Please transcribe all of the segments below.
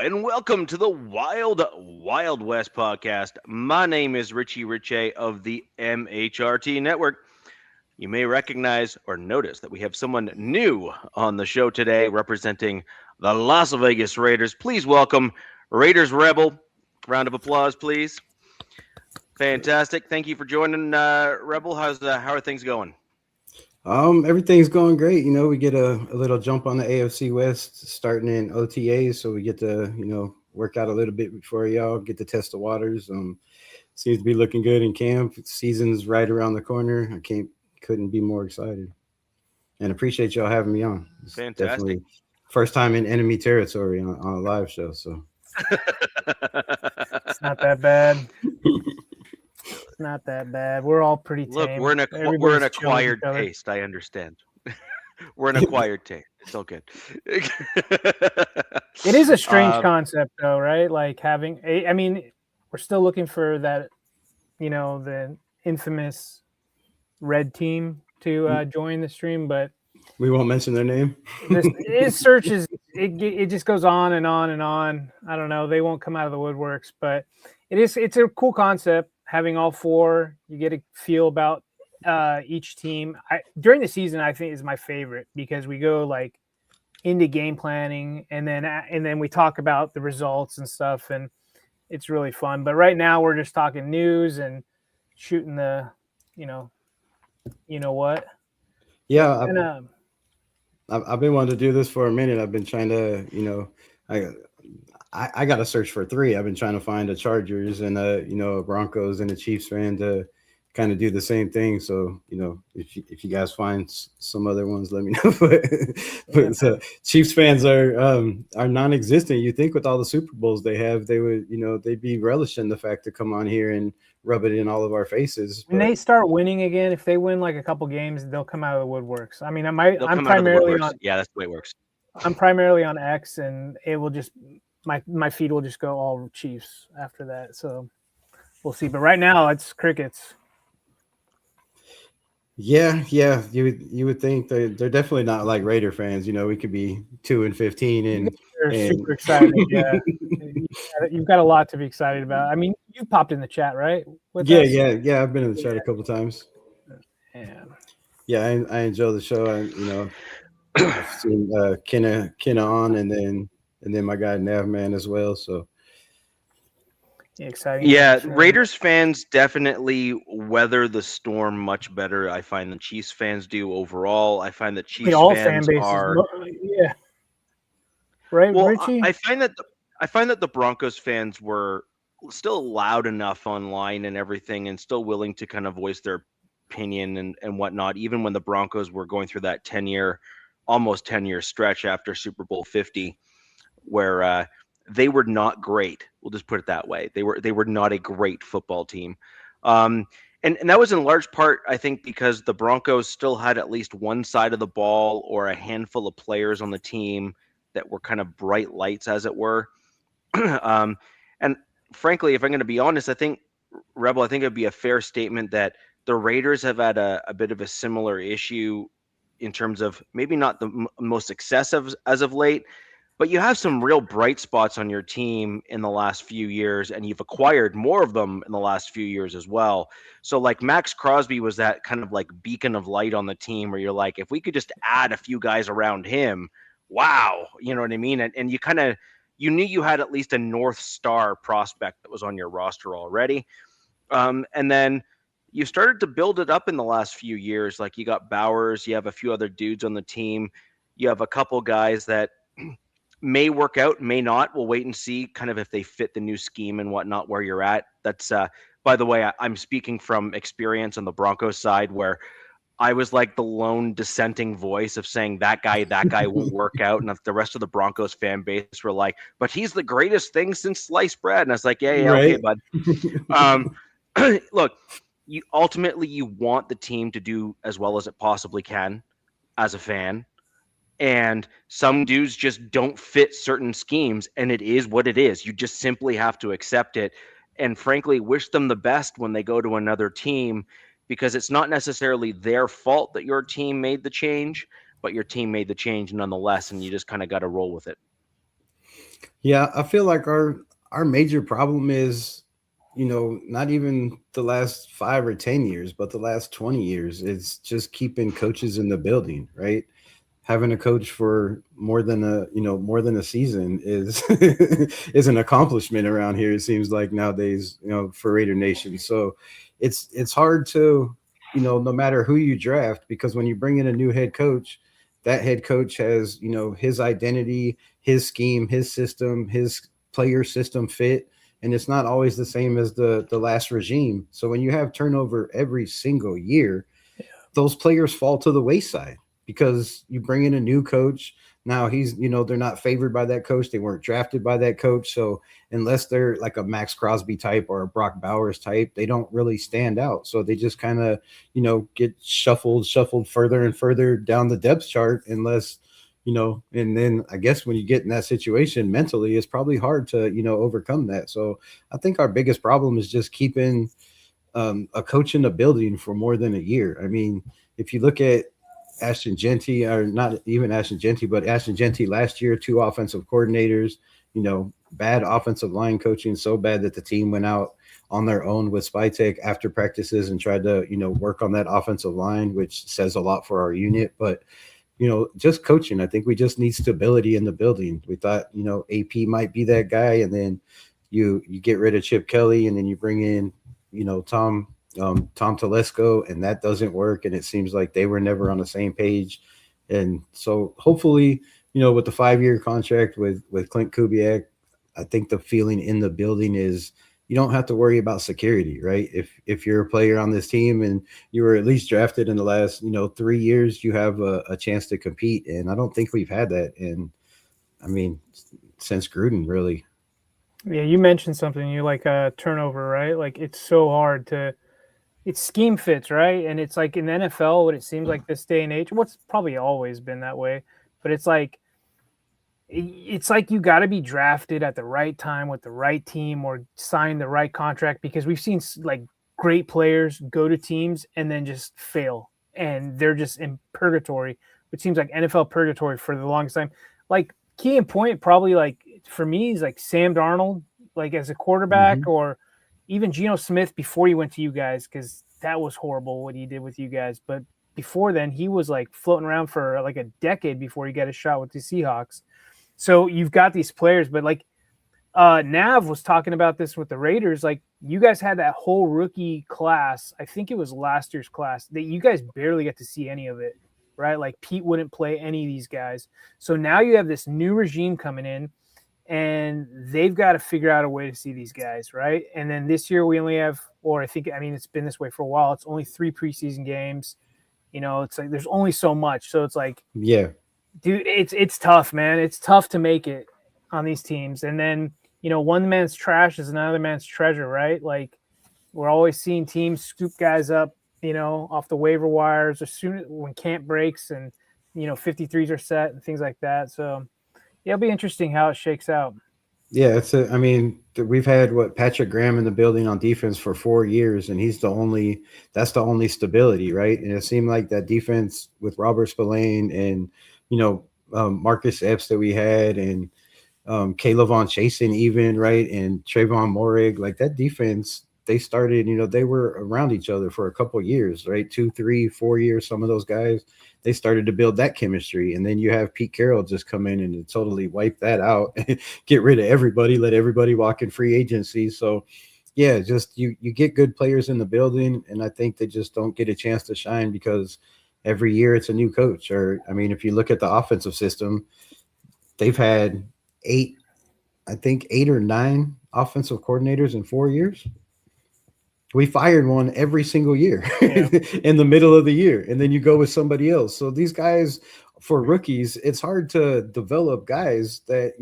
and welcome to the Wild Wild West podcast. My name is Richie Riche of the MHRT Network. You may recognize or notice that we have someone new on the show today representing the Las Vegas Raiders. Please welcome Raiders Rebel. Round of applause, please. Fantastic. Thank you for joining, Rebel. How are things going? Everything's going great. You know, we get a little jump on the AFC West starting in OTAs, so we get to, work out a little bit before y'all get to test the waters. Seems to be looking good in camp. Season's right around the corner. Couldn't be more excited. And appreciate y'all having me on. It's Fantastic. Definitely first time in enemy territory on a live show, so it's not that bad. Not that bad. We're all pretty tame. Look, we're an acquired taste. I understand. We're an acquired taste. It's all good. It is a strange concept, though, right? Like having we're still looking for that, the infamous red team to join the stream, but we won't mention their name. His searches, it just goes on and on and on. I don't know. They won't come out of the woodworks, but it's a cool concept. Having all four, you get a feel about each team. During the season, I think is my favorite because we go like into game planning and then we talk about the results and stuff, and it's really fun. But right now we're just talking news and shooting the, you know what? Yeah, and, I've been wanting to do this for a minute. I've been trying to, I got to search for three. I've been trying to find a Chargers and a Broncos and a Chiefs fan to kind of do the same thing. So, if you guys find some other ones, let me know. But Chiefs fans are non-existent. You think with all the Super Bowls they have, they would, they'd be relishing the fact to come on here and rub it in all of our faces. When they start winning again, if they win like a couple games, they'll come out of the woodworks. I mean, I'm primarily on. Yeah, that's the way it works. I'm primarily on X, and it will just. My feed will just go all Chiefs after that, so we'll see. But right now, it's crickets. Yeah. You would think they're definitely not like Raider fans. We could be 2-15, and they're super excited. Yeah, you've got a lot to be excited about. I mean, you popped in the chat, right? Yeah. I've been in the chat a couple times. Yeah, I enjoy the show. I've seen Kenna on, and then my guy Navman as well. So exciting. Yeah, Raiders fans definitely weather the storm much better. I find the Chiefs fans do overall. I find that Chiefs fans are. Yeah. Right, well, Richie? I find that the Broncos fans were still loud enough online and everything, and still willing to kind of voice their opinion and whatnot, even when the Broncos were going through that almost 10-year stretch after Super Bowl 50. Where they were not great. We'll just put it that way. They were not a great football team. And that was in large part, I think, because the Broncos still had at least one side of the ball or a handful of players on the team that were kind of bright lights, as it were. And frankly, if I'm going to be honest, I think it'd be a fair statement that the Raiders have had a bit of a similar issue in terms of maybe not the most excessive as of late, but you have some real bright spots on your team in the last few years, and you've acquired more of them in the last few years as well. So like Max Crosby was that kind of like beacon of light on the team where you're like, if we could just add a few guys around him, wow, you know what I mean? And you knew you had at least a North Star prospect that was on your roster already. And then you started to build it up in the last few years. Like you got Bowers, you have a few other dudes on the team. You have a couple guys that may work out, may not. We'll wait and see kind of if they fit the new scheme and whatnot where you're at. That's, by the way, I'm speaking from experience on the Broncos side where I was like the lone dissenting voice of saying that guy won't work out. And the rest of the Broncos fan base were like, but he's the greatest thing since sliced bread. And I was like, yeah, right. Okay, bud. Look, you want the team to do as well as it possibly can as a fan. And some dudes just don't fit certain schemes, and it is what it is. You just simply have to accept it and frankly wish them the best when they go to another team, because it's not necessarily their fault that your team made the change, but your team made the change nonetheless, and you just kind of got to roll with it. Yeah, I feel like our major problem is, not even the last 5 or 10 years, but the last 20 years. It's just keeping coaches in the building, right? Having a coach for more than a season is is an accomplishment around here. It seems like nowadays, for Raider Nation. So it's hard to, no matter who you draft, because when you bring in a new head coach, that head coach has, his identity, his scheme, his system, his player system fit, and it's not always the same as the last regime. So when you have turnover every single year, those players fall to the wayside because you bring in a new coach. Now they're not favored by that coach. They weren't drafted by that coach. So unless they're like a Max Crosby type or a Brock Bowers type, they don't really stand out. So they just kind of, get shuffled further and further down the depth chart unless, and then I guess when you get in that situation mentally, it's probably hard to, overcome that. So I think our biggest problem is just keeping a coach in the building for more than a year. I mean, if you look at Ashton Genty, or not even Ashton Genty, but Ashton Genty last year, 2 offensive coordinators, bad offensive line coaching, so bad that the team went out on their own with Spytek after practices and tried to, work on that offensive line, which says a lot for our unit. But, just coaching, I think we just need stability in the building. We thought, AP might be that guy, and then you get rid of Chip Kelly, and then you bring in, Tom Telesco, and that doesn't work. And it seems like they were never on the same page. And so hopefully, with the 5-year contract with Clint Kubiak, I think the feeling in the building is you don't have to worry about security, right? If you're a player on this team and you were at least drafted in the last, 3 years, you have a chance to compete. And I don't think we've had that. And I mean, since Gruden, really. Yeah, you mentioned something. You like a turnover, right? Like it's so hard to. It's scheme fits, right? And it's like in the NFL, what it seems like this day and age. What's probably always been that way, but it's like you got to be drafted at the right time with the right team or sign the right contract, because we've seen like great players go to teams and then just fail, and they're just in purgatory. It seems like NFL purgatory for the longest time. Like key and point, probably like for me is like Sam Darnold, like as a quarterback, or even Geno Smith before he went to you guys, because that was horrible what he did with you guys. But before then, he was like floating around for like a decade before he got a shot with the Seahawks. So you've got these players, but like Nav was talking about this with the Raiders. Like you guys had that whole rookie class. I think it was last year's class that you guys barely get to see any of it, right? Like Pete wouldn't play any of these guys. So now you have this new regime coming in, and they've got to figure out a way to see these guys, right? And then this year we only have, or I mean, it's been this way for a while. It's only 3 preseason games. It's like there's only so much. So it's like, yeah, dude, it's tough, man. It's tough to make it on these teams. And then, one man's trash is another man's treasure, right? Like we're always seeing teams scoop guys up, off the waiver wires as soon as when camp breaks and, 53s are set and things like that. So yeah, it'll be interesting how it shakes out. Yeah, I mean, we've had Patrick Graham in the building on defense for 4 years, and that's the only stability, right? And it seemed like that defense with Robert Spillane and, Marcus Epps that we had, and Caleb Von Chasen even, right? And Trayvon Morig, like that defense, they started, they were around each other for a couple of years, right? 2, 3, 4 years. Some of those guys, they started to build that chemistry. And then you have Pete Carroll just come in and totally wipe that out, get rid of everybody, let everybody walk in free agency. So yeah, just you get good players in the building, and I think they just don't get a chance to shine because every year it's a new coach. Or, I mean, if you look at the offensive system, they've had 8 or 9 offensive coordinators in 4 years. We fired one every single year in the middle of the year, and then you go with somebody else. So these guys, for rookies, it's hard to develop guys that,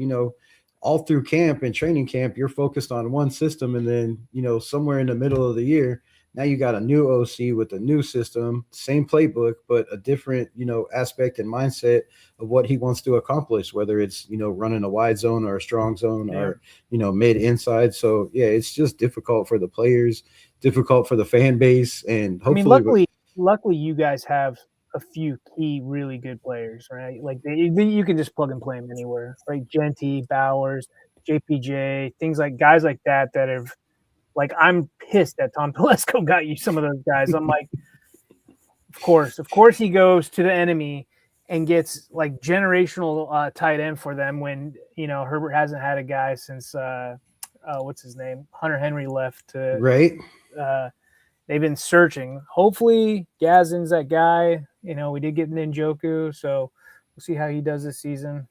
all through camp and training camp, you're focused on one system. And then, somewhere in the middle of the year, now you got a new OC with a new system, same playbook, but a different, aspect and mindset of what he wants to accomplish, whether it's, running a wide zone or a strong zone or, mid inside. So yeah, it's just difficult for the players, difficult for the fan base. And hopefully, I mean, luckily you guys have a few key really good players, right? Like you can just plug and play them anywhere, right? Genty, Bowers, JPJ, things like guys like that have like, I'm pissed that Tom Telesco got you some of those guys. I'm like, of course he goes to the enemy and gets like generational tight end for them when, Herbert hasn't had a guy since what's his name? Hunter Henry left to right. They've been searching. Hopefully Gazin's that guy. We did get Njoku, so we'll see how he does this season.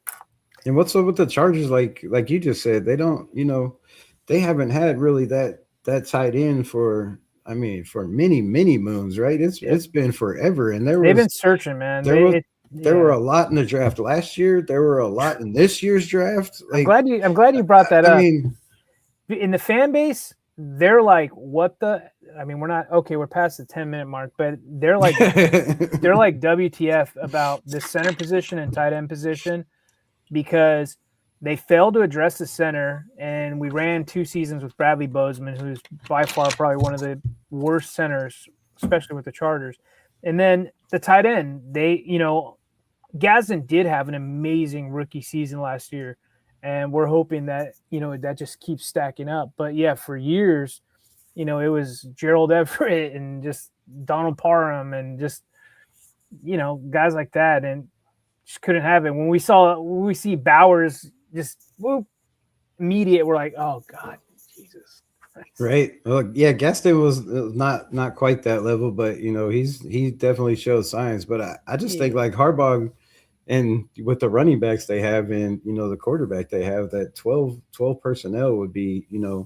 And what's up with the Chargers? Like you just said, they don't, they haven't had really that tight end for many moons, right? It's been forever, and they've been searching, man. There were a lot in the draft last year. There were a lot in this year's draft. Like, I'm glad you brought that up. I mean, in the fan base, they're like, what the? I mean, we're past the 10-minute mark, but they're like, WTF about the center position and tight end position, because they failed to address the center, and we ran 2 seasons with Bradley Bozeman, who's by far probably one of the worst centers, especially with the Chargers. And then the tight end, Gazin did have an amazing rookie season last year, and we're hoping that, that just keeps stacking up. But yeah, for years, it was Gerald Everett and just Donald Parham and just, guys like that, and just couldn't have it. When we see Bowers just immediate, we're like, oh God, Jesus Christ. Right. Well, yeah, Gaston was not quite that level, but he definitely showed signs. But I just think like Harbaugh, and with the running backs they have and the quarterback they have, that 12 personnel would be a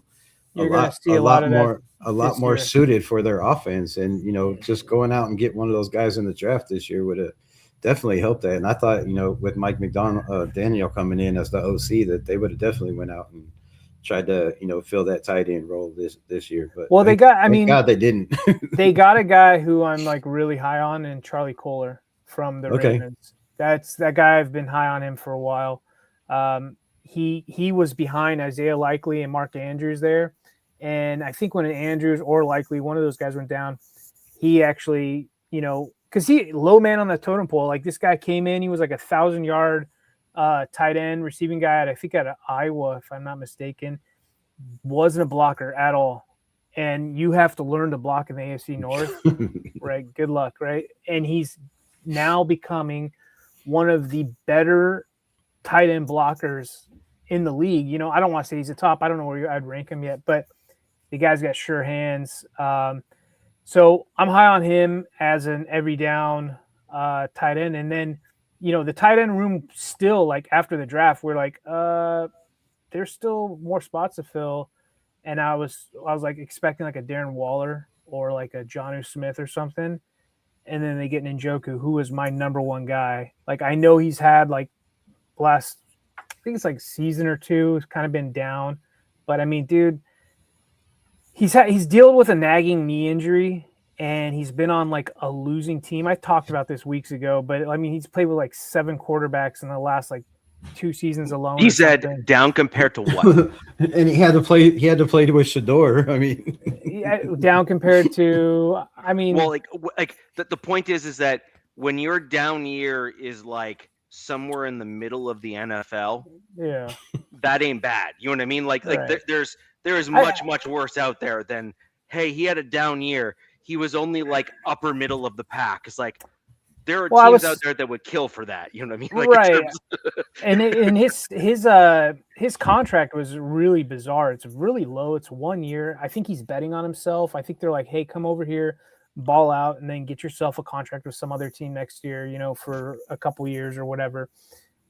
lot more suited for their offense. And just going out and get one of those guys in the draft this year would have definitely helped that. And I thought, with Mike Daniel coming in as the OC, that they would have definitely went out and tried to, fill that tight end role this year. But thank God they didn't. They got a guy who I'm like really high on, and Charlie Kohler from the Ravens. That's that guy. I've been high on him for a while. He was behind Isaiah Likely and Mark Andrews there. And I think when Andrews or Likely, one of those guys went down, he actually, because he low man on the totem pole. Like, this guy came in, he was like 1,000-yard tight end receiving guy I think out of Iowa, if I'm not mistaken. Wasn't a blocker at all. And you have to learn to block in the AFC North, right? Good luck, right? And he's now becoming one of the better tight end blockers in the league. I don't want to say he's a top. I don't know where I'd rank him yet, but the guy's got sure hands. So I'm high on him as an every down tight end. And then, the tight end room still, like after the draft, we're like, there's still more spots to fill. And I was like expecting like a Darren Waller or like a Jonnu Smith or something. And then they get Njoku, who is my number one guy. Like, I know he's had like last, I think it's like season or two, it's kind of been down. But I mean, dude, he's dealing with a nagging knee injury, and he's been on like a losing team. I talked about this weeks ago, but I mean, he's played with like 7 quarterbacks in the last like 2 seasons alone. He said down compared to what? And he had to play with Shador. I mean, down compared to, well, like the point is that when your down year is like somewhere in the middle of the NFL, yeah, that ain't bad. You know what I mean? Like right. there is much worse out there than, hey, he had a down year. He was only like upper middle of the pack. It's like, there are teams out there that would kill for that. You know what I mean? Like, right. And his contract was really bizarre. It's really low. It's 1 year. I think he's betting on himself. I think they're like, hey, come over here, ball out, and then get yourself a contract with some other team next year, for a couple years or whatever.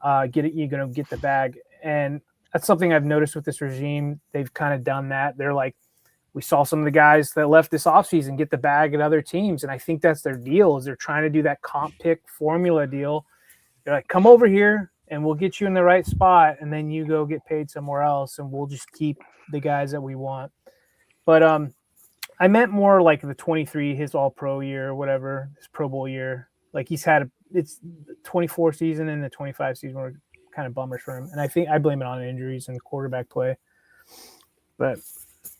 You're going to get the bag. And that's something I've noticed with this regime. They've kind of done that. They're like, we saw some of the guys that left this offseason get the bag at other teams. And I think that's their deal, is they're trying to do that comp pick formula deal. They're like, come over here and we'll get you in the right spot. And then you go get paid somewhere else, and we'll just keep the guys that we want. But I meant more like the 23, his all pro year or whatever, his Pro Bowl year. Like, it's the 24 season and the 25 season were kind of bummers for him. And I think I blame it on injuries and quarterback play. But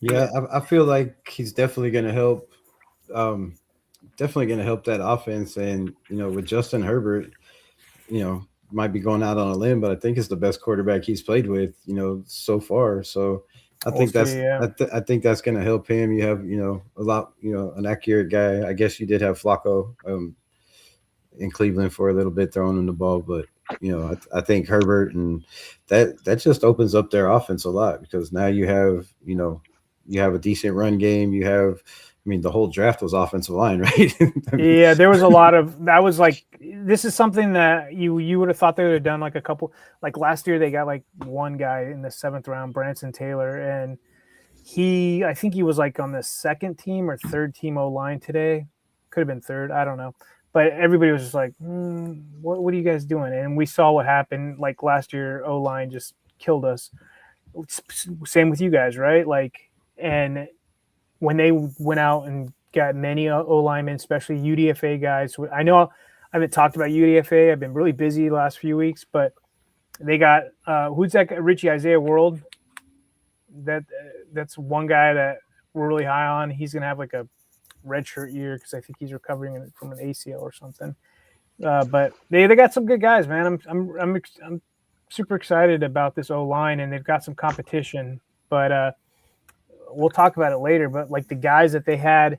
yeah, I feel like he's definitely going to help. Definitely going to help that offense. And with Justin Herbert, might be going out on a limb, but I think it's the best quarterback he's played with, so far. So I think I think that's going to help him. You have, a lot, an accurate guy. I guess you did have Flacco in Cleveland for a little bit throwing him the ball, but I think Herbert, and that just opens up their offense a lot, because now you have a decent run game. You have, the whole draft was offensive line, right? Yeah, there was a lot of that. Was like, this is something that you would have thought they would have done like a couple. Like last year, they got like one guy in the 7th round, Branson Taylor, and I think he was like on the 2nd team or 3rd team O line today. Could have been 3rd, I don't know. But everybody was just like, what are you guys doing? And we saw what happened. Like last year, O line just killed us. Same with you guys, right? Like, and when they went out and got many O linemen, especially UDFA guys. I know I haven't talked about UDFA. I've been really busy the last few weeks, but they got who's that guy? Richie Isaiah World. That's one guy that we're really high on. He's gonna have like a redshirt year because I think he's recovering from an ACL or something. But they got some good guys, man. I'm super excited about this O line, and they've got some competition. But we'll talk about it later. But like the guys that they had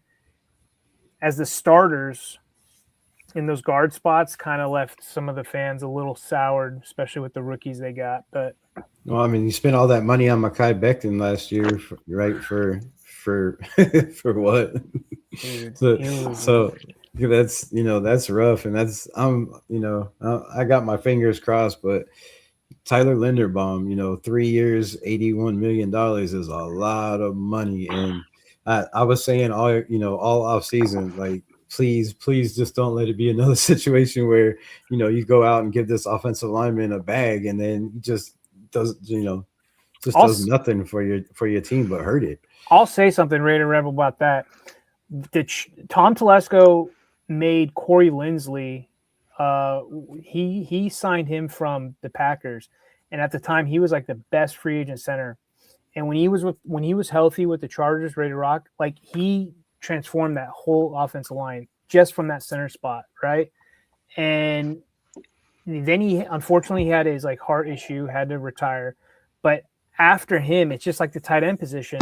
as the starters in those guard spots kind of left some of the fans a little soured, especially with the rookies they got. But well, you spent all that money on Mekhi Becton last year, right? For what? Dude, so that's rough, and that's I got my fingers crossed, but Tyler Linderbaum, 3 years, $81 million is a lot of money, and I was saying all off season, like, please just don't let it be another situation where you go out and give this offensive lineman a bag, and then he just does nothing for your team but hurt it. I'll say something, Raider Rebel, about that. Tom Telesco made Corey Linsley. He signed him from the Packers, and at the time he was like the best free agent center. And when he was healthy with the Chargers, ready to rock, like he transformed that whole offensive line just from that center spot, right? And then he unfortunately had his like heart issue, had to retire. But after him, it's just like the tight end position.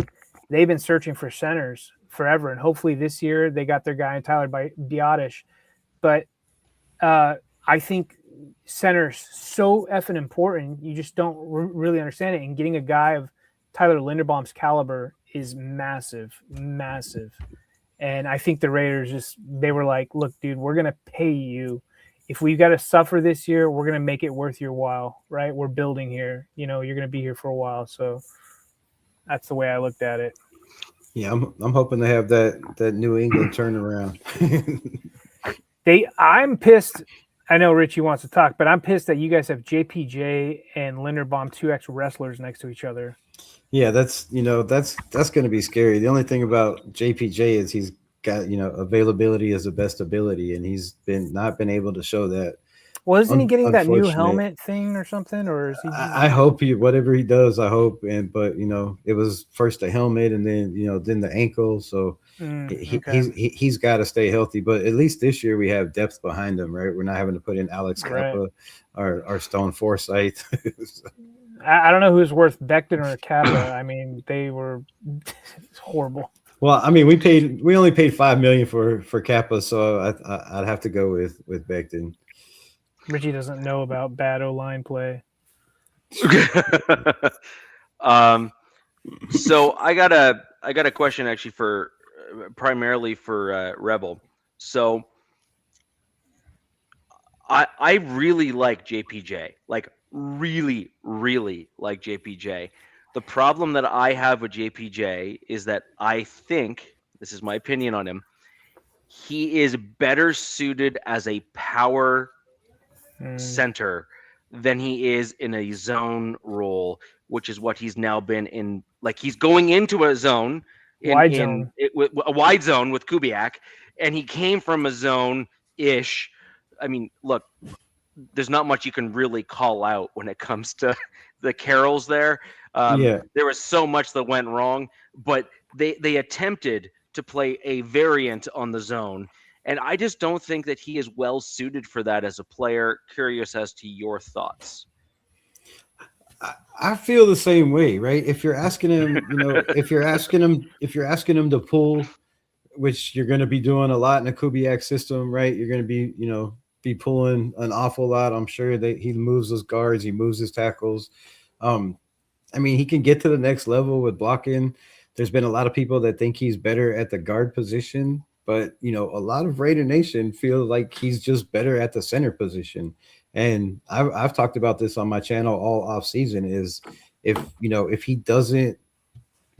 They've been searching for centers forever, and hopefully this year they got their guy in Tyler Biadasz. But I think center's so effing important. You just don't really understand it. And getting a guy of Tyler Linderbaum's caliber is massive. And I think the Raiders they were like, look, dude, we're going to pay you. If we've got to suffer this year, we're going to make it worth your while, right? We're building here. You're going to be here for a while. So that's the way I looked at it. Yeah, I'm hoping to have that New England turnaround. I'm pissed. I know Richie wants to talk, but I'm pissed that you guys have JPJ and Linderbaum, 2X wrestlers next to each other. Yeah, that's going to be scary. The only thing about JPJ is he's got availability is the best ability, and he's not been able to show that. Well, isn't he getting that new helmet thing or something, or is he? I hope whatever he does, I hope. But it was first the helmet, and then then the ankle. So he's got to stay healthy. But at least this year we have depth behind him, right? We're not having to put in Alex Kappa or Stone Forsythe. I don't know who's worth Becton or Kappa. I mean, they were horrible. Well, I mean, we only paid $5 million for Kappa, so I'd have to go with Becton. Richie doesn't know about bad O-line play. So I got a question actually primarily for Rebel. So I really like JPJ, like really like JPJ. The problem that I have with JPJ is that I think, this is my opinion on him, he is better suited as a power center than he is in a zone role, which is what he's now been in. Like, he's going into a zone, a wide zone with Kubiak, and he came from a zone-ish. I mean, look, there's not much you can really call out when it comes to the Carrolls there. There was so much that went wrong, but they attempted to play a variant on the zone, And I just don't think that he is well suited for that as a player. Curious as to your thoughts. I feel the same way, right? If you're asking him, if you're asking him to pull, which you're going to be doing a lot in a Kubiak system, right? You're going to be, be pulling an awful lot. I'm sure that he moves his guards, he moves his tackles. I mean, he can get to the next level with blocking. There's been a lot of people that think he's better at the guard position, but a lot of Raider Nation feel like he's just better at the center position. And I've talked about this on my channel all off season is if he doesn't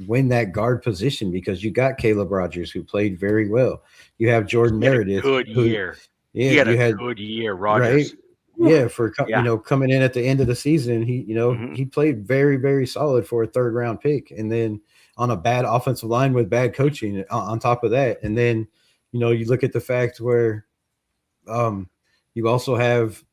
win that guard position, because you got Caleb Rogers who played very well. You have Jordan Meredith. Good year. Yeah, he had a good year, Rogers. Right? Yeah, coming in at the end of the season, he played very, very solid for a 3rd round pick. And then on a bad offensive line with bad coaching on top of that. And then, you look at the fact where you also have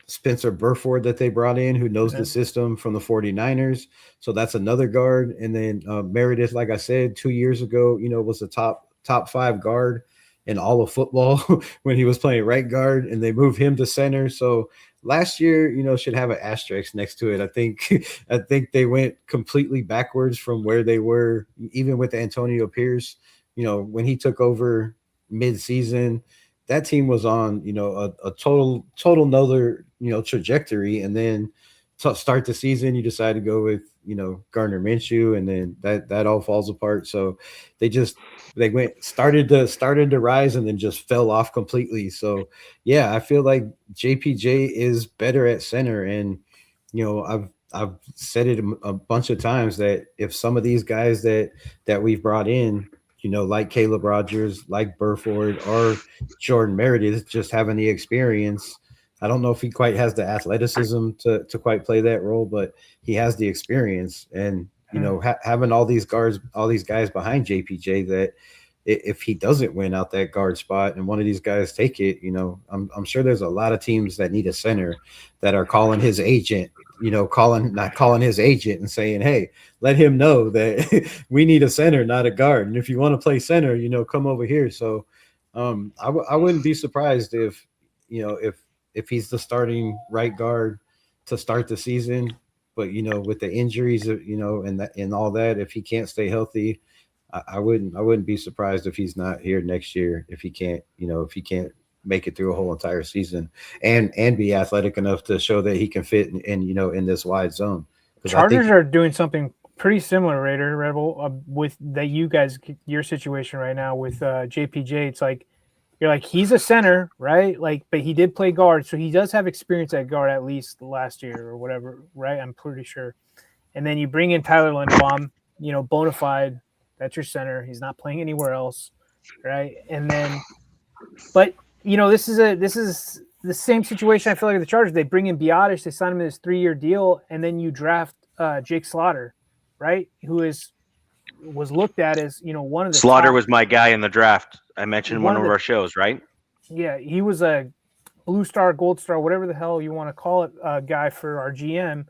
Spencer Burford that they brought in, who knows the system from the 49ers. So that's another guard. And then Meredith, like I said, 2 years ago, was the top 5 guard in all of football when he was playing right guard, and they moved him to center. So last year, should have an asterisk next to it. I think they went completely backwards from where they were, even with Antonio Pierce. When he took over mid-season, that team was on, a total another, trajectory. And then to start the season, you decide to go with, Gardner Minshew, and then that all falls apart. So they started to rise and then just fell off completely. So yeah, I feel like JPJ is better at center. And, I've said it a bunch of times that if some of these guys that we've brought in, like Caleb Rogers, like Burford, or Jordan Meredith, just having the experience. I don't know if he quite has the athleticism to quite play that role, but he has the experience. And, having all these guys behind JPJ, that if he doesn't win out that guard spot and one of these guys take it, I'm sure there's a lot of teams that need a center that are calling his agent, not calling his agent and saying, hey, let him know that we need a center, not a guard. And if you want to play center, come over here. So I wouldn't be surprised if he's the starting right guard to start the season, but with the injuries, and all that, if he can't stay healthy, I wouldn't be surprised if he's not here next year, if he can't make it through a whole entire season and be athletic enough to show that he can fit in this wide zone. Chargers are doing something pretty similar, Raider Rebel, with that your situation right now with JPJ. It's like you're like, he's a center, right? Like, but he did play guard, so he does have experience at guard at least last year or whatever, right? I'm pretty sure. And then you bring in Tyler Linderbaum, bona fide. That's your center. He's not playing anywhere else, right? And then, but this is the same situation. I feel like the Chargers. They bring in Biotish, they sign him in this 3-year deal, and then you draft Jake Slaughter, right? Who was looked at as one of the Slaughter was my guy in the draft. I mentioned one of our shows, right? Yeah, he was a blue star, gold star, whatever the hell you want to call it, guy for our GM.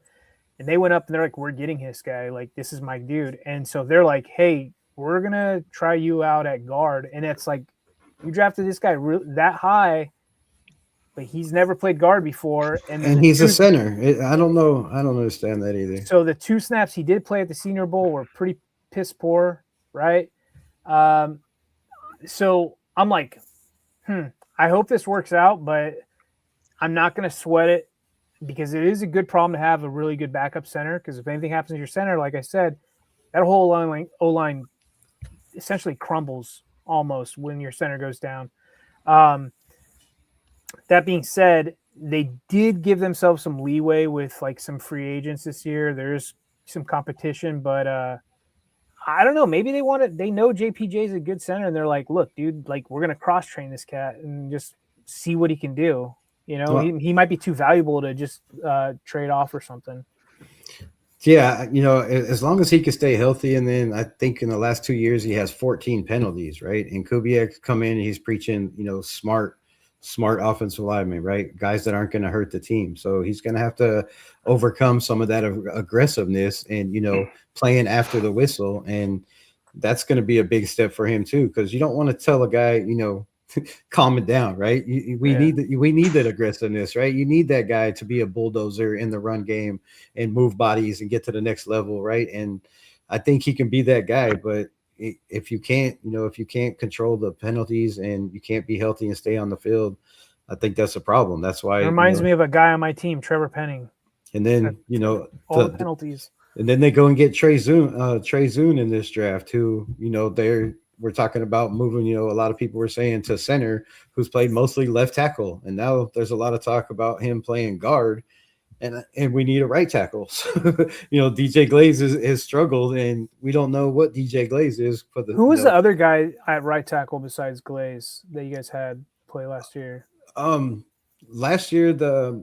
And they went up and they're like, we're getting this guy. Like, this is my dude. And so they're like, hey, we're going to try you out at guard. And it's like, you drafted this guy that high, but he's never played guard before. And he's a center. I don't know. I don't understand that either. So the 2 snaps he did play at the Senior Bowl were pretty piss poor, right? So I'm like, I hope this works out, but I'm not going to sweat it, because it is a good problem to have a really good backup center. Because if anything happens to your center, like I said, that whole O-line essentially crumbles almost when your center goes down. That being said, they did give themselves some leeway with like some free agents this year. There's some competition, but I don't know. Maybe they know JPJ is a good center, and they're like, look, dude, like, we're going to cross train this cat and just see what he can do. He might be too valuable to just trade off or something. Yeah, as long as he can stay healthy. And then I think in the last 2 years, he has 14 penalties, right? And Kubiak come in, he's preaching, smart offensive linemen, right? Guys that aren't going to hurt the team. So he's going to have to overcome some of that aggressiveness and, playing after the whistle. And that's going to be a big step for him too, because you don't want to tell a guy, calm it down, right? We need that aggressiveness, right? You need that guy to be a bulldozer in the run game and move bodies and get to the next level, right? And I think he can be that guy, but if you can't control the penalties and you can't be healthy and stay on the field, I think that's a problem. That's why it reminds me of a guy on my team, Trevor Penning. And then all the penalties. And then they go and get Trey Zune in this draft, who we're talking about moving. A lot of people were saying to center, who's played mostly left tackle, and now there's a lot of talk about him playing guard, and we need a right tackle. So, DJ Glaze has struggled, and we don't know what DJ Glaze is. Who was the other guy at right tackle besides Glaze that you guys had play last year? Last year,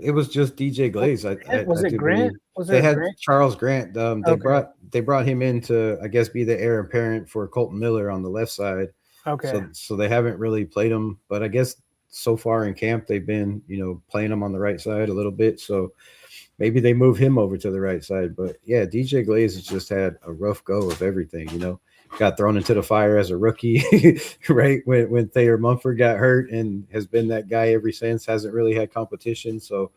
it was just DJ Glaze. Was it Grant? They had Charles Grant. They brought him in to, I guess, be the heir apparent for Colton Miller on the left side. Okay. So they haven't really played him, but I guess so far in camp they've been, playing him on the right side a little bit. So maybe they move him over to the right side. But yeah, DJ Glaze has just had a rough go of everything. Got thrown into the fire as a rookie, right? When Thayer Mumford got hurt, and has been that guy ever since. Hasn't really had competition. So,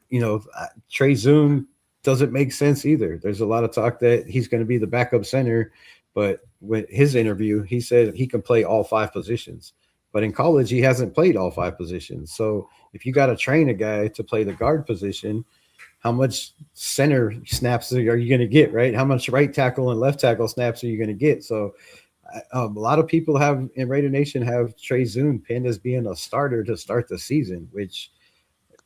Trey Zune doesn't make sense either. There's a lot of talk that he's going to be the backup center, but with his interview, he said he can play all 5 positions. But in college, he hasn't played all 5 positions. So if you got to train a guy to play the guard position, how much center snaps are you going to get, right? How much right tackle and left tackle snaps are you going to get? So a lot of people in Raider Nation have Trey Zune pinned as being a starter to start the season, which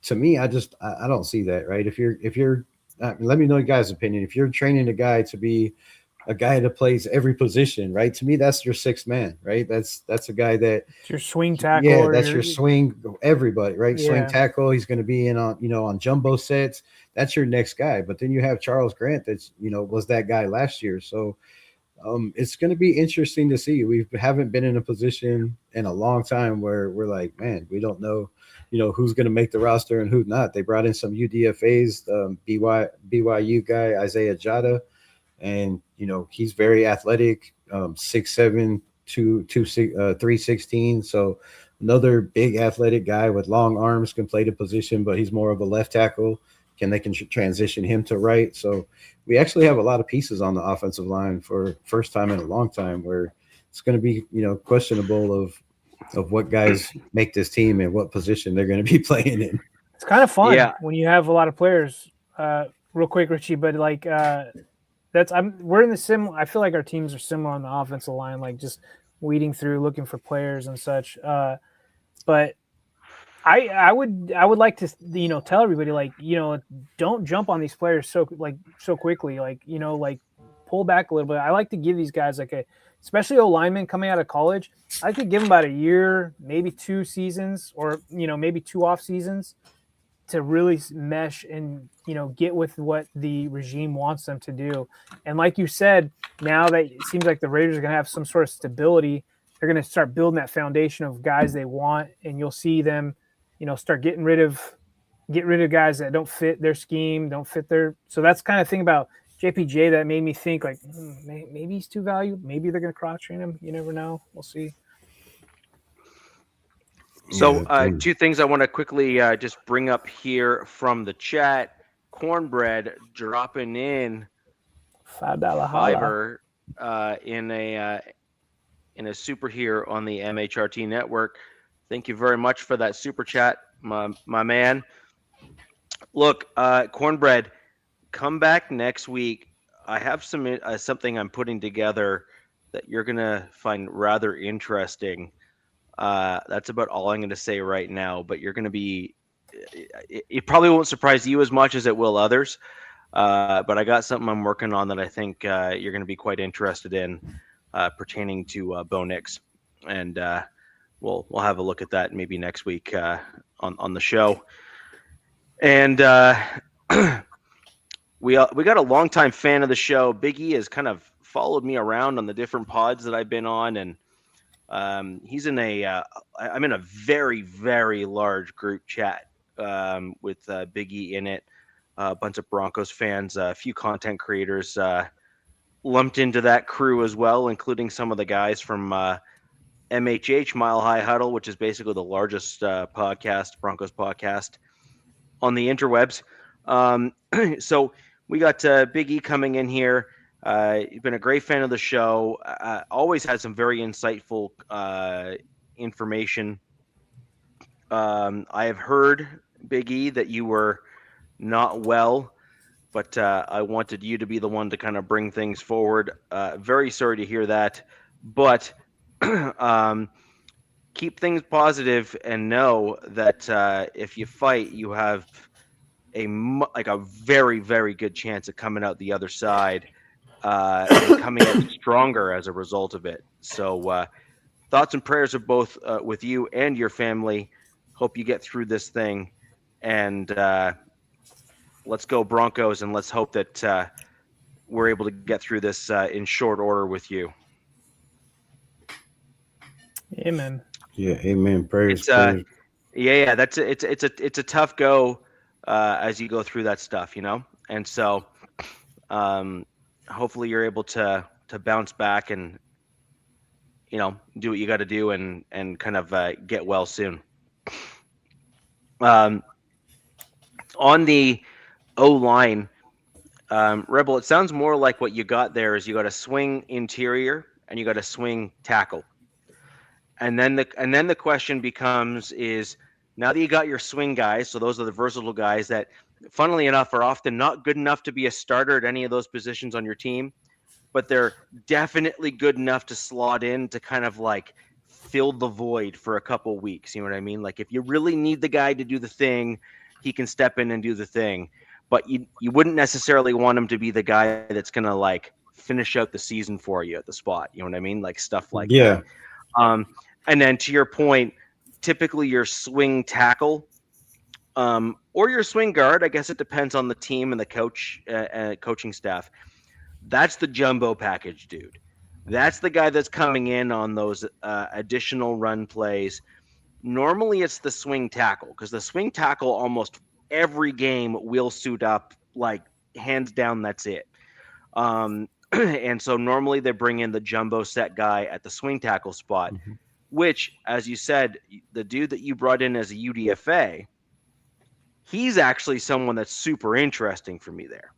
to me, I don't see that, right? If you're let me know your guys' opinion. If you're training a guy to be a guy that plays every position, right? To me, that's your 6th man, right? That's a guy that it's your swing tackle. Yeah, that's your swing. Everybody, right? Yeah. Swing tackle. He's going to be in on jumbo sets. That's your next guy. But then you have Charles Grant. That's was that guy last year. So it's going to be interesting to see. We haven't been in a position in a long time where we're like, man, we don't know, who's going to make the roster and who's not. They brought in some UDFAs, BYU guy Isaiah Jada. And, he's very athletic, 6'7", 316. So another big athletic guy with long arms, can play the position, but he's more of a left tackle. They can transition him to right. So we actually have a lot of pieces on the offensive line for first time in a long time, where it's going to be, questionable of what guys make this team and what position they're going to be playing in. It's kind of fun when you have a lot of players. Real quick, Richie, but like we're in the sim. I feel like our teams are similar on the offensive line, like just weeding through, looking for players and such. But I would like to tell everybody, like, don't jump on these players so quickly, like, pull back a little bit. I like to give these guys especially O-linemen coming out of college, I like to give them about a year, maybe 2 seasons, or maybe 2 off seasons to really mesh and get with what the regime wants them to do. And like you said, now that it seems like the Raiders are going to have some sort of stability, they're going to start building that foundation of guys they want, and you'll see them start getting rid of guys that don't fit their scheme, don't fit their. So that's kind of thing about JPJ that made me think, like, maybe he's too valuable. Maybe they're going to cross train him. You never know. We'll see. So 2 things I want to quickly just bring up here from the chat. Cornbread dropping in $5 fiber in a super here on the MHRT network. Thank you very much for that super chat, my man. Look, Cornbread, come back next week. I have something I'm putting together that you're gonna find rather interesting. That's about all I'm gonna say right now. But you're gonna be. It probably won't surprise you as much as it will others. But I got something I'm working on that I think you're gonna be quite interested in, pertaining to Bo Nix, and we'll have a look at that maybe next week on the show. And we got a longtime fan of the show. Big E has kind of followed me around on the different pods that I've been on, and he's in I'm in a very, very large group chat with Big E in it, a bunch of Broncos fans, a few content creators lumped into that crew as well, including some of the guys from MHH, Mile High Huddle, which is basically the largest Broncos podcast on the interwebs. So we got Big E coming in here. You've been a great fan of the show. Always had some very insightful information. I have heard, Big E, that you were not well, but I wanted you to be the one to kind of bring things forward. Very sorry to hear that, but keep things positive and know that if you fight, you have a very, very good chance of coming out the other side and coming out stronger as a result of it. So thoughts and prayers are both with you and your family. Hope you get through this thing, and let's go Broncos, and let's hope that we're able to get through this in short order with you. Amen. Yeah, amen. Prayers. Prayers. Yeah. That's it's a tough go as you go through that stuff, and so hopefully you're able to bounce back and do what you got to do and kind of get well soon. On the O-line, Rebel, it sounds more like what you got there is you got a swing interior and you got a swing tackle. And then the question becomes is, now that you got your swing guys, so those are the versatile guys that, funnily enough, are often not good enough to be a starter at any of those positions on your team, but they're definitely good enough to slot in to kind of like fill the void for a couple weeks. You know what I mean? Like if you really need the guy to do the thing, he can step in and do the thing. But you wouldn't necessarily want him to be the guy that's going to like finish out the season for you at the spot. You know what I mean? Like stuff like that. And then to your point, typically your swing tackle or your swing guard, I guess it depends on the team and the coaching staff. That's the jumbo package, dude. That's the guy that's coming in on those additional run plays. Normally it's the swing tackle, because the swing tackle almost every game will suit up, like hands down, that's it. And so normally they bring in the jumbo set guy at the swing tackle spot, which, as you said, the dude that you brought in as a UDFA, he's actually someone that's super interesting for me there,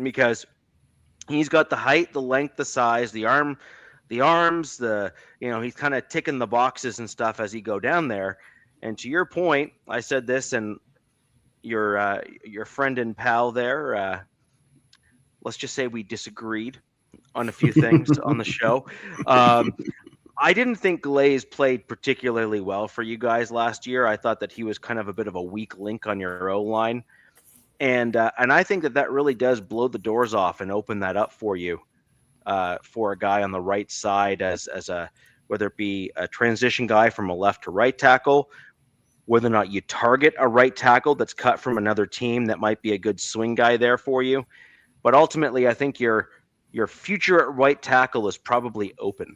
because he's got the height, the length, the size, the arms, he's kind of ticking the boxes and stuff as he go down there. And to your point, I said this, and your friend and pal there, let's just say we disagreed on a few things on the show. I didn't think Glaze played particularly well for you guys last year. I thought that he was kind of a bit of a weak link on your O-line. And I think that really does blow the doors off and open that up for you for a guy on the right side as a, whether it be a transition guy from a left to right tackle, whether or not you target a right tackle that's cut from another team that might be a good swing guy there for you. But ultimately, I think your future at right tackle is probably open.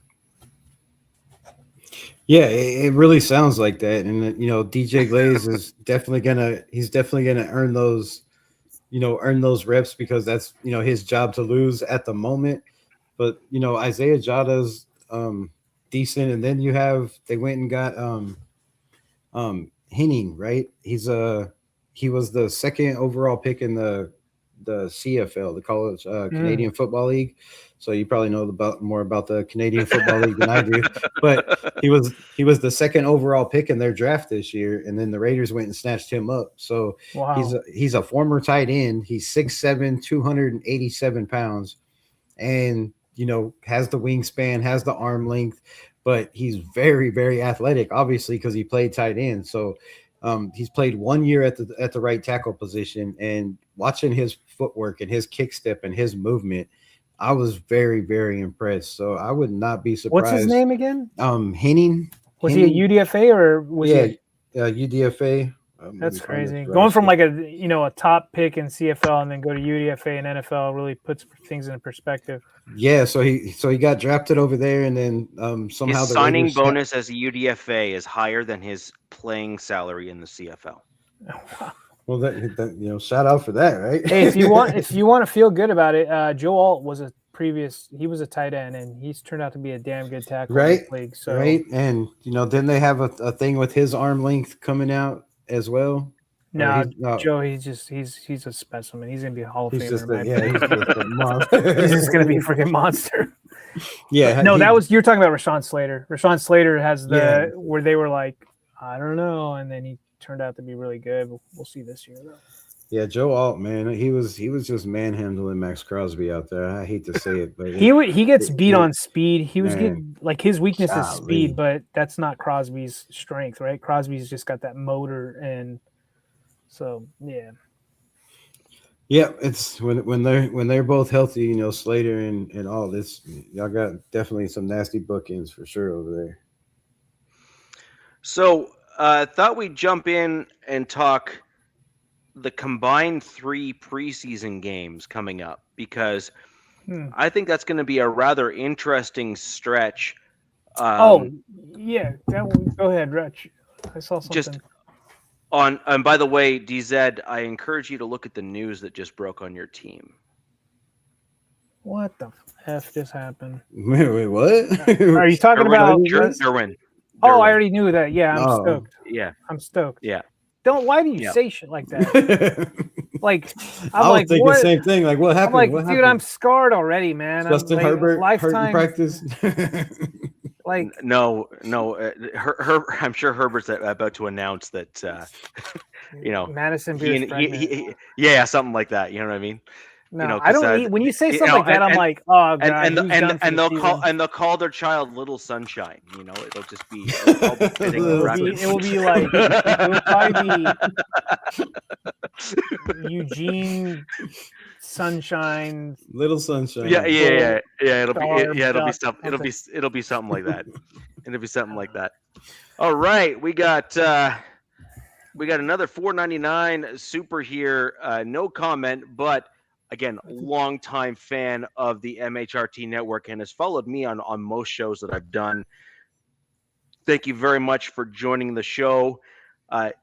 Yeah, it really sounds like that. And, DJ Glaze is definitely gonna earn those, reps, because that's, his job to lose at the moment. But, Isaiah Jada's decent. And then they went and got Henning, right? He was the second overall pick in the CFL, the College Canadian Football League. So you probably know more about the Canadian Football League than I do. But he was the second overall pick in their draft this year, and then the Raiders went and snatched him up. So wow. He's a former tight end. He's 6'7", 287 pounds, and has the wingspan, has the arm length, but he's very, very athletic, obviously, because he played tight end. So he's played 1 year at the right tackle position, and watching his footwork and his kick step and his movement, I was very, very impressed. So I would not be surprised. What's his name again? Henning. Was he a UDFA or was he? UDFA. That's crazy. Going from like a top pick in CFL and then go to UDFA and NFL really puts things in perspective. Yeah, so he got drafted over there, and then somehow his signing bonus as a UDFA is higher than his playing salary in the CFL. Oh, wow. Well, that shout out for that, right? Hey, if you want to feel good about it, Joe Alt was a he was a tight end, and he's turned out to be a damn good tackle right? in this league. So right, and then they have a thing with his arm length coming out as well. No, Joe, he's a specimen. He's gonna be a Hall of Famer. He's just a monster. He's just gonna be a freaking monster. Yeah. But no, you're talking about Rashawn Slater. Rashawn Slater has where they were like, I don't know, and then he turned out to be really good. We'll see this year though. Yeah, Joe Alt, man, he was just manhandling Max Crosby out there. I hate to say it, but he gets beat on speed. He was getting like his weakness is speed, but that's not Crosby's strength, right? Crosby's just got that motor, and so yeah. Yeah, it's when they're both healthy, Slater and all this, y'all got definitely some nasty bookends for sure over there. So thought we'd jump in and talk the combined 3 preseason games coming up, because I think that's going to be a rather interesting stretch. Go ahead, Rich. I saw something. Just and by the way, DZ, I encourage you to look at the news that just broke on your team. What the F just happened? Wait, what? Are you talking about Derwin? Oh, I already knew that. Yeah, I'm stoked. Yeah. I'm stoked. Yeah. Why do you say shit like that? Like, I was thinking the same thing. Like, what happened? I'm like, dude, I'm scarred already, man. Justin Herbert, lifetime practice. Like, no. I'm sure Herbert's about to announce that, Madison Beer's pregnant. Something like that. You know what I mean? No, I don't. When you say something like that, I'm like, oh god. And they'll call their child Little Sunshine. It'll just be. It will be like it will probably be Eugene Sunshine, Little Sunshine. Yeah. It'll be something like that. It'll be something like that. All right, we got another $4.99 super here. No comment, but. Again, longtime fan of the MHRT network and has followed me on most shows that I've done. Thank you very much for joining the show. If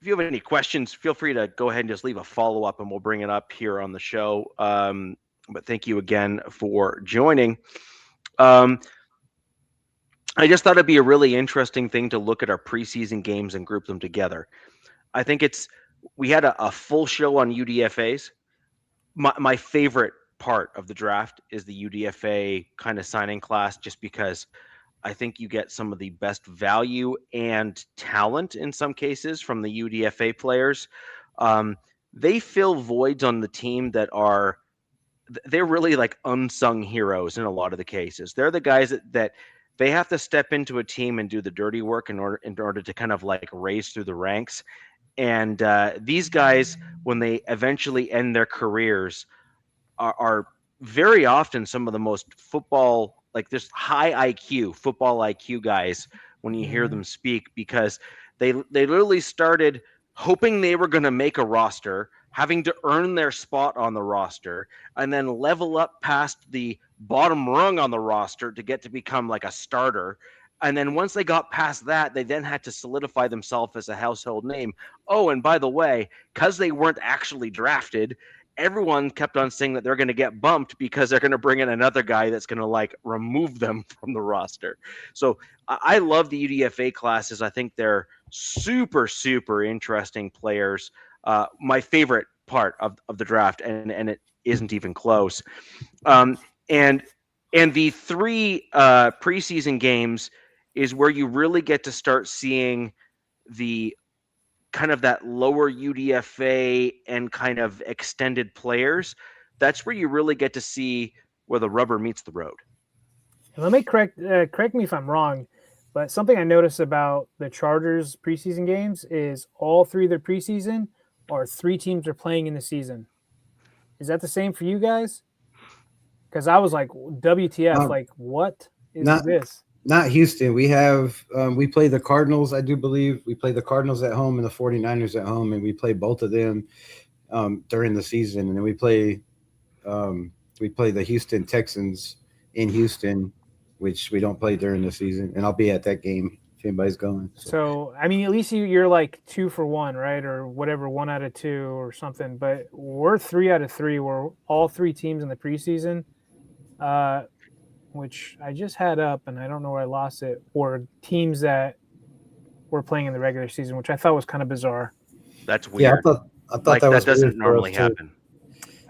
you have any questions, feel free to go ahead and just leave a follow-up and we'll bring it up here on the show. But thank you again for joining. I just thought it'd be a really interesting thing to look at our preseason games and group them together. I think we had a full show on UDFAs. My favorite part of the draft is the UDFA kind of signing class, just because I think you get some of the best value and talent in some cases from the UDFA players. They fill voids on the team they're really like unsung heroes in a lot of the cases. They're the guys that they have to step into a team and do the dirty work in order to kind of like raise through the ranks. And these guys, when they eventually end their careers, are very often some of the most football, like just high IQ, football IQ guys when you hear them speak, because they literally started hoping they were going to make a roster, having to earn their spot on the roster, and then level up past the bottom rung on the roster to get to become like a starter. And then once they got past that, they then had to solidify themselves as a household name. Oh, and by the way, because they weren't actually drafted, everyone kept on saying that they're going to get bumped because they're going to bring in another guy that's going to like remove them from the roster. So I love the UDFA classes. I think they're super, super interesting players. My favorite part of the draft, and it isn't even close. And the 3 preseason games is where you really get to start seeing the kind of that lower UDFA and kind of extended players. That's where you really get to see where the rubber meets the road. Let me correct me if I'm wrong, but something I noticed about the Chargers preseason games is all 3 of their preseason are 3 teams are playing in the season. Is that the same for you guys? Because I was like, WTF, like what is this? Not Houston. We have we play the Cardinals, I do believe. We play the Cardinals at home and the 49ers at home, and we play both of them during the season. And then we play the Houston Texans in Houston, which we don't play during the season. And I'll be at that game if anybody's going. So I mean, at least you're like 2 for 1, right? Or whatever, 1 out of 2 or something. But we're 3 out of 3. We're all 3 teams in the preseason. which I just had up and I don't know where I lost it, or teams that were playing in the regular season, which I thought was kind of bizarre. That's weird. Yeah, I thought that was doesn't weird for us, normally too. happen.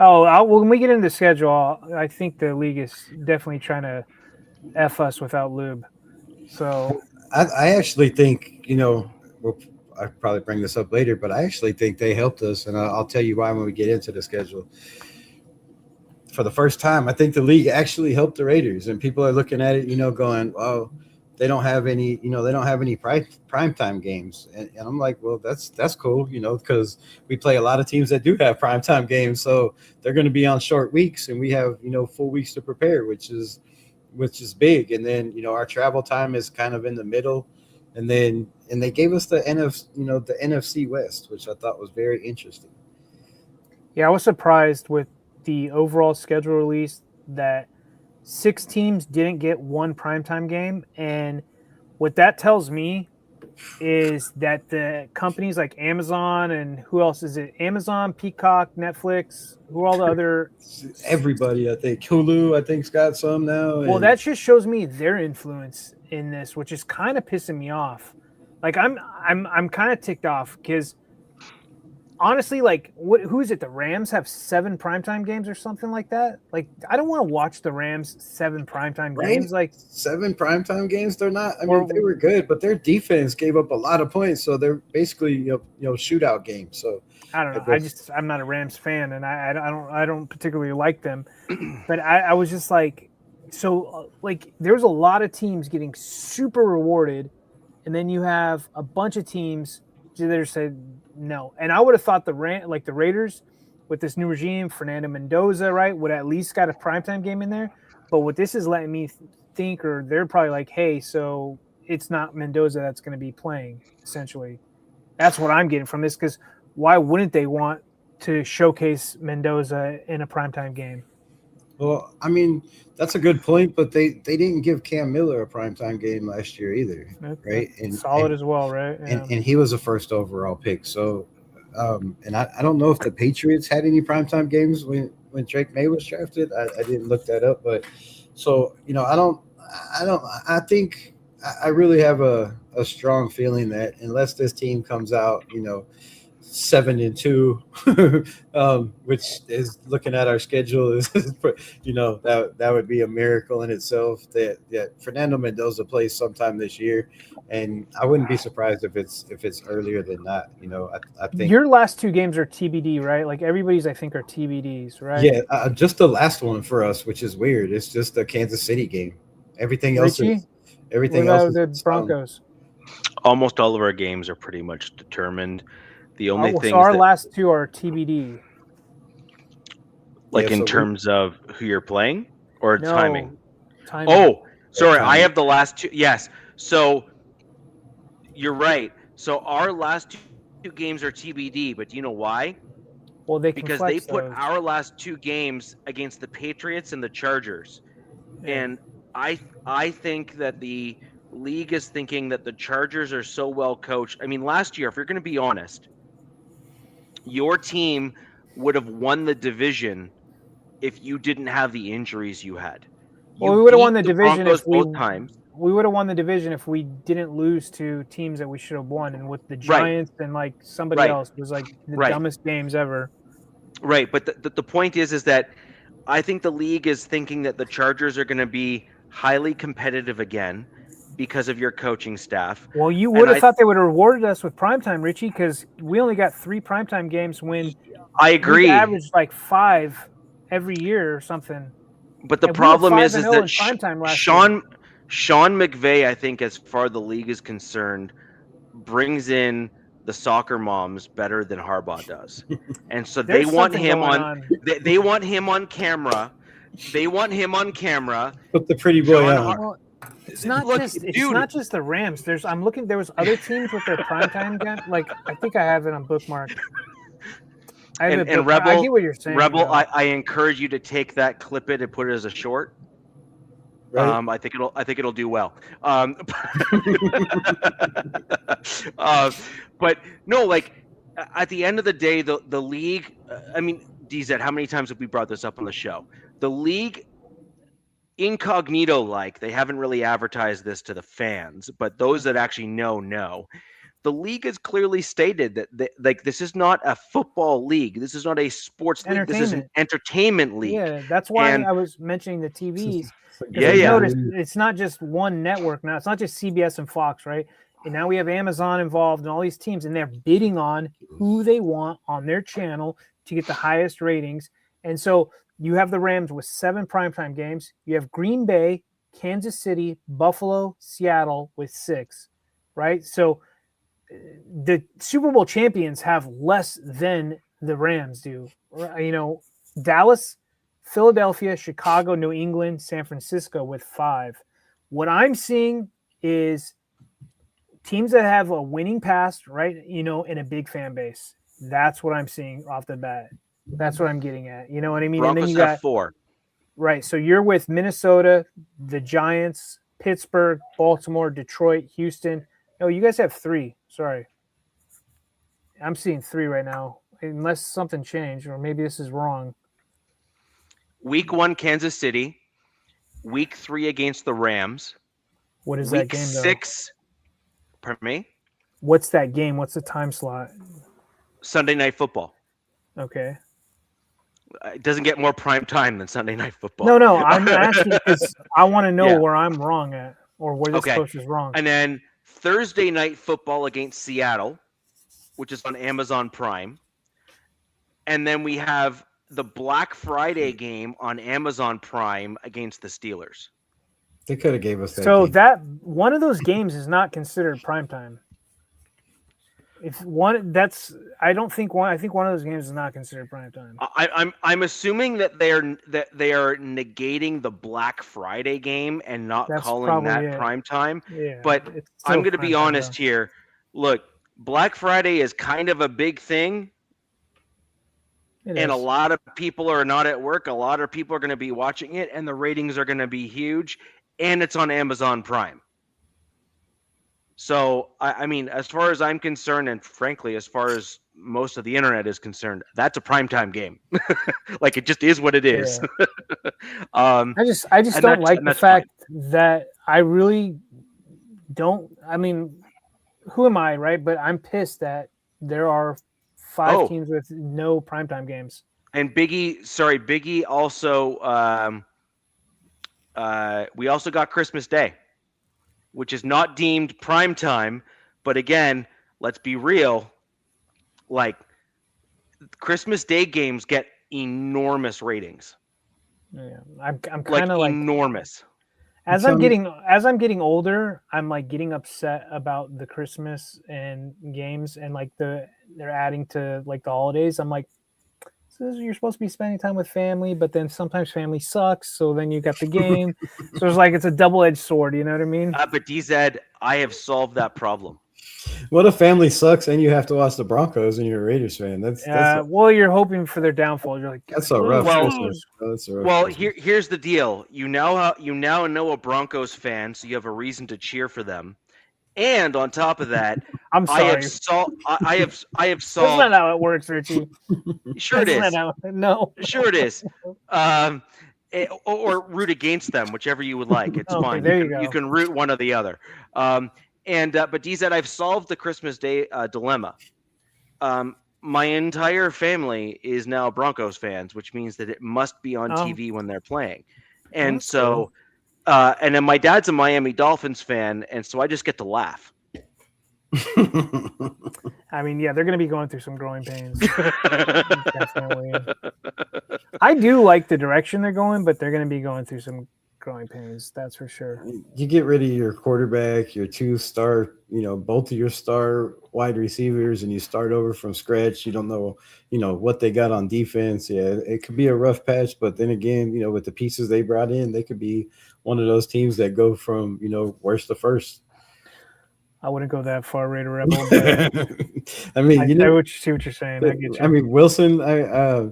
Oh, when we get into the schedule, I think the league is definitely trying to F us without lube. So I actually think, I'll probably bring this up later, but I actually think they helped us, and I'll tell you why when we get into the schedule. For the first time, I think the league actually helped the Raiders, and people are looking at it, going, "Oh, they don't have any, primetime games," and I'm like, "Well, that's cool, because we play a lot of teams that do have primetime games, so they're going to be on short weeks, and we have, full weeks to prepare, which is big, and then our travel time is kind of in the middle, and they gave us the NFC West, which I thought was very interesting. Yeah, I was surprised with the overall schedule release that 6 teams didn't get one primetime game. And what that tells me is that the companies like Amazon and who else is it? Amazon, Peacock, Netflix, who are all the other... Everybody, I think. Hulu, I think, has got some now. Well, that just shows me their influence in this, which is kind of pissing me off. Like, I'm kind of ticked off because... Honestly, like, who is it? The Rams have 7 primetime games or something like that. Like, I don't want to watch the Rams 7 primetime games. Like 7 primetime games, they're not. I mean, they were good, but their defense gave up a lot of points, so they're basically shootout games. So I don't know. I'm not a Rams fan, and I don't particularly like them. But I was just like, there's a lot of teams getting super rewarded, and then you have a bunch of teams that said no. And I would have thought the Raiders with this new regime, Fernando Mendoza, right, would at least got a primetime game in there. But what this is letting me think, or they're probably like, hey, so it's not Mendoza that's going to be playing, essentially. That's what I'm getting from this, because why wouldn't they want to showcase Mendoza in a primetime game? Well, I mean, that's a good point, but they didn't give Cam Miller a primetime game last year either, right? And solid as well, right? Yeah. And he was a first overall pick. So, and I don't know if the Patriots had any primetime games when Drake May was drafted. I didn't look that up, but so I think I really have a strong feeling that unless this team comes out, 7-2, which is looking at our schedule is, that would be a miracle in itself. That Fernando Mendoza plays sometime this year, and I wouldn't be surprised if it's earlier than that. I think your last 2 games are TBD, right? Like everybody's, I think, are TBDs, right? Yeah, just the last one for us, which is weird. It's just the Kansas City game. Everything else is the Broncos. Almost all of our games are pretty much determined. The only thing, so our last 2 are TBD. Like in terms of who you're playing or timing? Timing. Oh, sorry, I have the last 2. Yes, so you're right. So our last 2 games are TBD, but do you know why? Well, because they put our last 2 games against the Patriots and the Chargers, and I think that the league is thinking that the Chargers are so well coached. I mean, last year, if you're going to be honest, your team would have won the division if you didn't have the injuries you had. Well, we would have won the division if we would have won the division if we didn't lose to teams that we should have won. And with the Giants and like somebody else, it was like the dumbest games ever. Right, but the point is that I think the league is thinking that the Chargers are going to be highly competitive again because of your coaching staff. Well, you would have thought they would have rewarded us with primetime, Richie, because we only got 3 primetime games when I agree. We averaged like 5 every year or something. But the problem is that Sean McVay, I think, as far as the league is concerned, brings in the soccer moms better than Harbaugh does, and so they want him on. They want him on camera. They want him on camera. Put the pretty boy on. It's not just the Rams. I'm looking. There was other teams with their primetime game. Like I think I have it on bookmark. And Rebel, I get what you're saying. Rebel, I encourage you to take that, clip it, and put it as a short. Right. I think it'll do well. But no, like at the end of the day, the league. I mean, DZ, how many times have we brought this up on the show? The league incognito like. They haven't really advertised this to the fans, but those that actually know. The league has clearly stated that like this is not a football league. This is not a sports league. This is an entertainment league. Yeah, that's why I was mentioning the TVs. Yeah. It's not just one network now. It's not just CBS and Fox, right? And now we have Amazon involved and all these teams, and they're bidding on who they want on their channel to get the highest ratings. And so you have the Rams with 7 primetime games. You have Green Bay, Kansas City, Buffalo, Seattle with 6, right? So the Super Bowl champions have less than the Rams do. You know, Dallas, Philadelphia, Chicago, New England, San Francisco with 5. What I'm seeing is teams that have a winning past, right? You know, and a big fan base. That's what I'm seeing off the bat. That's what I'm getting at. You know what I mean? Broncos and then you have 4. Right. So you're with Minnesota, the Giants, Pittsburgh, Baltimore, Detroit, Houston. Oh, you guys have 3. Sorry. I'm seeing 3 right now, unless something changed, or maybe this is wrong. Week 1, Kansas City. Week 3 against the Rams. What is that game, though? Week 6. Pardon me? What's that game? What's the time slot? Sunday Night Football. Okay. It doesn't get more prime time than Sunday Night Football. No, I'm asking because I want to know where I'm wrong at, or where this coach is wrong. And then Thursday Night Football against Seattle, which is on Amazon Prime. And then we have the Black Friday game on Amazon Prime against the Steelers. They could have gave us that. So game. that one of those games is not considered primetime. If one, that's I don't think one. I think one of those games is not considered primetime. I'm assuming that they are negating the Black Friday game and not calling that primetime. Yeah, but I'm going to be honest here. Look, Black Friday is kind of a big thing. And a lot of people are not at work. A lot of people are going to be watching it, and the ratings are going to be huge. And it's on Amazon Prime. So, I mean, as far as I'm concerned, and frankly, as far as most of the internet is concerned, that's a primetime game. Like, it just is what it is. Yeah. I just don't like the fact that I really don't. I mean, who am I, right? But I'm pissed that there are 5 teams with no primetime games. And Biggie also, we also got Christmas Day, which is not deemed primetime. But again, let's be real. Like, Christmas Day games get enormous ratings. Yeah, I'm kind of like enormous. As I'm getting older, I'm like getting upset about the Christmas and games and like they're adding to like the holidays. I'm like, so you're supposed to be spending time with family, but then sometimes family sucks. So then you got the game. So it's like it's a double-edged sword. You know what I mean? But DZ, I have solved that problem. What if family sucks and you have to watch the Broncos and you're a Raiders fan? Well, you're hoping for their downfall. You're like, that's a rough. Here's the deal. You now know a Broncos fan, so you have a reason to cheer for them. And on top of that, I'm sorry. I have solved. That's not how it works, Richie. Sure it is. No. Sure it is. Or root against them, whichever you would like. It's fine. There you go. You can root one or the other. But DZ, I've solved the Christmas Day dilemma. My entire family is now Broncos fans, which means that it must be on TV when they're playing. And so, and then my dad's a Miami Dolphins fan, and so I just get to laugh. I mean, yeah, they're going to be going through some growing pains. Definitely. I do like the direction they're going, but they're going to be going through some growing pains. That's for sure. You get rid of your quarterback, your 2-star, both of your star wide receivers, and you start over from scratch. You don't know, what they got on defense. Yeah, it could be a rough patch, but then again, with the pieces they brought in, they could be one of those teams that go from, worst to first. I wouldn't go that far, Raider Rebel. But I mean, I see what you're saying. I get you. I mean, Wilson,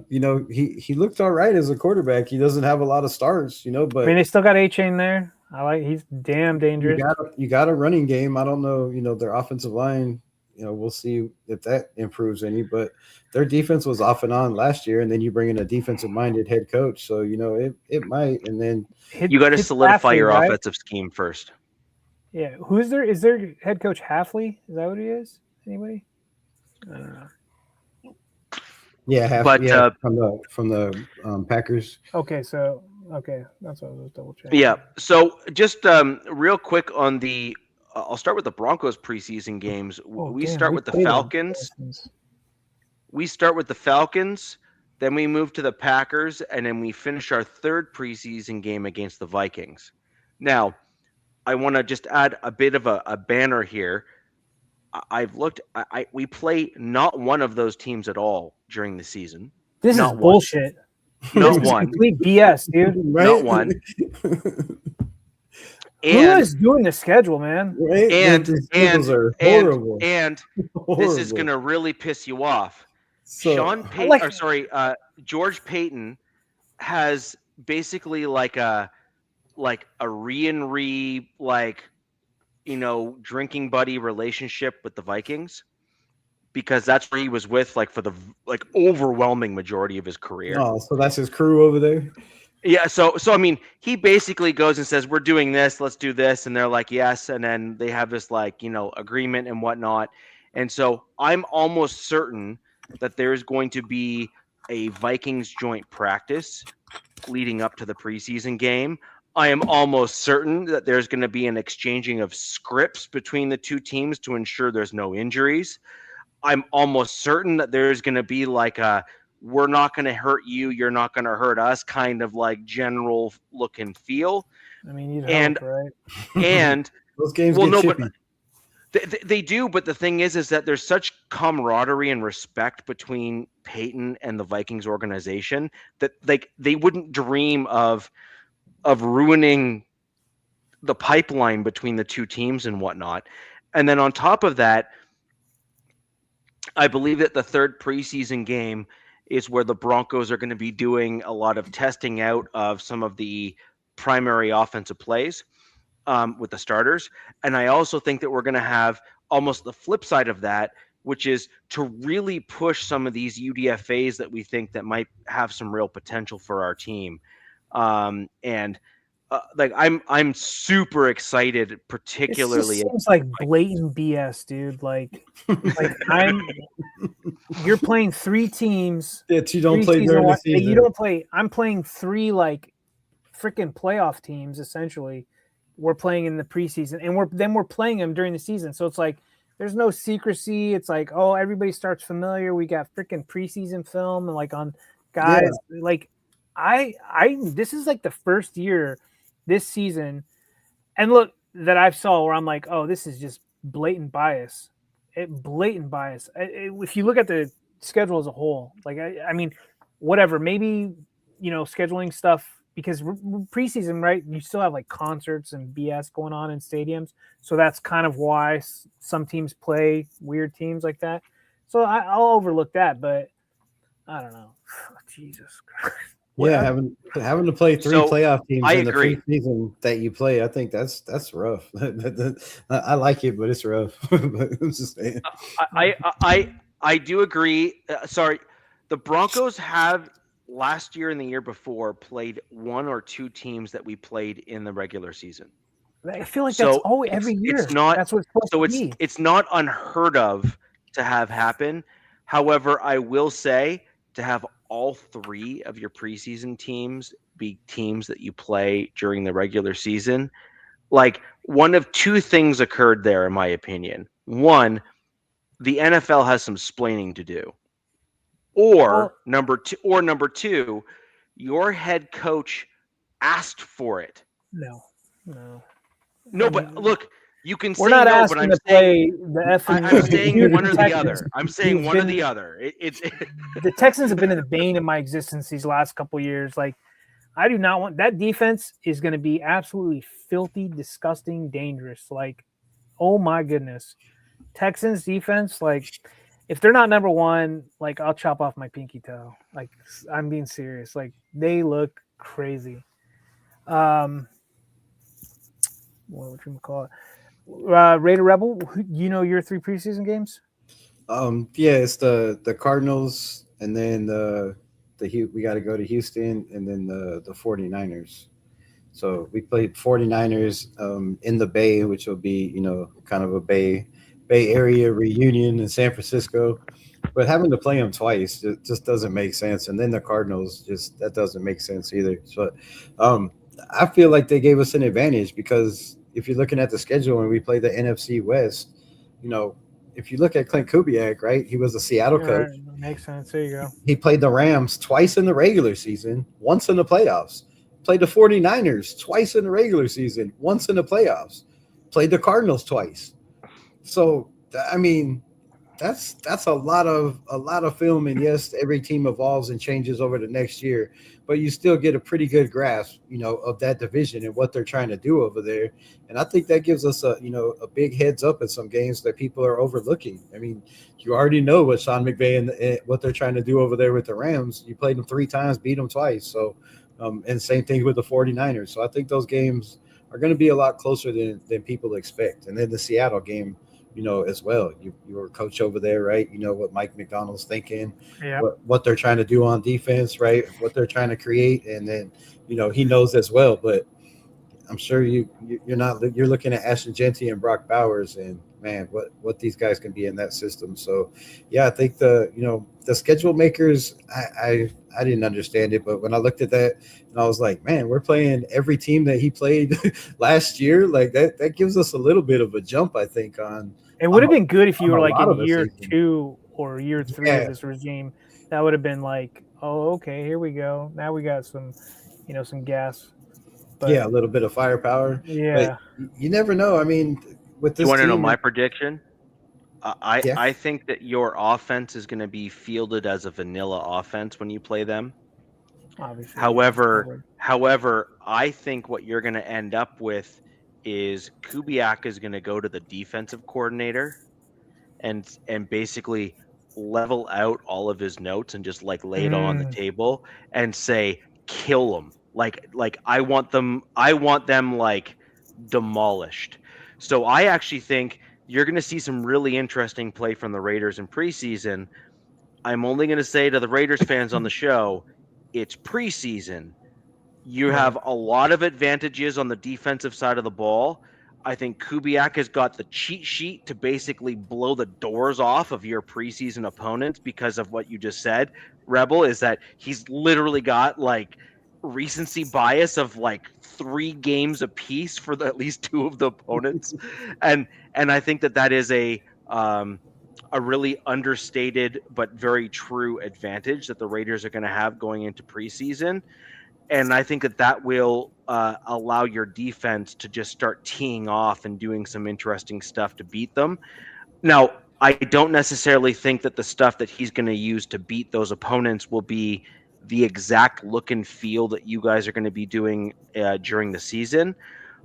he looked all right as a quarterback. He doesn't have a lot of stars, but I mean, they still got A-Chain there. He's damn dangerous. You got a running game. I don't know, their offensive line, we'll see if that improves any. But their defense was off and on last year, and then you bring in a defensive-minded head coach, so it might. And then you got to solidify your offensive scheme first. Yeah, who's there? Is their head coach Halfley? Is that what he is? Anybody? I don't know. Yeah, from the Packers. Okay, so that's what I was double checking. Yeah, so just real quick on the. I'll start with the Broncos preseason games. We start with the Falcons. We start with the Falcons, then we move to the Packers, and then we finish our third preseason game against the Vikings. Now, I want to just add a bit of a banner here. I've looked. We play not one of those teams at all during the season. This is bullshit. Not one. Complete BS, dude. Right? Not one. Who is doing the schedule, man? Right? And are horrible. And this is gonna really piss you off. So, Sean Payton, George Payton has basically like a drinking buddy relationship with the Vikings, because that's where he was with for the overwhelming majority of his career. Oh, so that's his crew over there? Yeah, so I mean, he basically goes and says, "We're doing this, let's do this," and they're like, "Yes," and then they have this agreement and whatnot. And so I'm almost certain that there's going to be a Vikings joint practice leading up to the preseason game. I am almost certain that there's going to be an exchanging of scripts between the two teams to ensure there's no injuries. I'm almost certain that there's going to be we're not going to hurt you, you're not going to hurt us kind of general look and feel. I mean, you'd hope, right? And those games get chippy. They do, but the thing is that there's such camaraderie and respect between Peyton and the Vikings organization that they wouldn't dream of ruining the pipeline between the two teams and whatnot. And then on top of that, I believe that the third preseason game is where the Broncos are going to be doing a lot of testing out of some of the primary offensive plays with the starters. And I also think that we're going to have almost the flip side of that, which is to really push some of these UDFAs that we think that might have some real potential for our team. I'm super excited, particularly. It seems like blatant BS, dude. You're playing three teams that you don't play during the season. You don't play. I'm playing three freaking playoff teams essentially. We're playing in the preseason, and we're playing them during the season. So it's there's no secrecy. It's everybody starts familiar. We got freaking preseason film and on guys. Yeah. This is the first year this season, and look, that I've saw where I'm oh, this is just blatant bias. If you look at the schedule as a whole, I mean, whatever, maybe, scheduling stuff, because preseason, right, you still have concerts and BS going on in stadiums. So that's kind of why some teams play weird teams like that. So I'll overlook that, but I don't know. Jesus Christ. Yeah, having to play three playoff teams in the preseason that you play, I think that's rough. I like it, but it's rough. I'm just saying. I do agree. The Broncos have last year and the year before played one or two teams that we played in the regular season. I feel that's always every year. It's not. That's what's supposed to be. It's not unheard of to have happen. However, I will say to have all three of your preseason teams be teams that you play during the regular season, one of two things occurred there, in my opinion. One, the NFL has some splaining to do, or number two, your head coach asked for it. No. But look, you can say we're not no, asking but I'm to saying, play the effing. I'm saying one or the other. I'm saying one or the other. The Texans have been in the bane of my existence these last couple years. I do not want that defense is going to be absolutely filthy, disgusting, dangerous. Oh my goodness, Texans defense. If they're not number one, I'll chop off my pinky toe. I'm being serious. They look crazy. What would you call it? Raider Rebel, you know your 3 preseason games? Yeah, it's the Cardinals, and then we got to go to Houston, and then the 49ers. So we played 49ers in the Bay, which will be, kind of a Bay Area reunion in San Francisco. But having to play them twice just doesn't make sense. And then the Cardinals, that doesn't make sense either. So I feel like they gave us an advantage because if you're looking at the schedule and we play the NFC West, if you look at Clint Kubiak, right, he was a Seattle coach. Right. Makes sense. There you go. He played the Rams twice in the regular season, once in the playoffs. Played the 49ers twice in the regular season, once in the playoffs. Played the Cardinals twice. So, I mean, that's a lot of film, and yes, every team evolves and changes over the next year, but you still get a pretty good grasp, of that division and what they're trying to do over there. And I think that gives us a big heads up in some games that people are overlooking. I mean, you already know what Sean McVay and what they're trying to do over there with the Rams. You played them 3 times, beat them twice. So, and same thing with the 49ers. So I think those games are going to be a lot closer than people expect. And then the Seattle game, as well. You were a coach over there, right? You know what Mike McDonald's thinking, what they're trying to do on defense, right? What they're trying to create. And then, he knows as well. But I'm sure you're looking at Ashton Genty and Brock Bowers, and man, what these guys can be in that system. So yeah, I think the schedule makers, I didn't understand it, but when I looked at that and I was like, man, we're playing every team that he played last year. Like that gives us a little bit of a jump, I think, on. It would have been good if you were like in year 2 or year 3 of this regime. That would have been like, oh, okay, here we go. Now we got some, some gas. But, a little bit of firepower. Yeah. But you never know. I mean, with this you want to team, know my prediction? I think that your offense is going to be fielded as a vanilla offense when you play them. Obviously. However, I think what you're going to end up with is Kubiak is going to go to the defensive coordinator and basically level out all of his notes and just like lay it all on the table and say, kill them. Like I want them like demolished. So I actually think you're going to see some really interesting play from the Raiders in preseason. I'm only going to say to the Raiders fans on the show, it's preseason. You have a lot of advantages on the defensive side of the ball. I think Kubiak has got the cheat sheet to basically blow the doors off of your preseason opponents because of what you just said, Rebel, is that he's literally got like recency bias of like 3 games apiece for at least 2 of the opponents. and I think that is a really understated but very true advantage that the Raiders are going to have going into preseason. And I think that will allow your defense to just start teeing off and doing some interesting stuff to beat them. Now, I don't necessarily think that the stuff that he's going to use to beat those opponents will be the exact look and feel that you guys are going to be doing during the season.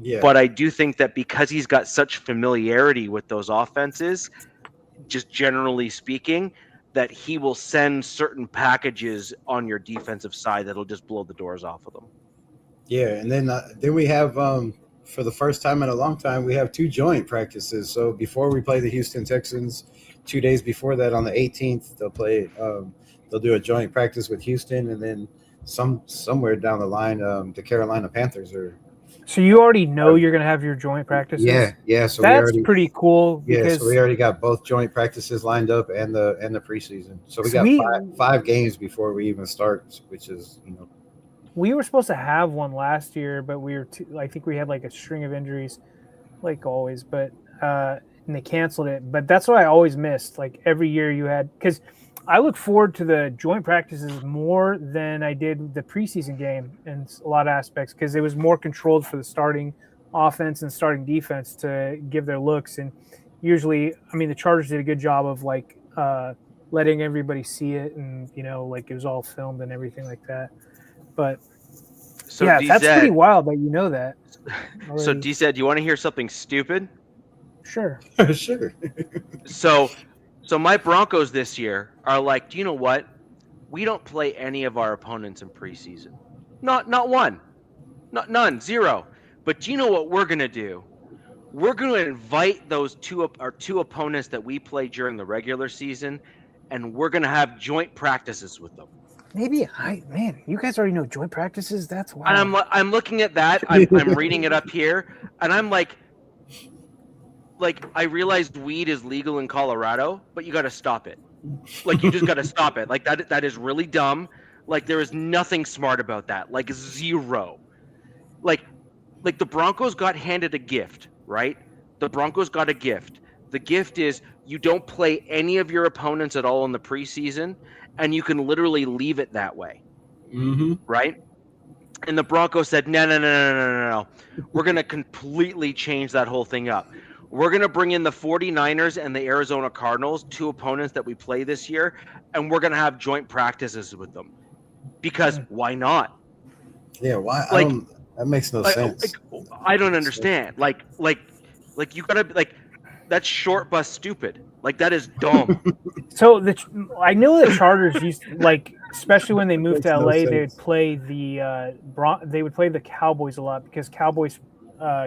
Yeah. But I do think that because he's got such familiarity with those offenses, just generally speaking, that he will send certain packages on your defensive side that'll just blow the doors off of them. Yeah, and then we have, for the first time in a long time, we have 2 joint practices. So before we play the Houston Texans, 2 days before that on the 18th, they'll do a joint practice with Houston, and then somewhere down the line, the Carolina Panthers are. So you already know you're going to have your joint practices? Yeah. So that's pretty cool. Yeah, so we already got both joint practices lined up and the preseason. So we got five games before we even start, which is, We were supposed to have one last year, but I think we had like a string of injuries, like always, but and they canceled it. But that's what I always missed. Like every year you had, because I look forward to the joint practices more than I did the preseason game in a lot of aspects, because it was more controlled for the starting offense and starting defense to give their looks. And usually, I mean, the Chargers did a good job of like letting everybody see it, and like it was all filmed and everything like that. But so yeah, that's pretty wild that you know that. Already. So D said, "You want to hear something stupid?" Sure. Sure. So my Broncos this year are like, do you know what? We don't play any of our opponents in preseason. Not one. None. 0. But do you know what we're going to do? we're going to invite those two opponents that we play during the regular season, and we're going to have joint practices with them. Maybe you guys already know joint practices. That's wild. And I'm looking at that. I'm reading it up here, and I'm like, I realized weed is legal in Colorado, but you got to stop it. Like, you just got to stop it. Like, that is really dumb. Like, there is nothing smart about that. Like, zero. Like the Broncos got handed a gift, right? The Broncos got a gift. The gift is you don't play any of your opponents at all in the preseason, and you can literally leave it that way, right? And the Broncos said, no. We're going to completely change that whole thing up. We're going to bring in the 49ers and the Arizona Cardinals, two opponents that we play this year, and we're going to have joint practices with them. Because why not? Yeah, why? That makes no sense. I don't understand. Like you gotta that's short bus stupid. Like, that is dumb. So I know the Chargers used especially when they moved to LA, they would play the Cowboys a lot because Cowboys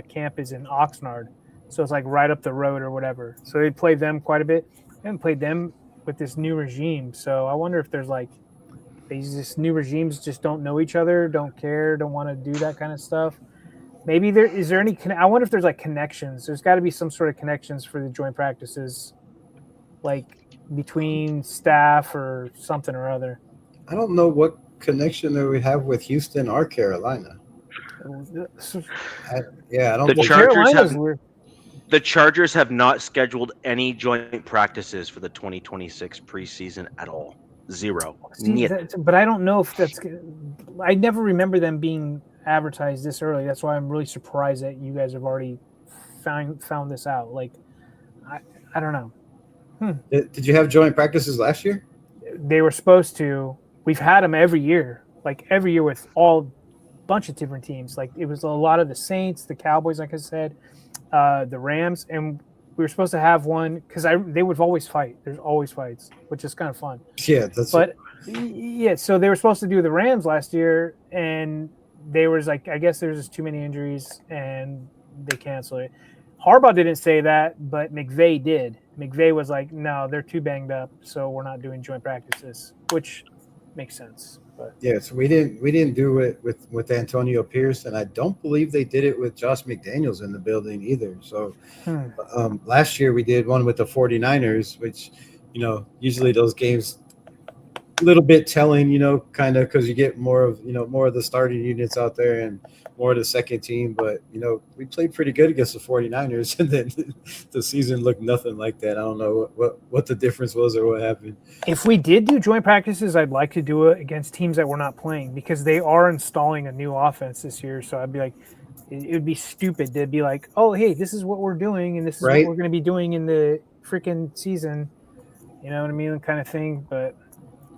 camp is in Oxnard, so it's like right up the road or whatever. So they'd play them quite a bit. They haven't played them with this new regime, so I wonder if there's these new regimes just don't know each other, don't care, don't want to do that kind of stuff. Maybe is there any? I wonder if there's connections. There's got to be some sort of connections for the joint practices, between staff or something or other. I don't know what connection that we have with Houston or Carolina. I don't. The Chargers have not scheduled any joint practices for the 2026 preseason at all. Zero. But I don't know if that's. I never remember them being advertised this early. That's why I'm really surprised that you guys have already found this out. I don't know. Did you have joint practices last year? They were supposed to. We've had them every year, with all bunch of different teams. It was a lot of the Saints, the Cowboys, like I said, the Rams, and we were supposed to have one because they would always fight. There's always fights, which is kind of fun. Yeah, so they were supposed to do the Rams last year, and there was I guess there was just too many injuries, and they canceled it. Harbaugh didn't say that, but McVay did. McVay was like, no, they're too banged up, so we're not doing joint practices, which makes sense. But yeah, so we didn't do it with Antonio Pierce, and I don't believe they did it with Josh McDaniels in the building either. So last year we did one with the 49ers, which, usually those games a little bit telling, kind of because you get more of the starting units out there and more of the second team. But, we played pretty good against the 49ers, and then the season looked nothing like that. I don't know what the difference was or what happened. If we did do joint practices, I'd like to do it against teams that we're not playing because they are installing a new offense this year. So I'd be like, it would be stupid to be like, oh, hey, this is what we're doing, and this is what we're going to be doing in the freaking season. You know what I mean? Kind of thing. But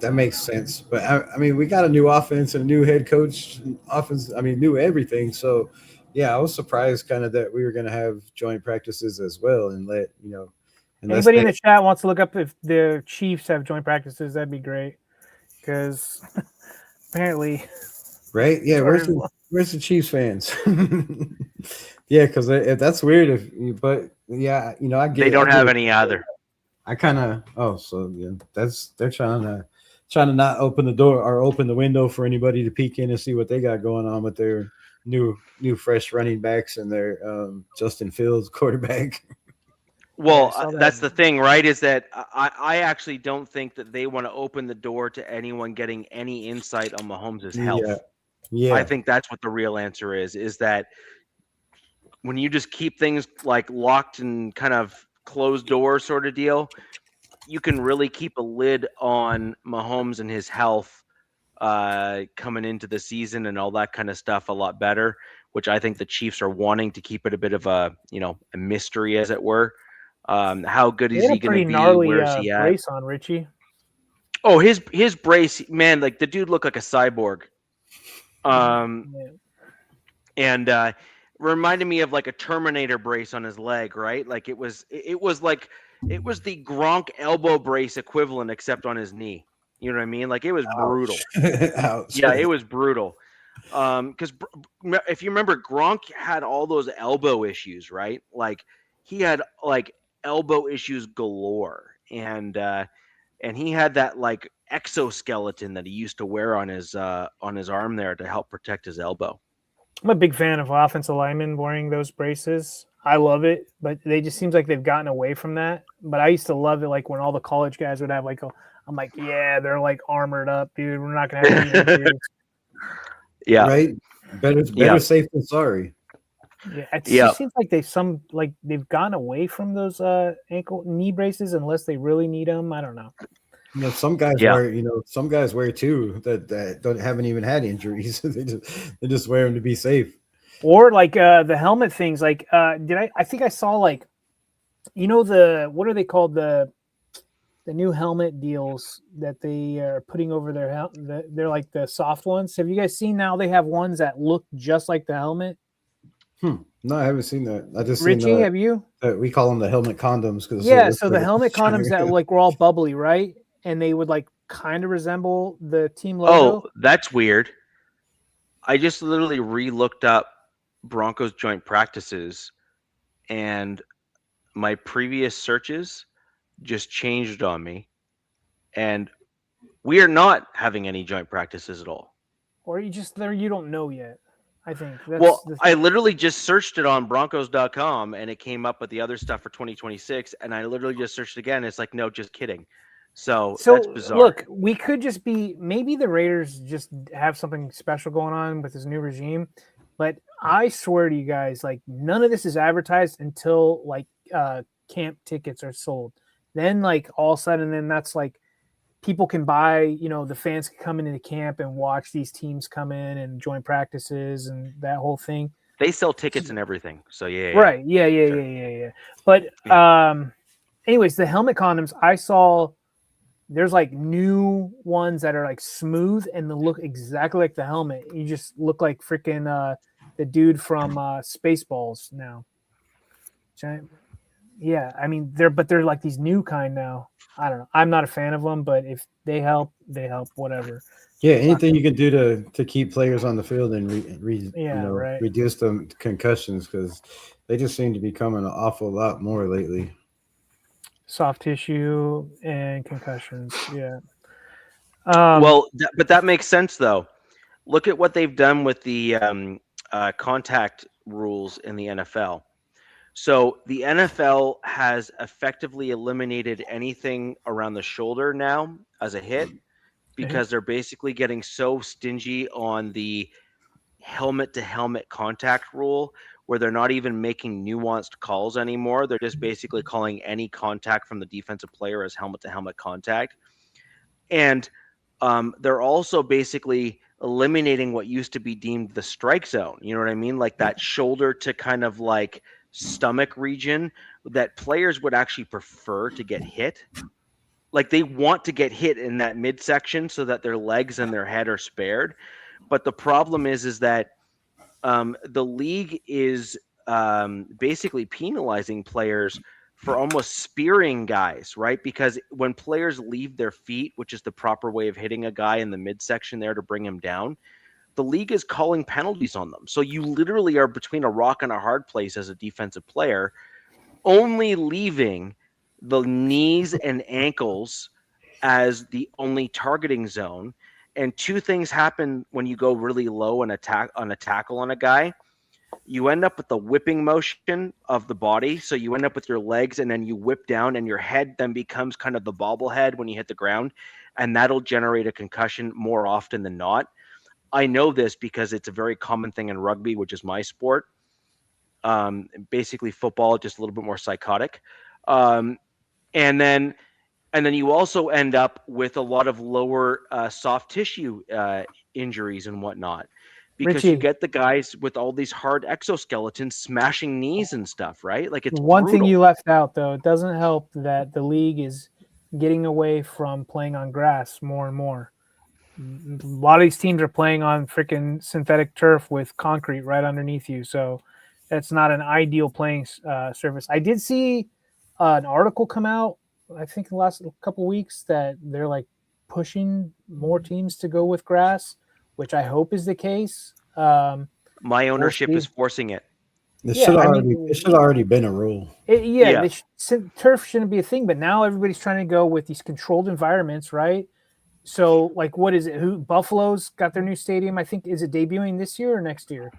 that makes sense. But I mean, we got a new offense and a new head coach. New everything. So, yeah, I was surprised kind of that we were going to have joint practices as well and let. Anybody in the chat wants to look up if the Chiefs have joint practices? That'd be great because apparently. Right? Yeah. Where's the Chiefs fans? Yeah, because that's weird. I get. They don't have any either. I kind of. They're trying to not open the door or open the window for anybody to peek in and see what they got going on with their new fresh running backs and their Justin Fields quarterback. Well, that's the thing, right? Is that I actually don't think that they want to open the door to anyone getting any insight on Mahomes' health. Yeah. I think that's what the real answer is that when you just keep things locked and kind of closed door sort of deal, you can really keep a lid on Mahomes and his health coming into the season and all that kind of stuff a lot better, which I think the Chiefs are wanting to keep it a bit of a mystery, as it were. How good is he going to be? Where's he at? Brace on Richie. Oh, his brace, man! The dude looked like a cyborg. And reminded me of a Terminator brace on his leg, right? It was the Gronk elbow brace equivalent, except on his knee. You know what I mean? It was brutal. Ouch. Yeah, it was brutal. Because if you remember, Gronk had all those elbow issues, right? Like he had like elbow issues galore, and he had that like exoskeleton that he used to wear on his arm there to help protect his elbow. I'm a big fan of offensive linemen wearing those braces. I love it, but they just seems like they've gotten away from that. But I used to love it, like when all the college guys would have like I'm like, yeah, they're like armored up, dude. We're not gonna have any injuries. Yeah. Right. Better safe than sorry. Yeah. It just seems like they've gone away from those ankle knee braces unless they really need them. I don't know. You know, some guys wear too that haven't even had injuries. they just wear them to be safe. Or like the helmet things. Like I think I saw like, you know, what are they called, the new helmet deals that they are putting over their they're like the soft ones. Have you guys seen now they have ones that look just like the helmet? No, I haven't seen that. I just Richie, seen have you? We call them the helmet condoms because so the helmet condoms that like were all bubbly, right? And they would like kind of resemble the team logo. Oh, that's weird. I just literally re-looked up Broncos joint practices, and my previous searches just changed on me, and we are not having any joint practices at all. Or you don't know yet. I think. I literally just searched it on Broncos.com and it came up with the other stuff for 2026, and I literally just searched again. It's like, no, just kidding. So that's bizarre. Look, we could just be, maybe the Raiders just have something special going on with this new regime, but I swear to you guys, like none of this is advertised until like camp tickets are sold. Then like all of a sudden, then that's like people can buy, you know, the fans can come into the camp and watch these teams come in and join practices and that whole thing. They sell tickets and everything. So yeah. Right. Yeah. But anyways, the helmet condoms, I saw there's like new ones that are like smooth and they look exactly like the helmet. You just look like freaking the dude from Spaceballs now. Yeah, I mean they're like these new kind now. I don't know. I'm not a fan of them, but if they help, whatever. Yeah, anything you can do to keep players on the field and reduce the concussions, because they just seem to be coming an awful lot more lately. Soft tissue and concussions, yeah. But that makes sense though. Look at what they've done with the contact rules in the NFL. So the NFL has effectively eliminated anything around the shoulder now as a hit, because they're basically getting so stingy on the helmet-to-helmet contact rule, where they're not even making nuanced calls anymore. They're just basically calling any contact from the defensive player as helmet-to-helmet contact. And they're also basically eliminating what used to be deemed the strike zone. You know what I mean? Like that shoulder to kind of like stomach region that players would actually prefer to get hit. Like they want to get hit in that midsection so that their legs and their head are spared. But the problem is that the league is basically penalizing players for almost spearing guys, right? Because when players leave their feet, which is the proper way of hitting a guy in the midsection there to bring him down, the league is calling penalties on them. So you literally are between a rock and a hard place as a defensive player, only leaving the knees and ankles as the only targeting zone. And two things happen when you go really low and attack on a tackle on a guy. You end up with the whipping motion of the body. So you end up with your legs and then you whip down, and your head then becomes kind of the bobblehead when you hit the ground. And that'll generate a concussion more often than not. I know this because it's a very common thing in rugby, which is my sport. Basically football, just a little bit more psychotic. And then you also end up with a lot of lower soft tissue injuries and whatnot, because Richie, you get the guys with all these hard exoskeletons smashing knees and stuff, right? Like it's one brutal. thing you left out though. It doesn't help that the league is getting away from playing on grass more and more. A lot of these teams are playing on freaking synthetic turf with concrete right underneath you, so that's not an ideal playing surface. I did see an article come out, I think, in the last couple of weeks, that they're like pushing more teams to go with grass, which I hope is the case. My ownership is forcing it. It should already been a rule. Turf shouldn't be a thing, but now everybody's trying to go with these controlled environments, right? So, like, what is it? Buffalo's got their new stadium. I think, is it debuting this year or next year?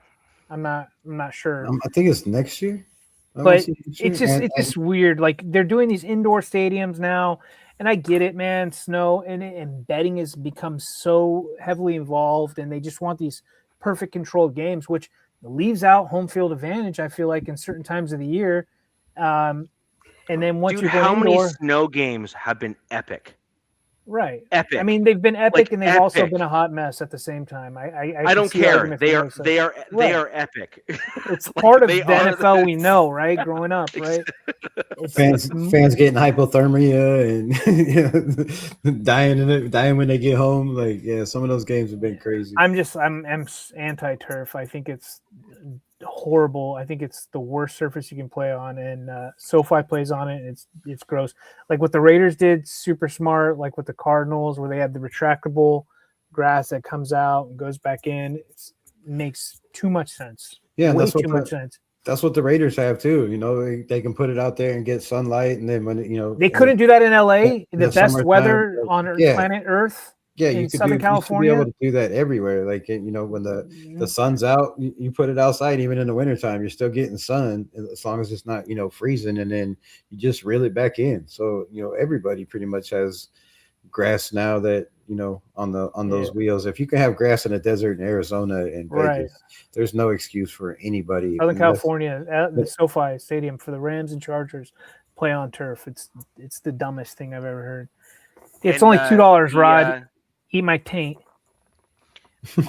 I'm not sure. I think it's next year. But it's just weird. Like, they're doing these indoor stadiums now, and I get it, man. Snow and betting has become so heavily involved, and they just want these perfect controlled games, which leaves out home field advantage, I feel like, in certain times of the year. And then once you go how indoor, many snow games have been epic? Right. Epic. I mean, they've been epic, like, and they've also been a hot mess at the same time. I don't care. They are epic. It's part of the NFL we know, right? Growing up, right? Fans getting hypothermia and dying when they get home. Like, yeah, some of those games have been crazy. I'm anti-turf. I think it's horrible. I think it's the worst surface you can play on, and SoFi plays on it. It's gross. Like what the Raiders did, super smart. Like with the Cardinals, where they had the retractable grass that comes out and goes back in. It makes too much sense. Yeah, way too much sense. That's what the Raiders have too. You know, they can put it out there and get sunlight, and then when they couldn't do that in LA, the best weather on planet Earth. Yeah, in Southern California, you should be able to do that everywhere. Like, when the sun's out, you put it outside. Even in the wintertime, you're still getting sun as long as it's not freezing, and then you just reel it back in. So everybody pretty much has grass now that on those wheels. If you can have grass in a desert in Arizona and Vegas, there's no excuse for anybody. Southern California, at the SoFi Stadium for the Rams and Chargers play on turf. It's the dumbest thing I've ever heard. It's only $2, Rod. Eat my taint.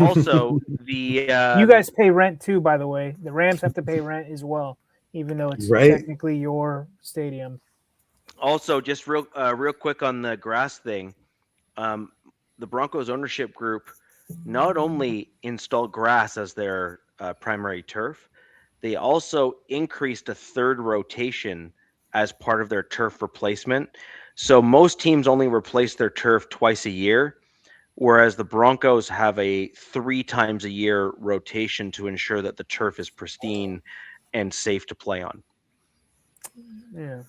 Also, you guys pay rent too, by the way. The Rams have to pay rent as well, even though it's technically your stadium. Also, just real quick on the grass thing, the Broncos ownership group not only installed grass as their primary turf, they also increased a third rotation as part of their turf replacement. So most teams only replace their turf twice a year, whereas the Broncos have a 3 times a year rotation to ensure that the turf is pristine and safe to play on. Yeah.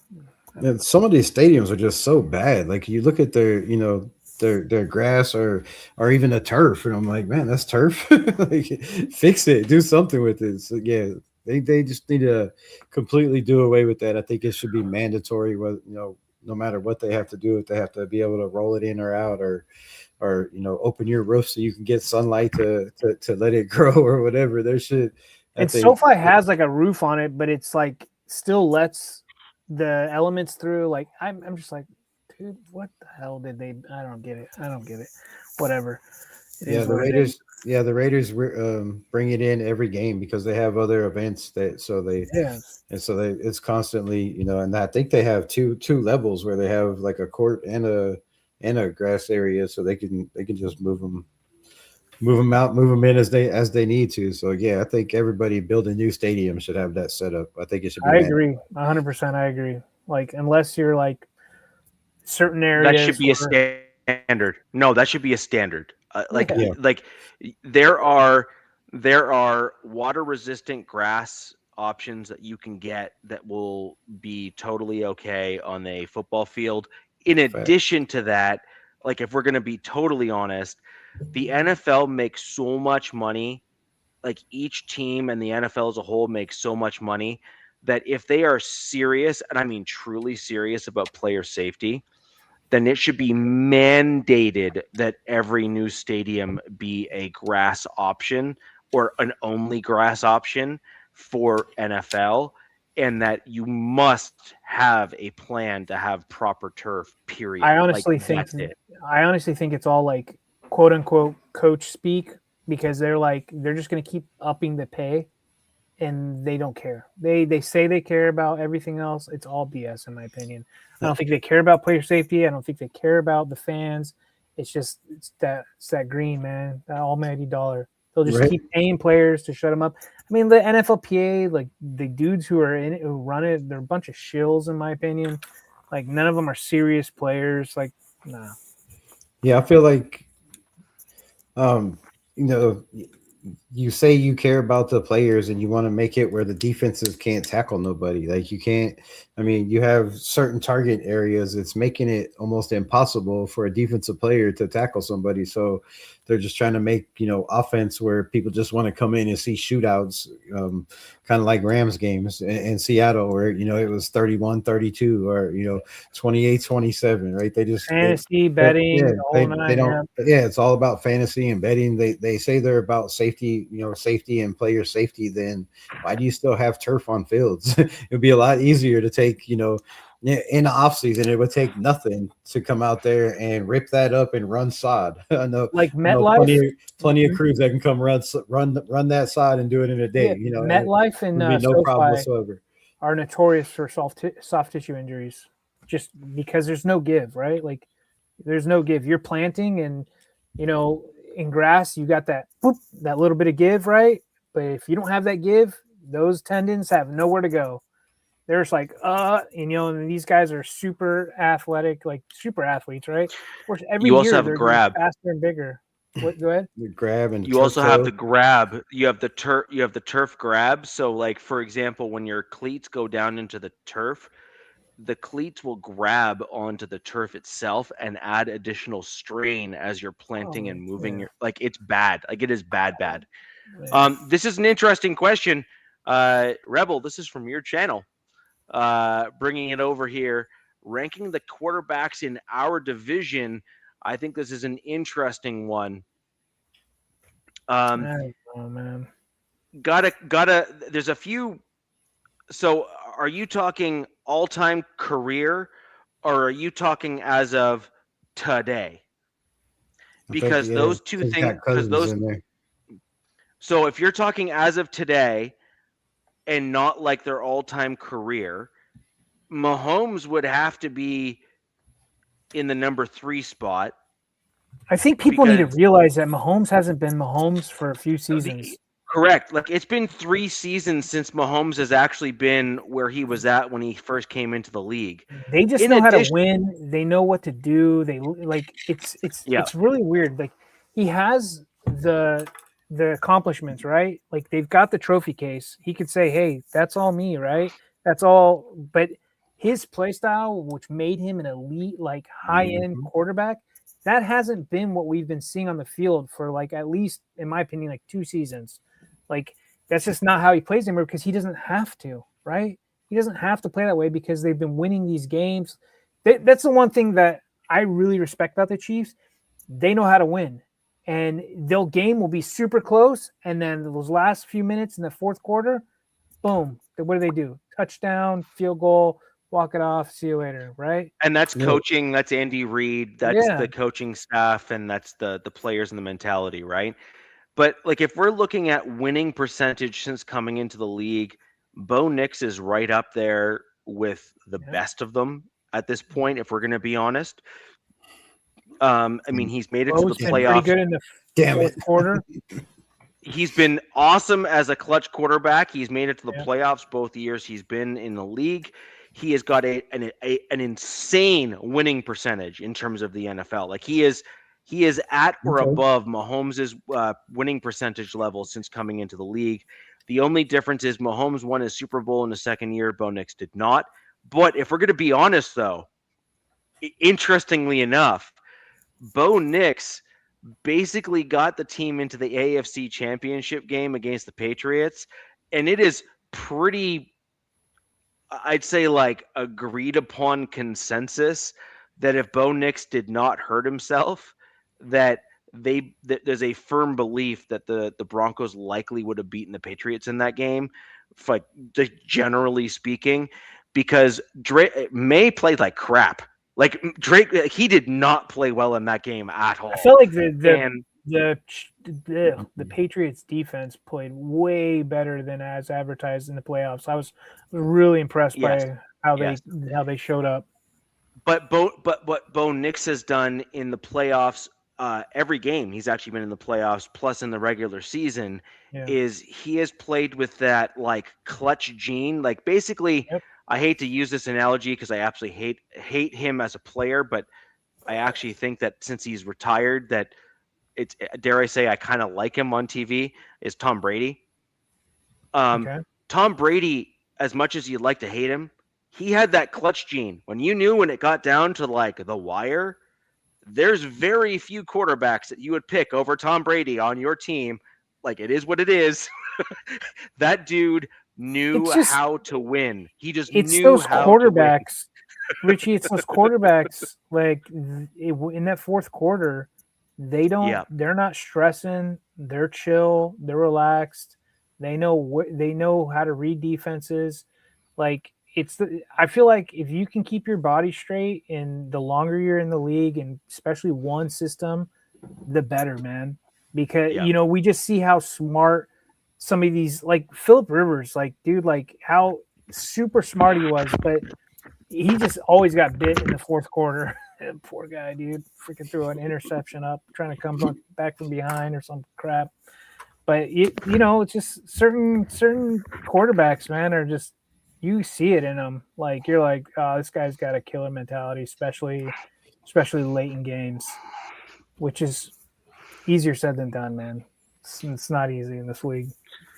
And some of these stadiums are just so bad. Like you look at their grass or even the turf, and I'm like, man, that's turf. Like, fix it, do something with it. So yeah, they just need to completely do away with that. I think it should be mandatory. No matter what they have to do, if they have to be able to roll it in or out, or open your roof so you can get sunlight to let it grow or whatever. There should. SoFi has like a roof on it, but it's like still lets the elements through. Like I'm just like, dude, what the hell did they? I don't get it. Whatever. The Raiders bring it in every game because they have other events it's constantly and I think they have two levels where they have like a court and a grass area, so they can just move them out, move them in as they need to. So yeah, I think everybody building new stadiums should have that set up. I think it should be. I agree 100%. I agree. Like unless you're like certain areas, that should be a standard. No, that should be a standard. Like there are water resistant grass options that you can get that will be totally okay on a football field. In addition to that, like if we're going to be totally honest, the NFL makes so much money, like each team and the NFL as a whole makes so much money that if they are serious, and I mean truly serious about player safety, then it should be mandated that every new stadium be a grass option or an only grass option for NFL. And that you must have a plan to have proper turf, period. I honestly think it's all like quote unquote coach speak, because they're just going to keep upping the pay and they don't care. They say they care about everything else. It's all BS in my opinion. I don't think they care about player safety. I don't think they care about the fans. It's that green, man, that almighty dollar. They'll just keep paying players to shut them up. I mean, the NFLPA, like the dudes who are in it, who run it, they're a bunch of shills, in my opinion. Like none of them are serious players. Like, nah. Yeah, I feel like, you say you care about the players and you want to make it where the defenses can't tackle nobody. Like you can't, I mean, you have certain target areas. It's making it almost impossible for a defensive player to tackle somebody. So they're just trying to make, offense where people just want to come in and see shootouts, kind of like Rams games in Seattle where, it was 31-32 or, 28-27, right? They just fantasy betting. They don't. Yeah, it's all about fantasy and betting. They say they're about safety, safety and player safety. Then why do you still have turf on fields? It would be a lot easier to take, in the offseason, it would take nothing to come out there and rip that up and run sod. I know, like MetLife, plenty of crews that can come run that sod and do it in a day. MetLife and no problem whatsoever. Are notorious for soft tissue injuries, just because there's no give, right? Like there's no give. You're planting, and in grass, you got that little bit of give, right? But if you don't have that give, those tendons have nowhere to go. They're just like, and these guys are super athletic, like super athletes, right? Of course, every year they're grab, faster and bigger. What? Go ahead. You grab and you also have the grab. You have the turf. You have the turf grab. So, like for example, when your cleats go down into the turf, the cleats will grab onto the turf itself and add additional strain as you're planting and moving. It's bad. Like it is bad. This is an interesting question, Rebel. This is from your channel. Bringing it over here, ranking the quarterbacks in our division. I think this is an interesting one. Man. Gotta. There's a few. So, are you talking all-time career, or are you talking as of today? Because those two things. Because those. So, if you're talking as of today, and not like their all-time career, Mahomes would have to be in the number 3 spot. I think people need to realize that Mahomes hasn't been Mahomes for a few seasons. Correct. Like it's been 3 seasons since Mahomes has actually been where he was at when he first came into the league. They just know how to win. They know what to do. They it's really weird. Like he has the accomplishments, right? Like they've got the trophy case. He could say, "Hey, that's all me," right? That's all. But his play style, which made him an elite, like high-end quarterback, that hasn't been what we've been seeing on the field for like at least, in my opinion, like 2 seasons. Like that's just not how he plays anymore because he doesn't have to, right? He doesn't have to play that way because they've been winning these games. That's the one thing that I really respect about the Chiefs. They know how to win. And their game will be super close. And then those last few minutes in the fourth quarter, boom. What do? Touchdown, field goal, walk it off, see you later, right? And that's coaching. That's Andy Reid. That's the coaching staff, and that's the players and the mentality, right? But like if we're looking at winning percentage since coming into the league, Bo Nix is right up there with the best of them at this point, if we're going to be honest. I mean, he's made it to the playoffs. Pretty good in the fourth quarter. He's been awesome as a clutch quarterback. He's made it to the playoffs both years he's been in the league. He has got an insane winning percentage in terms of the NFL. Like he is at or above Mahomes' winning percentage level since coming into the league. The only difference is Mahomes won his Super Bowl in the second year. Bo Nix did not. But if we're going to be honest, though, interestingly enough, Bo Nix basically got the team into the AFC Championship game against the Patriots, and it is pretty, I'd say, like agreed upon consensus that if Bo Nix did not hurt himself, that there's a firm belief that the Broncos likely would have beaten the Patriots in that game, like generally speaking, because May played like crap. Like Drake, he did not play well in that game at all. I felt like the Patriots defense played way better than as advertised in the playoffs. I was really impressed by how they showed up. But what Bo Nix has done in the playoffs, every game he's actually been in the playoffs, plus in the regular season, is he has played with that like clutch gene. Like basically, I hate to use this analogy because I absolutely hate him as a player, but I actually think that since he's retired, that it's dare I say I kind of like him on TV, is Tom Brady. Tom Brady, as much as you'd like to hate him, he had that clutch gene. When you knew when it got down to like the wire, there's very few quarterbacks that you would pick over Tom Brady on your team. Like, it is what it is. That dude knew how to win. He just knew those how quarterbacks, to win. Richie. It's those quarterbacks. Like in that fourth quarter, they don't. Yeah. They're not stressing. They're chill. They're relaxed. They know how to read defenses. Like I feel like if you can keep your body straight, and the longer you're in the league, and especially one system, the better, man. Because we just see how smart some of these, like Phillip Rivers, like dude, like how super smart he was, but he just always got bit in the fourth quarter. Poor guy, dude, freaking threw an interception up, trying to come back from behind or some crap. But it's just certain quarterbacks, man, are just, you see it in them. Like you're like, oh, this guy's got a killer mentality, especially late in games, which is easier said than done, man. It's not easy in this league.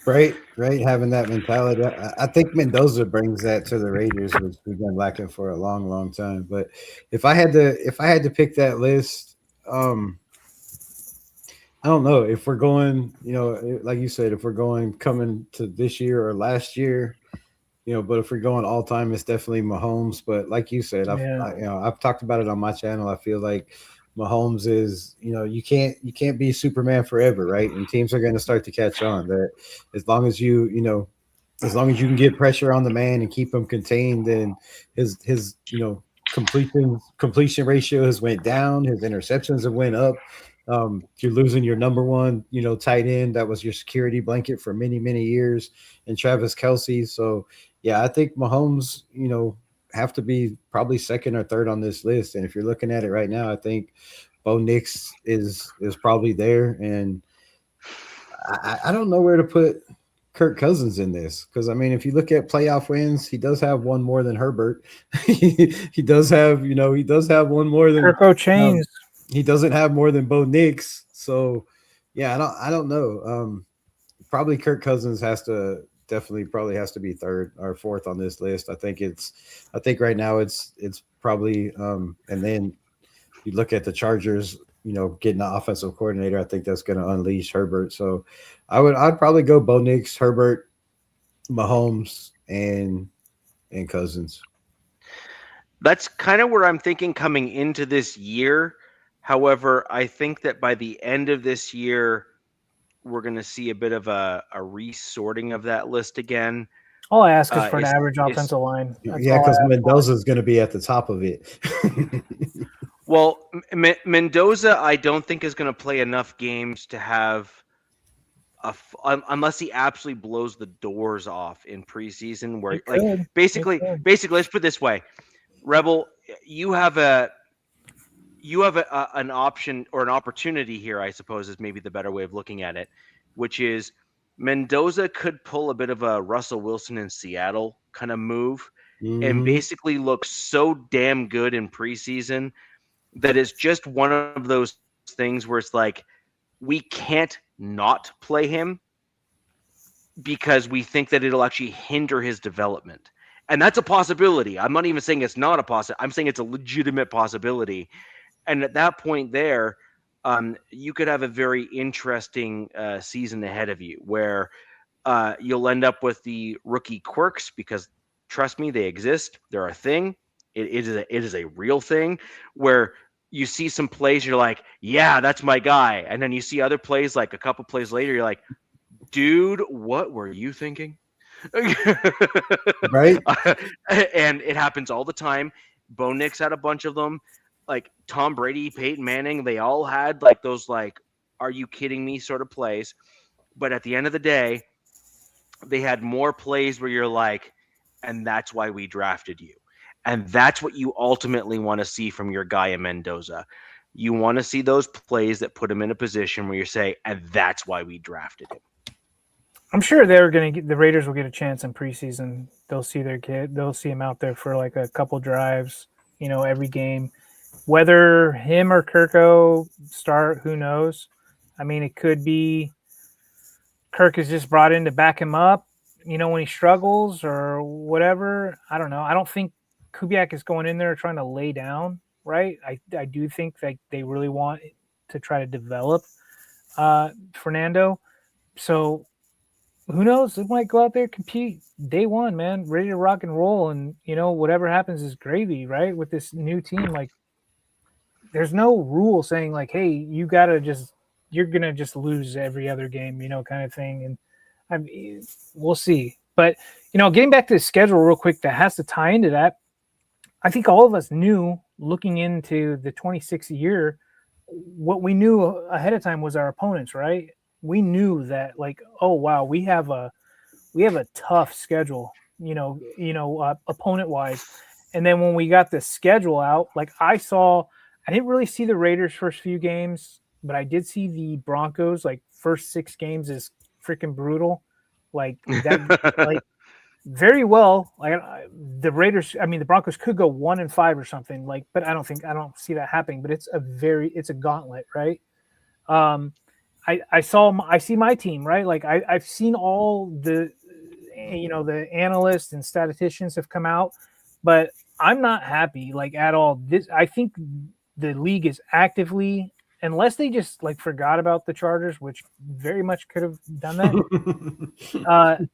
Right. Having that mentality. I think Mendoza brings that to the Raiders, which we've been lacking for a long, long time. But if I had to pick that list, I don't know if we're going, like you said, if we're going coming to this year or last year, but if we're going all time, it's definitely Mahomes. But like you said, I've talked about it on my channel. I feel like Mahomes is, you can't be Superman forever, right? And teams are going to start to catch on that as long as you can get pressure on the man and keep him contained, then his completion ratio has went down, his interceptions have went up. You're losing your number one, tight end that was your security blanket for many, many years, and Travis Kelce. So yeah, I think Mahomes, have to be probably second or third on this list. And if you're looking at it right now, I think Bo Nix is probably there. And I don't know where to put Kirk Cousins in this, because I mean, if you look at playoff wins, he does have one more than Herbert. he does have one more than Kirko Chains. He doesn't have more than Bo Nix. So yeah, I don't know. Probably Kirk Cousins has to be third or fourth on this list. I think right now it's probably and then you look at the Chargers, getting an offensive coordinator. I think that's going to unleash Herbert. So I'd probably go Bo Nix, Herbert, Mahomes, and Cousins. That's kind of where I'm thinking coming into this year. However, I think that by the end of this year, we're going to see a bit of a resorting of that list again. All I ask is for an average offensive line. Yeah, because Mendoza is going to be at the top of it. Well, Mendoza, I don't think is going to play enough games to have unless he absolutely blows the doors off in preseason. Where basically, let's put it this way, Rebel, you have an option or an opportunity here, I suppose, is maybe the better way of looking at it, which is Mendoza could pull a bit of a Russell Wilson in Seattle kind of move and basically look so damn good in preseason that it's just one of those things where it's like, we can't not play him because we think that it'll actually hinder his development. And that's a possibility. I'm not even saying it's not a possibility. I'm saying it's a legitimate possibility. And at that point there, you could have a very interesting season ahead of you where you'll end up with the rookie quirks, because trust me, they exist. They're a thing. It is a real thing where you see some plays, you're like, yeah, that's my guy. And then you see other plays, like a couple plays later, you're like, dude, what were you thinking? Right. And it happens all the time. Bo Nix had a bunch of them. Like Tom Brady, Peyton Manning, they all had like those, like, are you kidding me sort of plays. But at the end of the day, they had more plays where you're like, and that's why we drafted you. And that's what you ultimately want to see from your guy in Mendoza. You want to see those plays that put him in a position where you say, and that's why we drafted him. I'm sure the Raiders will get a chance in preseason. They'll see their kid. They'll see him out there for like a couple drives, every game. Whether him or Kirko start, who knows? I mean, it could be Kirk is just brought in to back him up, when he struggles or whatever. I don't know. I don't think Kubiak is going in there trying to lay down, right? I do think that they really want to try to develop Fernando. So who knows? They might go out there, compete day one, man, ready to rock and roll. And, whatever happens is gravy, right? With this new team, like there's no rule saying like, hey, you're going to just lose every other game, kind of thing. And we'll see. But, getting back to the schedule real quick, that has to tie into that. I think all of us knew looking into the 26th year, what we knew ahead of time was our opponents, right? We knew that like, oh wow, we have a tough schedule, opponent wise. And then when we got the schedule out, like I didn't really see the Raiders first few games, but I did see the Broncos like first 6 games is freaking brutal. Like that, like very well. Like the Raiders, the Broncos could go 1-5 or something like, but I don't see that happening, but it's a gauntlet, right? I see my team, right? Like I've seen all the, the analysts and statisticians have come out, but I'm not happy like at all. I think the league is actively, unless they just like forgot about the Chargers, which very much could have done that.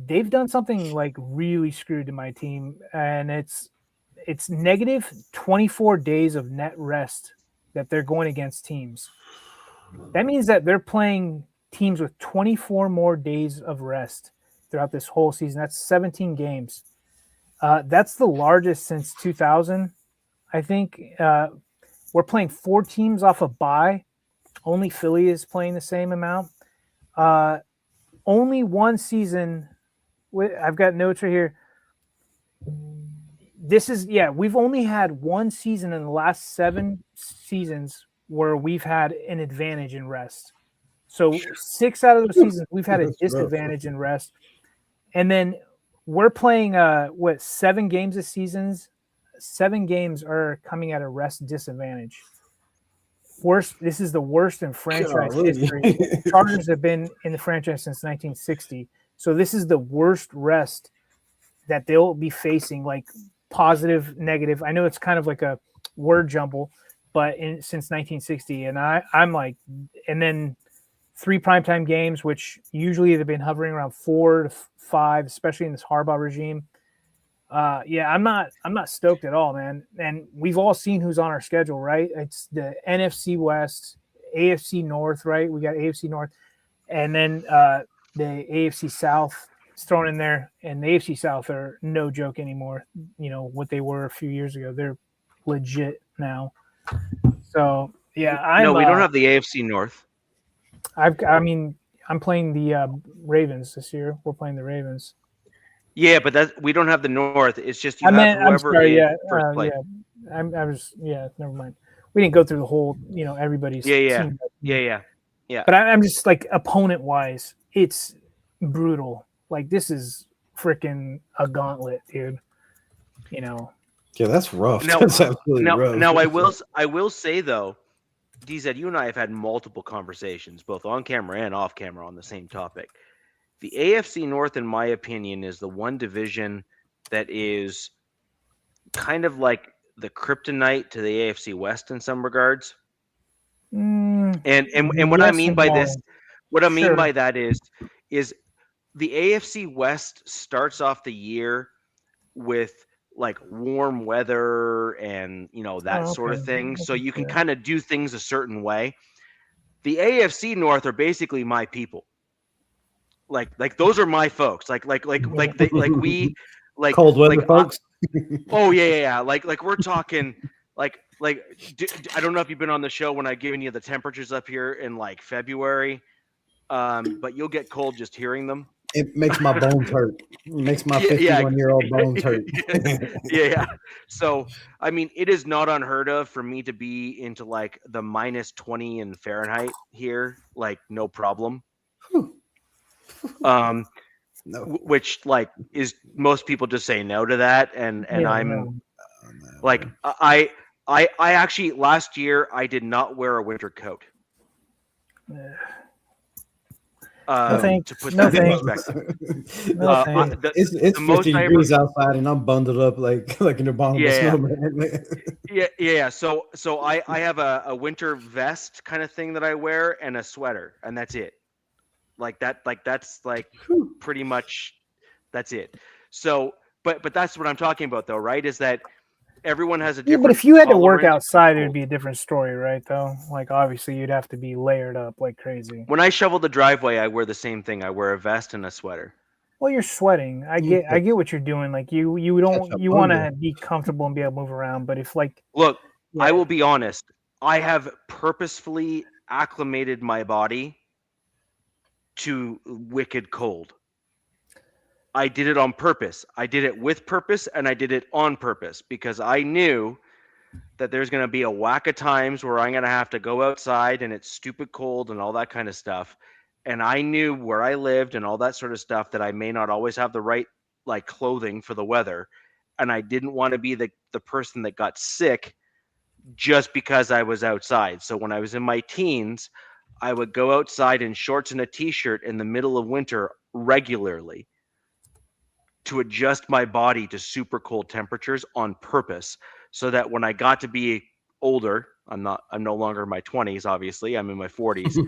They've done something like really screwed to my team, and it's negative 24 days of net rest that they're going against teams. That means that they're playing teams with 24 more days of rest throughout this whole season. That's 17 games. That's the largest since 2000, I think. We're playing 4 teams off a bye. Only Philly is playing the same amount. Only one season. I've got notes right here. We've only had one season in the last 7 seasons where we've had an advantage in rest. So 6 out of those seasons, we've had a disadvantage in rest. And then we're playing 7 games this season. 7 games are coming at a rest disadvantage. This is the worst in franchise history. The Chargers have been in the franchise since 1960. So this is the worst rest that they'll be facing, like positive, negative. I know it's kind of like a word jumble, but since 1960. And I'm like, and then 3 primetime games, which usually they've been hovering around 4 to 5, especially in this Harbaugh regime. I'm not stoked at all, man. And we've all seen who's on our schedule, right? It's the NFC West, AFC North, right? We got AFC North, and then the AFC South is thrown in there. And the AFC South are no joke anymore. What they were a few years ago. They're legit now. So we don't have the AFC North. I'm playing the Ravens this year. We're playing the Ravens. Yeah, but we don't have the North. It's just whoever first place. Never mind. We didn't go through the whole, everybody's team. Yeah. But I'm just like opponent wise, it's brutal. Like this is freaking a gauntlet, dude. Yeah, that's rough. That's absolutely rough. Now I will say though, DZ, you and I have had multiple conversations, both on camera and off camera, on the same topic. The AFC North, in my opinion, is the one division that is kind of like the kryptonite to the AFC West in some regards. And what I mean by this, mean by that is the AFC West starts off the year with like warm weather and that sort of thing, so you can kind of do things a certain way. The AFC North are basically my people. Like those are my folks. Like we cold weather folks. Oh yeah. Like we're talking I don't know if you've been on the show when I've given you the temperatures up here in like February, but you'll get cold just hearing them. It makes my bones hurt. It makes my 51-year-old bones hurt. Yeah. So I mean, it is not unheard of for me to be into like the minus 20 in Fahrenheit here, like no problem. No. Which like is most people just say no to that, and I'm like I actually last year I did not wear a winter coat. To put that in perspective. It's 50 degrees outside and I'm bundled up like in the bottom of a snowman. Yeah. So I have a winter vest kind of thing that I wear and a sweater, and that's it. That's pretty much that's it. So but that's what I'm talking about though, right? Is that everyone has a different. But if you had to work outside, it would be a different story, right? Though, like obviously, you'd have to be layered up like crazy. When I shovel the driveway, I wear the same thing. I wear a vest and a sweater. Well, you're sweating. I get what you're doing. Like you want to be comfortable and be able to move around. But if look, I will be honest. I have purposefully acclimated my body to wicked cold. I did it on purpose. I did it with purpose, and I did it on purpose because I knew that there's going to be a whack of times where I'm going to have to go outside and it's stupid cold and all that kind of stuff. And I knew where I lived and all that sort of stuff that I may not always have the right clothing for the weather. And I didn't want to be the person that got sick just because I was outside. So when I was in my teens, I would go outside in shorts and a t-shirt in the middle of winter regularly to adjust my body to super cold temperatures on purpose, so that when I got to be older, I'm no longer in my 20s, obviously, I'm in my 40s,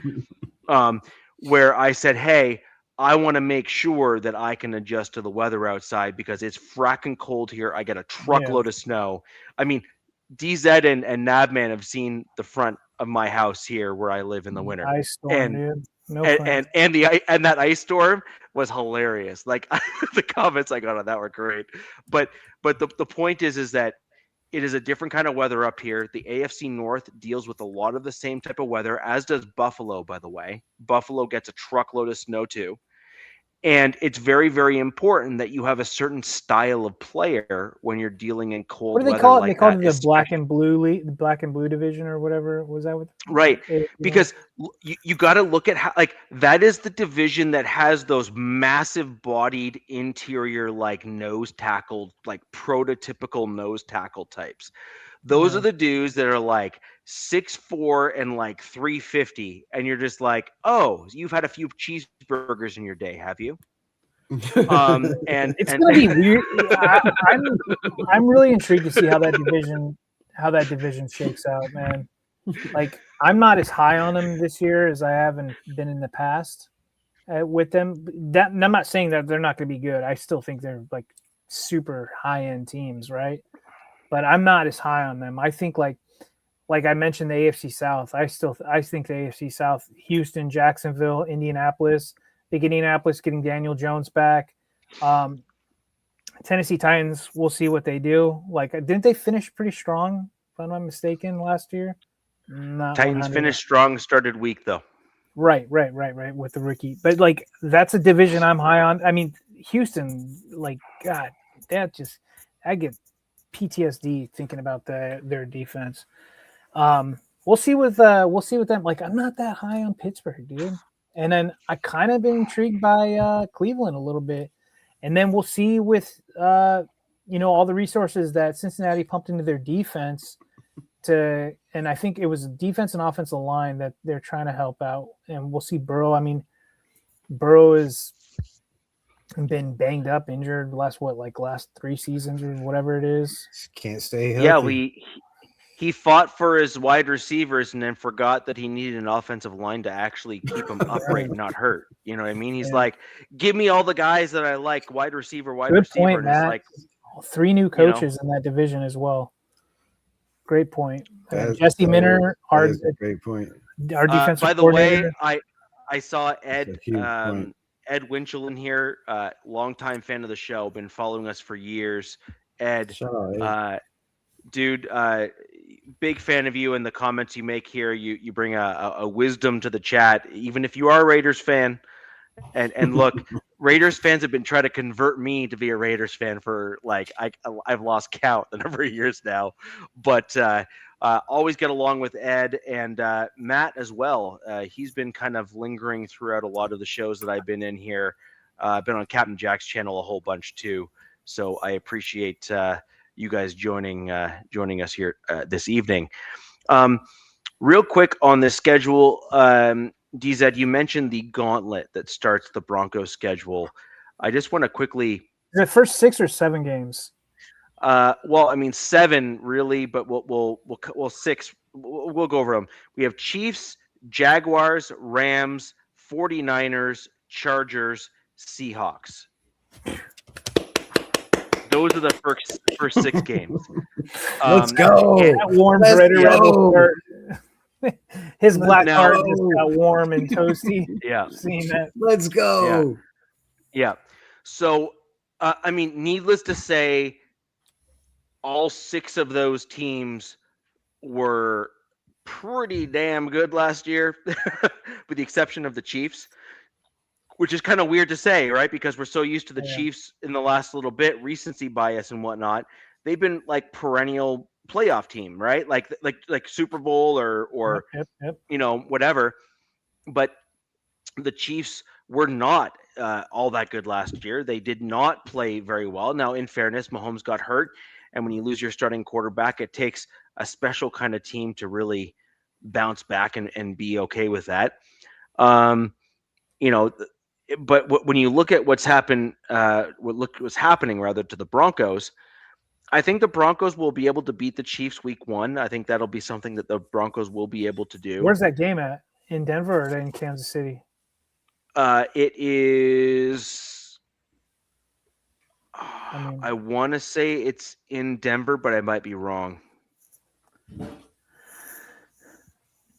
where I said, hey, I want to make sure that I can adjust to the weather outside because it's fracking cold here. I get a truckload of snow. I mean, DZ and Nabman have seen the front of my house here where I live in the winter. Ice storm, dude. And that ice storm was hilarious. Like the comments I got on that were great. But the point is that it is a different kind of weather up here. The AFC North deals with a lot of the same type of weather, as does Buffalo, by the way. Buffalo gets a truckload of snow too. And it's very, very important that you have a certain style of player when you're dealing in cold weather. What do they call it? They call it the black and blue division or whatever. Was that what? Right. Because you got to look at how that is the division that has those massive bodied interior nose tackle, prototypical nose tackle types. Those are the dudes that are 6'4" and 350, and you're just oh, you've had a few cheeseburgers in your day, have you? And it's gonna be weird. I'm really intrigued to see how that division shakes out, man. I'm not as high on them this year as I haven't been in the past with them. I'm not saying that they're not going to be good. I still think they're super high end teams, right? But I'm not as high on them. I think like I mentioned the AFC South. I think the AFC South, Houston, Jacksonville, Indianapolis, big Indianapolis getting Daniel Jones back. Tennessee Titans, we'll see what they do. Didn't they finish pretty strong, if I'm not mistaken, last year? Titans finished strong, started weak though. Right with the rookie. But that's a division I'm high on. I mean, Houston, God, I get PTSD thinking about their defense. We'll see with them. I'm not that high on Pittsburgh, dude. And then I kind of been intrigued by Cleveland a little bit. And then we'll see with all the resources that Cincinnati pumped into their defense and I think it was defense and offensive line that they're trying to help out. And we'll see Burrow. I mean, Burrow has been banged up, injured last 3 seasons or whatever it is. Can't stay healthy. Yeah, he fought for his wide receivers and then forgot that he needed an offensive line to actually keep him upright and not hurt. You know what I mean? He's give me all the guys that I like, wide receiver. Good point, Matt. 3 new coaches in that division as well. Great point. Jesse Minter, a great point. Our defensive by the way, I saw Ed Winchell in here, longtime fan of the show, been following us for years. Ed, dude, big fan of you and the comments you make here. You bring a wisdom to the chat, even if you are a Raiders fan. And look, Raiders fans have been trying to convert me to be a Raiders fan for I've lost count the number of years now, but always get along with Ed and Matt as well. He's been kind of lingering throughout a lot of the shows that I've been in here. I've been on Captain Jack's channel a whole bunch too, so I appreciate you guys joining us here this evening. Real quick on the schedule. DZ, you mentioned the gauntlet that starts the Broncos schedule. I just want to quickly. Is it first 6 or 7 games? Well, I mean 7 really, but we'll 6. We'll go over them. We have Chiefs, Jaguars, Rams, 49ers, Chargers, Seahawks. Those are the first 6 games. Let's go. That warms right around the start. His black heart just got warm and toasty. Yeah. Seeing that. Let's go. Yeah. So, I mean, needless to say, all 6 of those teams were pretty damn good last year, with the exception of the Chiefs, which is kind of weird to say, right? Because we're so used to the Chiefs in the last little bit, recency bias and whatnot. They've been like perennial playoff team, right? Like Super Bowl or you know, whatever. But the Chiefs were not all that good last year. They did not play very well. Now, in fairness, Mahomes got hurt. And when you lose your starting quarterback, it takes a special kind of team to really bounce back and be okay with that. You know, but when you look at what's happened, what's happening rather to the Broncos, I think the Broncos will be able to beat the Chiefs week 1. I think that'll be something that the Broncos will be able to do. Where's that game at? In Denver or in Kansas City? It is. I want to say it's in Denver, but I might be wrong.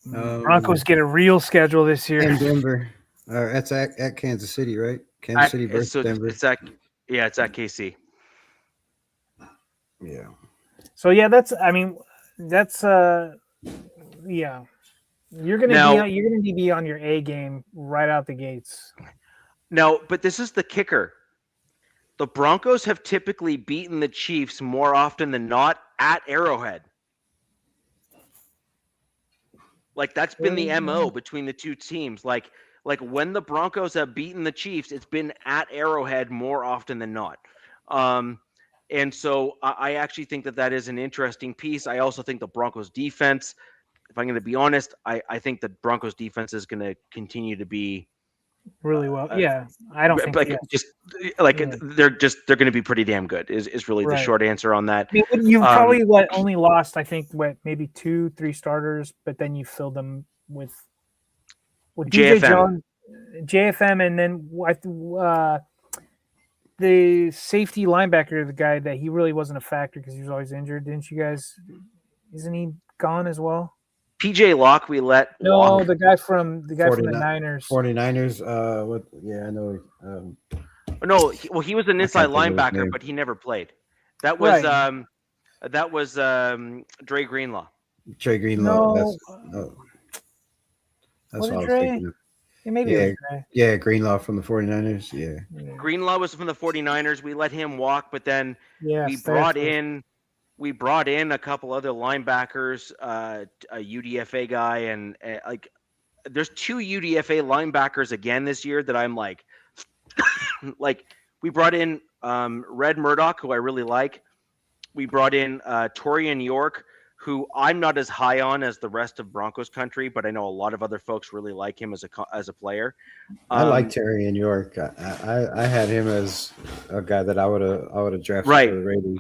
Broncos get a real schedule this year. In Denver. That's at Kansas City, right? Kansas City versus Denver. It's at KC. Yeah. So yeah, that's yeah. You're gonna be on your A game right out the gates. No, but this is the kicker. The Broncos have typically beaten the Chiefs more often than not at Arrowhead. Like that's been the MO between the two teams. Like when the Broncos have beaten the Chiefs, it's been at Arrowhead more often than not. And so I actually think that is an interesting piece. I also think the Broncos defense, if I'm going to be honest, I think the Broncos defense is going to continue to be really well. Yeah, I don't think they're going to be pretty damn good. Is really the short answer on that. I mean, you've probably only lost, I think, maybe 2-3 starters, but then you filled them with DJ Jones, JFM, and then the safety linebacker, the guy that he really wasn't a factor because he was always injured. Didn't you guys? Isn't he gone as well? PJ Locke, we let walk. The guy from the Niners. 49ers. What? Yeah, I know. No, he was an inside linebacker, but he never played. That was Dre Greenlaw. Dre Greenlaw. No. That's what I was thinking of. Yeah, Greenlaw from the 49ers. Yeah. Greenlaw was from the 49ers. We let him walk, but then we brought in a couple other linebackers, a UDFA guy, and there's 2 UDFA linebackers again this year that I'm like we brought in Red Murdoch, who I really like. We brought in Torian York, who I'm not as high on as the rest of Broncos country, but I know a lot of other folks really like him as a player. I like Torian York. I had him as a guy that I would have drafted for the Raiders.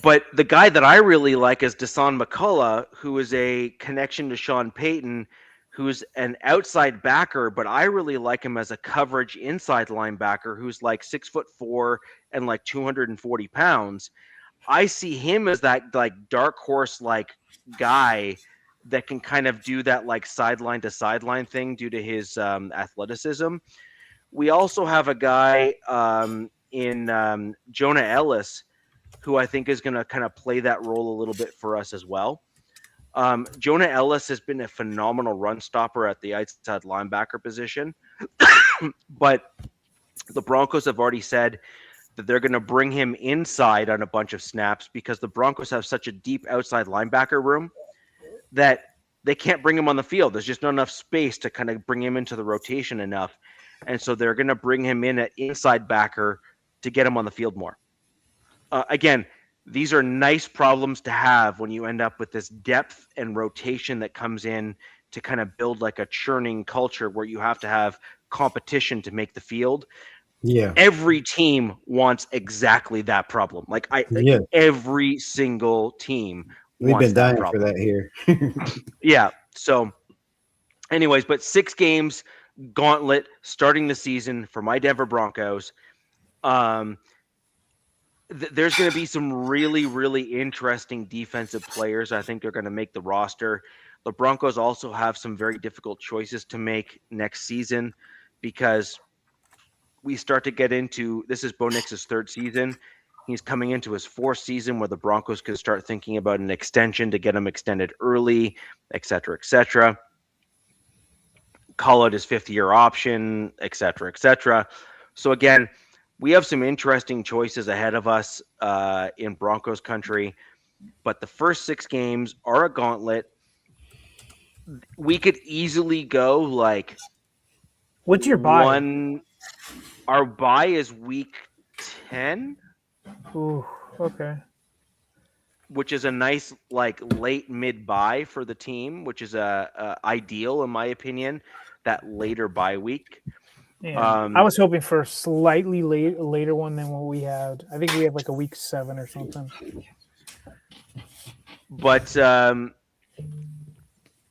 But the guy that I really like is Dasan McCullough, who is a connection to Sean Payton, who's an outside backer, but I really like him as a coverage inside linebacker who's like 6'4" and like 240 pounds. I see him as that like dark horse like guy that can kind of do that like sideline to sideline thing due to his athleticism. We also have a guy in Jonah Ellis, who I think is going to kind of play that role a little bit for us as well. Jonah Ellis has been a phenomenal run stopper at the outside linebacker position, but the Broncos have already said that they're going to bring him inside on a bunch of snaps because the Broncos have such a deep outside linebacker room that they can't bring him on the field. There's just not enough space to kind of bring him into the rotation enough. And so they're going to bring him in at inside backer to get him on the field more. Again, these are nice problems to have when you end up with this depth and rotation that comes in to kind of build like a churning culture where you have to have competition to make the field. Yeah. Every team wants exactly that problem. Like every single team We've wants been that dying problem. for that here. Yeah. So anyways, but 6 games gauntlet starting the season for my Denver Broncos. There's going to be some really, really interesting defensive players. I think they're going to make the roster. The Broncos also have some very difficult choices to make next season because we start to get into, this is Bo Nix's 3rd season. He's coming into his 4th season where the Broncos could start thinking about an extension to get him extended early, et cetera, et cetera. Call out his 5th-year option, et cetera, et cetera. So again, we have some interesting choices ahead of us in Broncos country, but the first 6 games are a gauntlet. We could easily go like, what's your bye? Our bye is week 10. Ooh, okay. Which is a nice like late mid bye for the team, which is ideal in my opinion. That later bye week. Yeah, I was hoping for a slightly later one than what we had. I think we have like a week 7 or something. But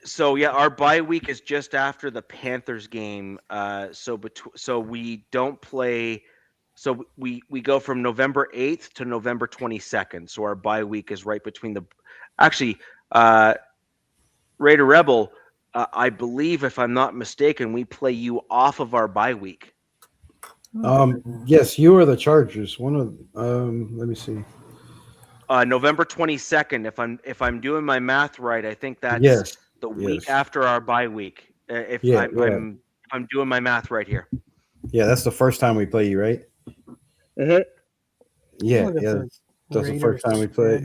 so yeah, our bye week is just after the Panthers game. So we don't play. So we go from November 8th to November 22nd. So our bye week is right between the. Actually, Raider Rebel. I believe, if I'm not mistaken, we play you off of our bye week. Yes, you are the Chargers. One of let me see. November 22nd. If I'm doing my math right, I think that's the week after our bye week. I'm doing my math right here. Yeah, that's the first time we play you, right? Mm-hmm. Yeah. That's the first time we play.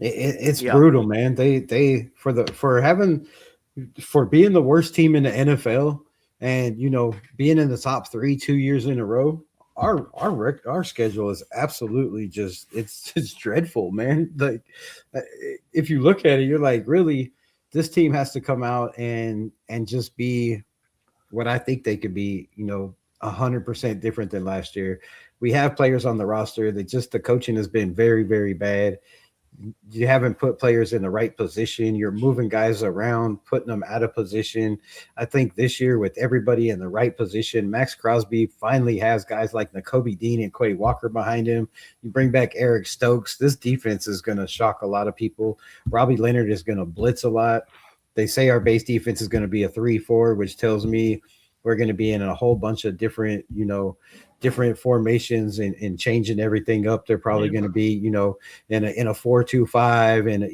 It's brutal, man. They for being the worst team in the NFL and being in the top 3 2 years in a row. Our schedule is absolutely just it's dreadful, man. Like if you look at it, you're like, really, this team has to come out and just be what I think they could be. 100% different than last year. We have players on the roster that just the coaching has been very, very bad. You haven't put players in the right position. You're moving guys around, putting them out of position. I think this year with everybody in the right position, Max Crosby finally has guys like Nakobe Dean and Quay Walker behind him. You bring back Eric Stokes. This defense is going to shock a lot of people. Robbie Leonard is going to blitz a lot. They say our base defense is going to be a 3-4, which tells me we're going to be in a whole bunch of different, different formations and changing everything up. They're probably going to be, in a 4-2-5 and,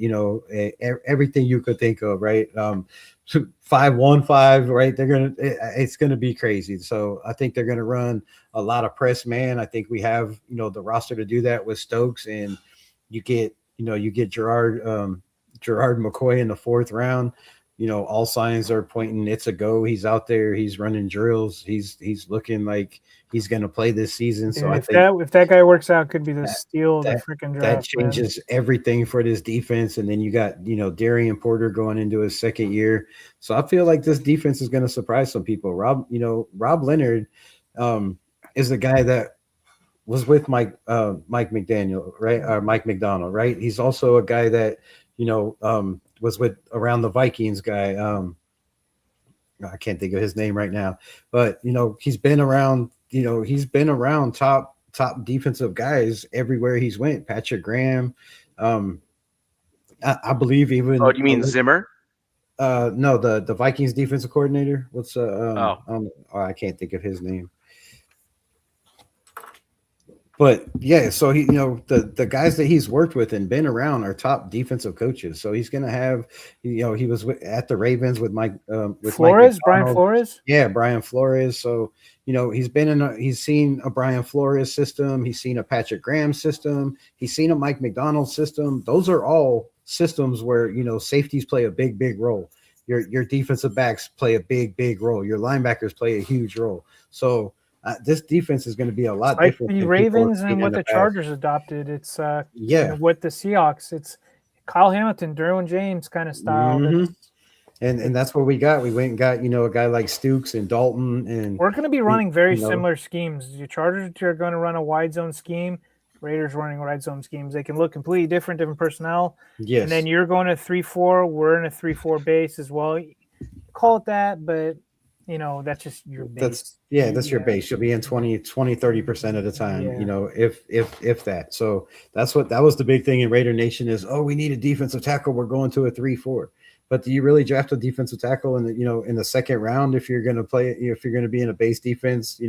everything you could think of, right? 5-1-5, right? It's going to be crazy. So I think they're going to run a lot of press man. I think we have, the roster to do that with Stokes, and you get Gerard McCoy in the 4th round. All signs are pointing it's a go. He's out there. He's running drills. He's looking like he's going to play this season. So I think if that guy works out, could be the steal of the freaking draft. That changes everything for this defense. And then you got Darian Porter going into his 2nd year. So I feel like this defense is going to surprise some people. Rob Leonard is the guy that was with Mike McDaniel, right? Or Mike McDonald, right? He's also a guy that was with around the Vikings guy. I can't think of his name right now, but he's been around. He's been around top defensive guys everywhere he's went. Patrick Graham, I believe even. Oh, do you mean Zimmer? No, the Vikings defensive coordinator. What's I can't think of his name. But yeah, so he, the guys that he's worked with and been around are top defensive coaches. So he's going to have, he was at the Ravens with Mike, with Flores, Brian Flores. Yeah, Brian Flores. So he's seen a Brian Flores system. He's seen a Patrick Graham system. He's seen a Mike McDonald system. Those are all systems where safeties play a big role. Your defensive backs play a big role. Your linebackers play a huge role. So. This defense is going to be a lot like different. The Ravens and what the Chargers adopted. It's what the Seahawks. It's Kyle Hamilton, Derwin James kind of style. Mm-hmm. And that's what we got. We went and got, a guy like Stukes and Dalton, and we're going to be running very similar schemes. Your Chargers are going to run a wide zone scheme. Raiders running wide zone schemes. They can look completely different personnel. Yes. And then you're going to 3-4. We're in a 3-4 base as well. Call it that, but that's just your base. That's your base. You'll be in 30% of the time, if that. So that was the big thing in Raider Nation is, we need a defensive tackle. We're going to a 3-4. But do you really draft a defensive tackle in the second round if you're going to play, if you're going to be in a base defense,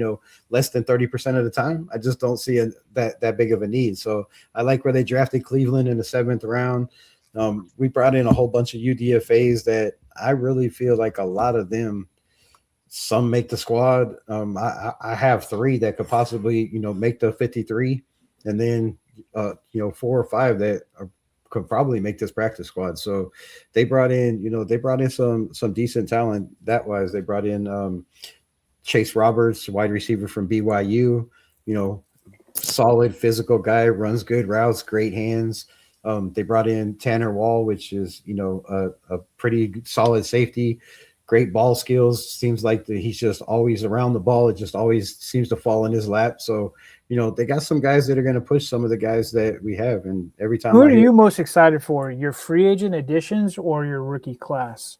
less than 30% of the time? I just don't see that big of a need. So I like where they drafted Cleveland in the 7th round. We brought in a whole bunch of UDFAs that I really feel like a lot of them, some make the squad. I have 3 that could possibly, make the 53, and then 4 or 5 that could probably make this practice squad. So they brought in, some decent talent that wise. They brought in Chase Roberts, wide receiver from BYU, solid physical guy, runs good routes, great hands. They brought in Tanner Wall, which is, a pretty solid safety, great ball skills. Seems like he's just always around the ball. It just always seems to fall in his lap. So, they got some guys that are going to push some of the guys that we have. And every time, who are you most excited for? Your free agent additions or your rookie class?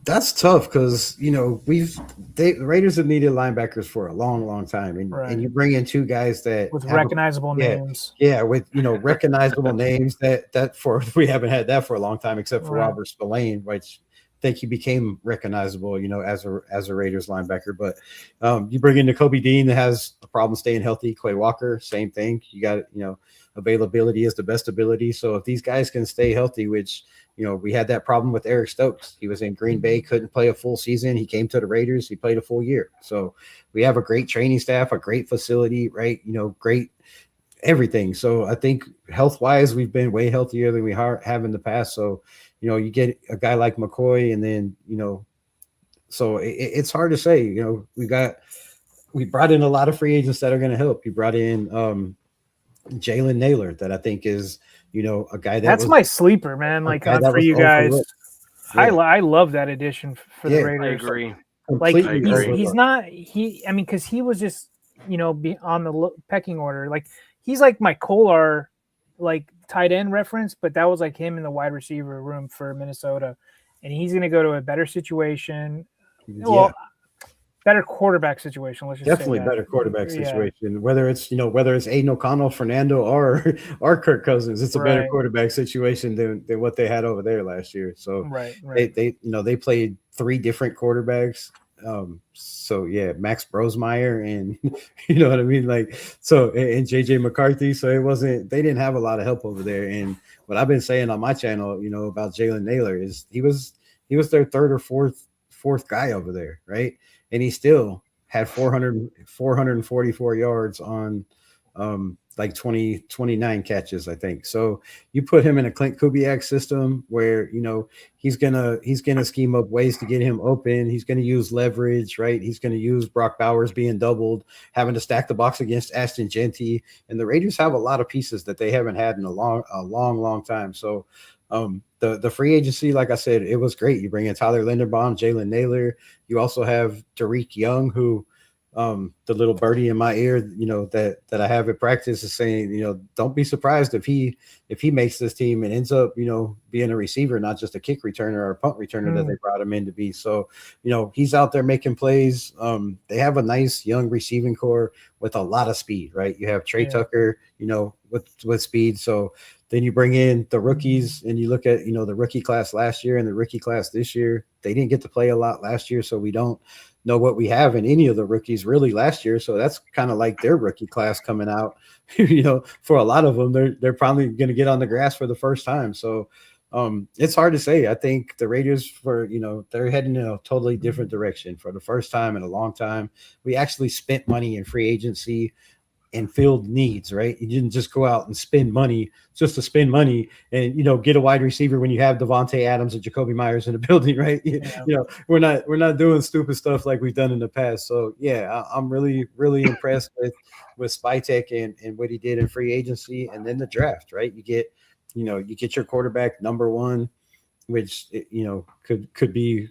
That's tough because the Raiders have needed linebackers for a long time, and you bring in 2 guys that with recognizable names. Yeah, with recognizable names that we haven't had that for a long time, except for Robert Spillane, which I think he became recognizable, as a Raiders linebacker. But you bring in Nakobe Dean that has a problem staying healthy. Quay Walker, same thing. You got availability is the best ability. So if these guys can stay healthy, which we had that problem with Eric Stokes. He was in Green Bay, couldn't play a full season. He came to the Raiders. He played a full year. So we have a great training staff, a great facility, right? Great everything. So I think health-wise, we've been way healthier than we have in the past. So, you get a guy like McCoy, and then, so it's hard to say. We brought in a lot of free agents that are going to help. You brought in Jalen Naylor, that I think is – a guy that's my sleeper, man. Like for you guys, yeah. I love that addition for the Raiders. I agree. Like he's not because he was just on the pecking order. Like he's like my Kolar, like tight end reference, but that was like him in the wide receiver room for Minnesota, and he's going to go to a better situation. Yeah. Well, better quarterback situation. Let's just definitely say better quarterback situation. Yeah. Whether it's Aiden O'Connell, Fernando, or Kirk Cousins, it's a better quarterback situation than what they had over there last year. So they played 3 different quarterbacks. So yeah, Max Brosmeyer and what I mean, like and JJ McCarthy. So they didn't have a lot of help over there. And what I've been saying on my channel, about Jalen Naylor is he was their 3rd or 4th guy over there, right? And he still had 444 yards on like 29 catches, I think. So you put him in a Clint Kubiak system where, he's gonna scheme up ways to get him open. He's gonna use leverage, right? He's gonna use Brock Bowers being doubled, having to stack the box against Ashton Genty. And the Raiders have a lot of pieces that they haven't had in a long time. So the free agency, like I said, it was great. You bring in Tyler Linderbaum, Jalen Naylor. You also have Derek Young, who the little birdie in my ear, that I have at practice is saying, don't be surprised if he makes this team and ends up, being a receiver, not just a kick returner or a punt returner that they brought him in to be. So, he's out there making plays. They have a nice young receiving core with a lot of speed, right? You have Trey Tucker, with speed. So then you bring in the rookies and you look at, the rookie class last year and the rookie class this year. They didn't get to play a lot last year, so we don't know what we have in any of the rookies really last year. So that's kind of like their rookie class coming out. For a lot of them, they're probably going to get on the grass for the first time. So it's hard to say. I think the Raiders they're heading in a totally different direction for the first time in a long time. We actually spent money in free agency and filled needs, right? You didn't just go out and spend money just to spend money and, get a wide receiver when you have Devontae Adams and Jacoby Myers in the building, right? Yeah. We're not doing stupid stuff like we've done in the past. So yeah, I'm really, really impressed with Spytek and what he did in free agency and then the draft, right? You get your quarterback number 1, which could be.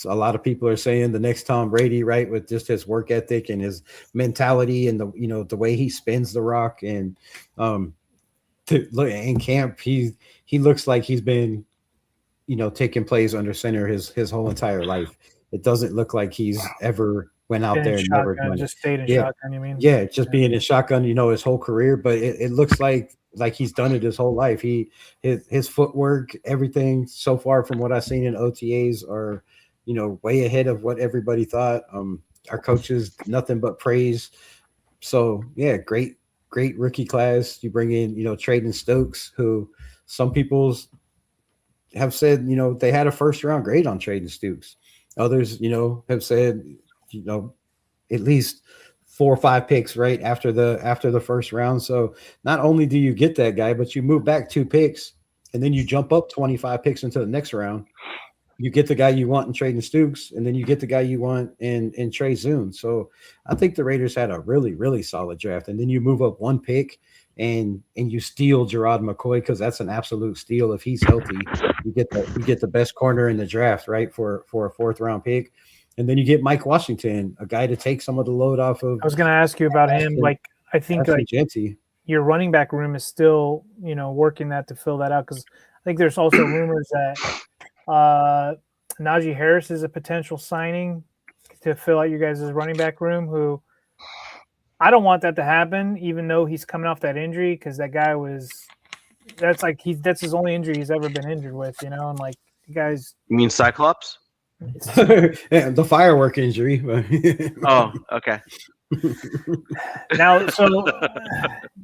A lot of people are saying the next Tom Brady, right, with just his work ethic and his mentality and the way he spins the rock and to look in camp, he looks like he's been taking plays under center his whole entire life. It doesn't look like he's ever went out there and never done just stayed in yeah. shotgun. You mean? Yeah, just being in shotgun, his whole career. But it looks like he's done it his whole life. His footwork, everything so far from what I've seen in OTAs are way ahead of what everybody thought. Our coaches, nothing but praise. So yeah, great rookie class. You bring in, Traden Stokes, who some people have said, they had a first round grade on Traden Stokes. Others, have said, at least 4 or 5 picks right after the first round. So not only do you get that guy, but you move back 2 picks and then you jump up 25 picks into the next round. You get the guy you want in Traden Stokes, and then you get the guy you want in Trey Zune. So I think the Raiders had a really, really solid draft. And then you move up 1 pick and you steal Gerard McCoy, because that's an absolute steal. If he's healthy, you get the best corner in the draft, right, for a 4th round pick. And then you get Mike Washington, a guy to take some of the load off of. I was going to ask you about him. I think your running back room is still, working that to fill that out, because I think there's also rumors that Najee Harris is a potential signing to fill out your guys' running back room, who I don't want that to happen, even though he's coming off that injury, because that guy that's his only injury he's ever been injured with, and like the guys. You mean Cyclops? Yeah, the firework injury. Oh, okay. Now, so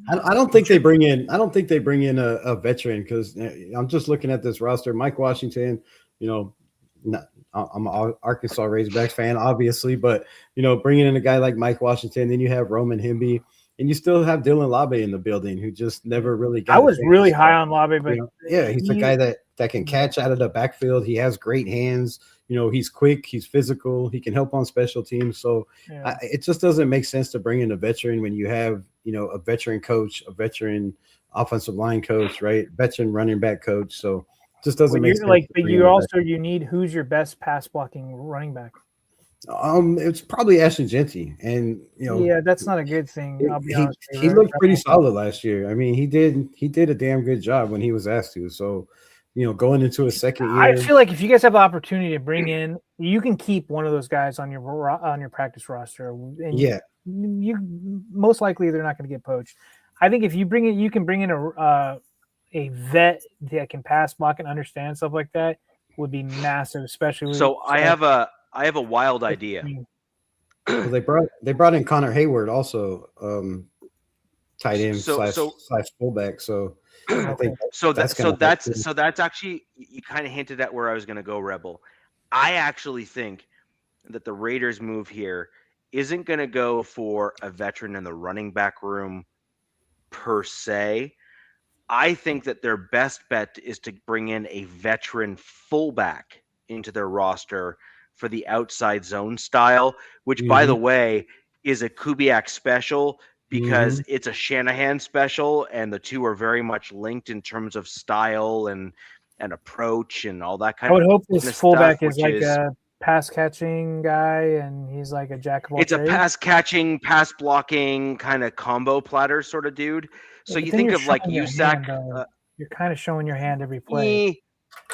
I don't think they bring in a veteran, because I'm just looking at this roster. Mike Washington, I'm an Arkansas Razorbacks fan, obviously, but bringing in a guy like Mike Washington, then you have Roman Hemby, and you still have Dylan Labe in the building, who just never really got. I was really high on Labe, but he's a guy that can catch out of the backfield. He has great hands. He's quick, he's physical, he can help on special teams. So it just doesn't make sense to bring in a veteran when you have, a veteran coach, a veteran offensive line coach, right? Veteran running back coach. So it just doesn't make sense. But you need, who's your best pass blocking running back? It's probably Ashton Genty, and that's not a good thing. I'll be honest. He looked pretty solid last year. I mean, he did a damn good job when he was asked to. So, going into a second year, I feel like if you guys have the opportunity to bring in, you can keep one of those guys on your practice roster. And you most likely they're not going to get poached. I think if you bring in, you can bring in a vet that can pass block and understand stuff like that, would be massive, especially. So I have a wild idea. Well, they brought in Connor Hayward also, tight end slash fullback. So I think that's actually, you kind of hinted at where I was going to go, Rebel. I actually think that the Raiders move here isn't going to go for a veteran in the running back room per se. I think that their best bet is to bring in a veteran fullback into their roster for the outside zone style, which, by the way, is a Kubiak special, because it's a Shanahan special, and the two are very much linked in terms of style and approach and all that kind of stuff. I would hope this fullback is like a pass-catching guy, and he's like a jack of all trades. It's a pass-catching, pass-blocking kind of combo platter sort of dude. So you think of like Usac. You're kind of showing your hand every play.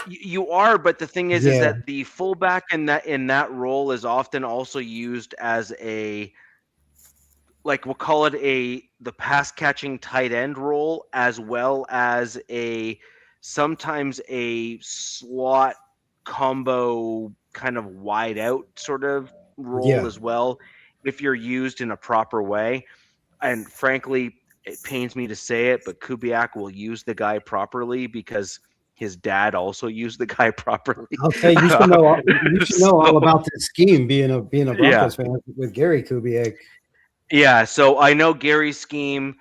You are, but the thing is that the fullback in that role is often also used as a, like, we'll call it the pass catching tight end role, as well as sometimes a slot combo kind of wide out sort of role as well, if you're used in a proper way. And frankly, it pains me to say it, but Kubiak will use the guy properly because his dad also used the guy properly. I'll tell you, you should know all about this scheme, being a Broncos fan with Gary Kubiak. Yeah, so I know Gary's scheme.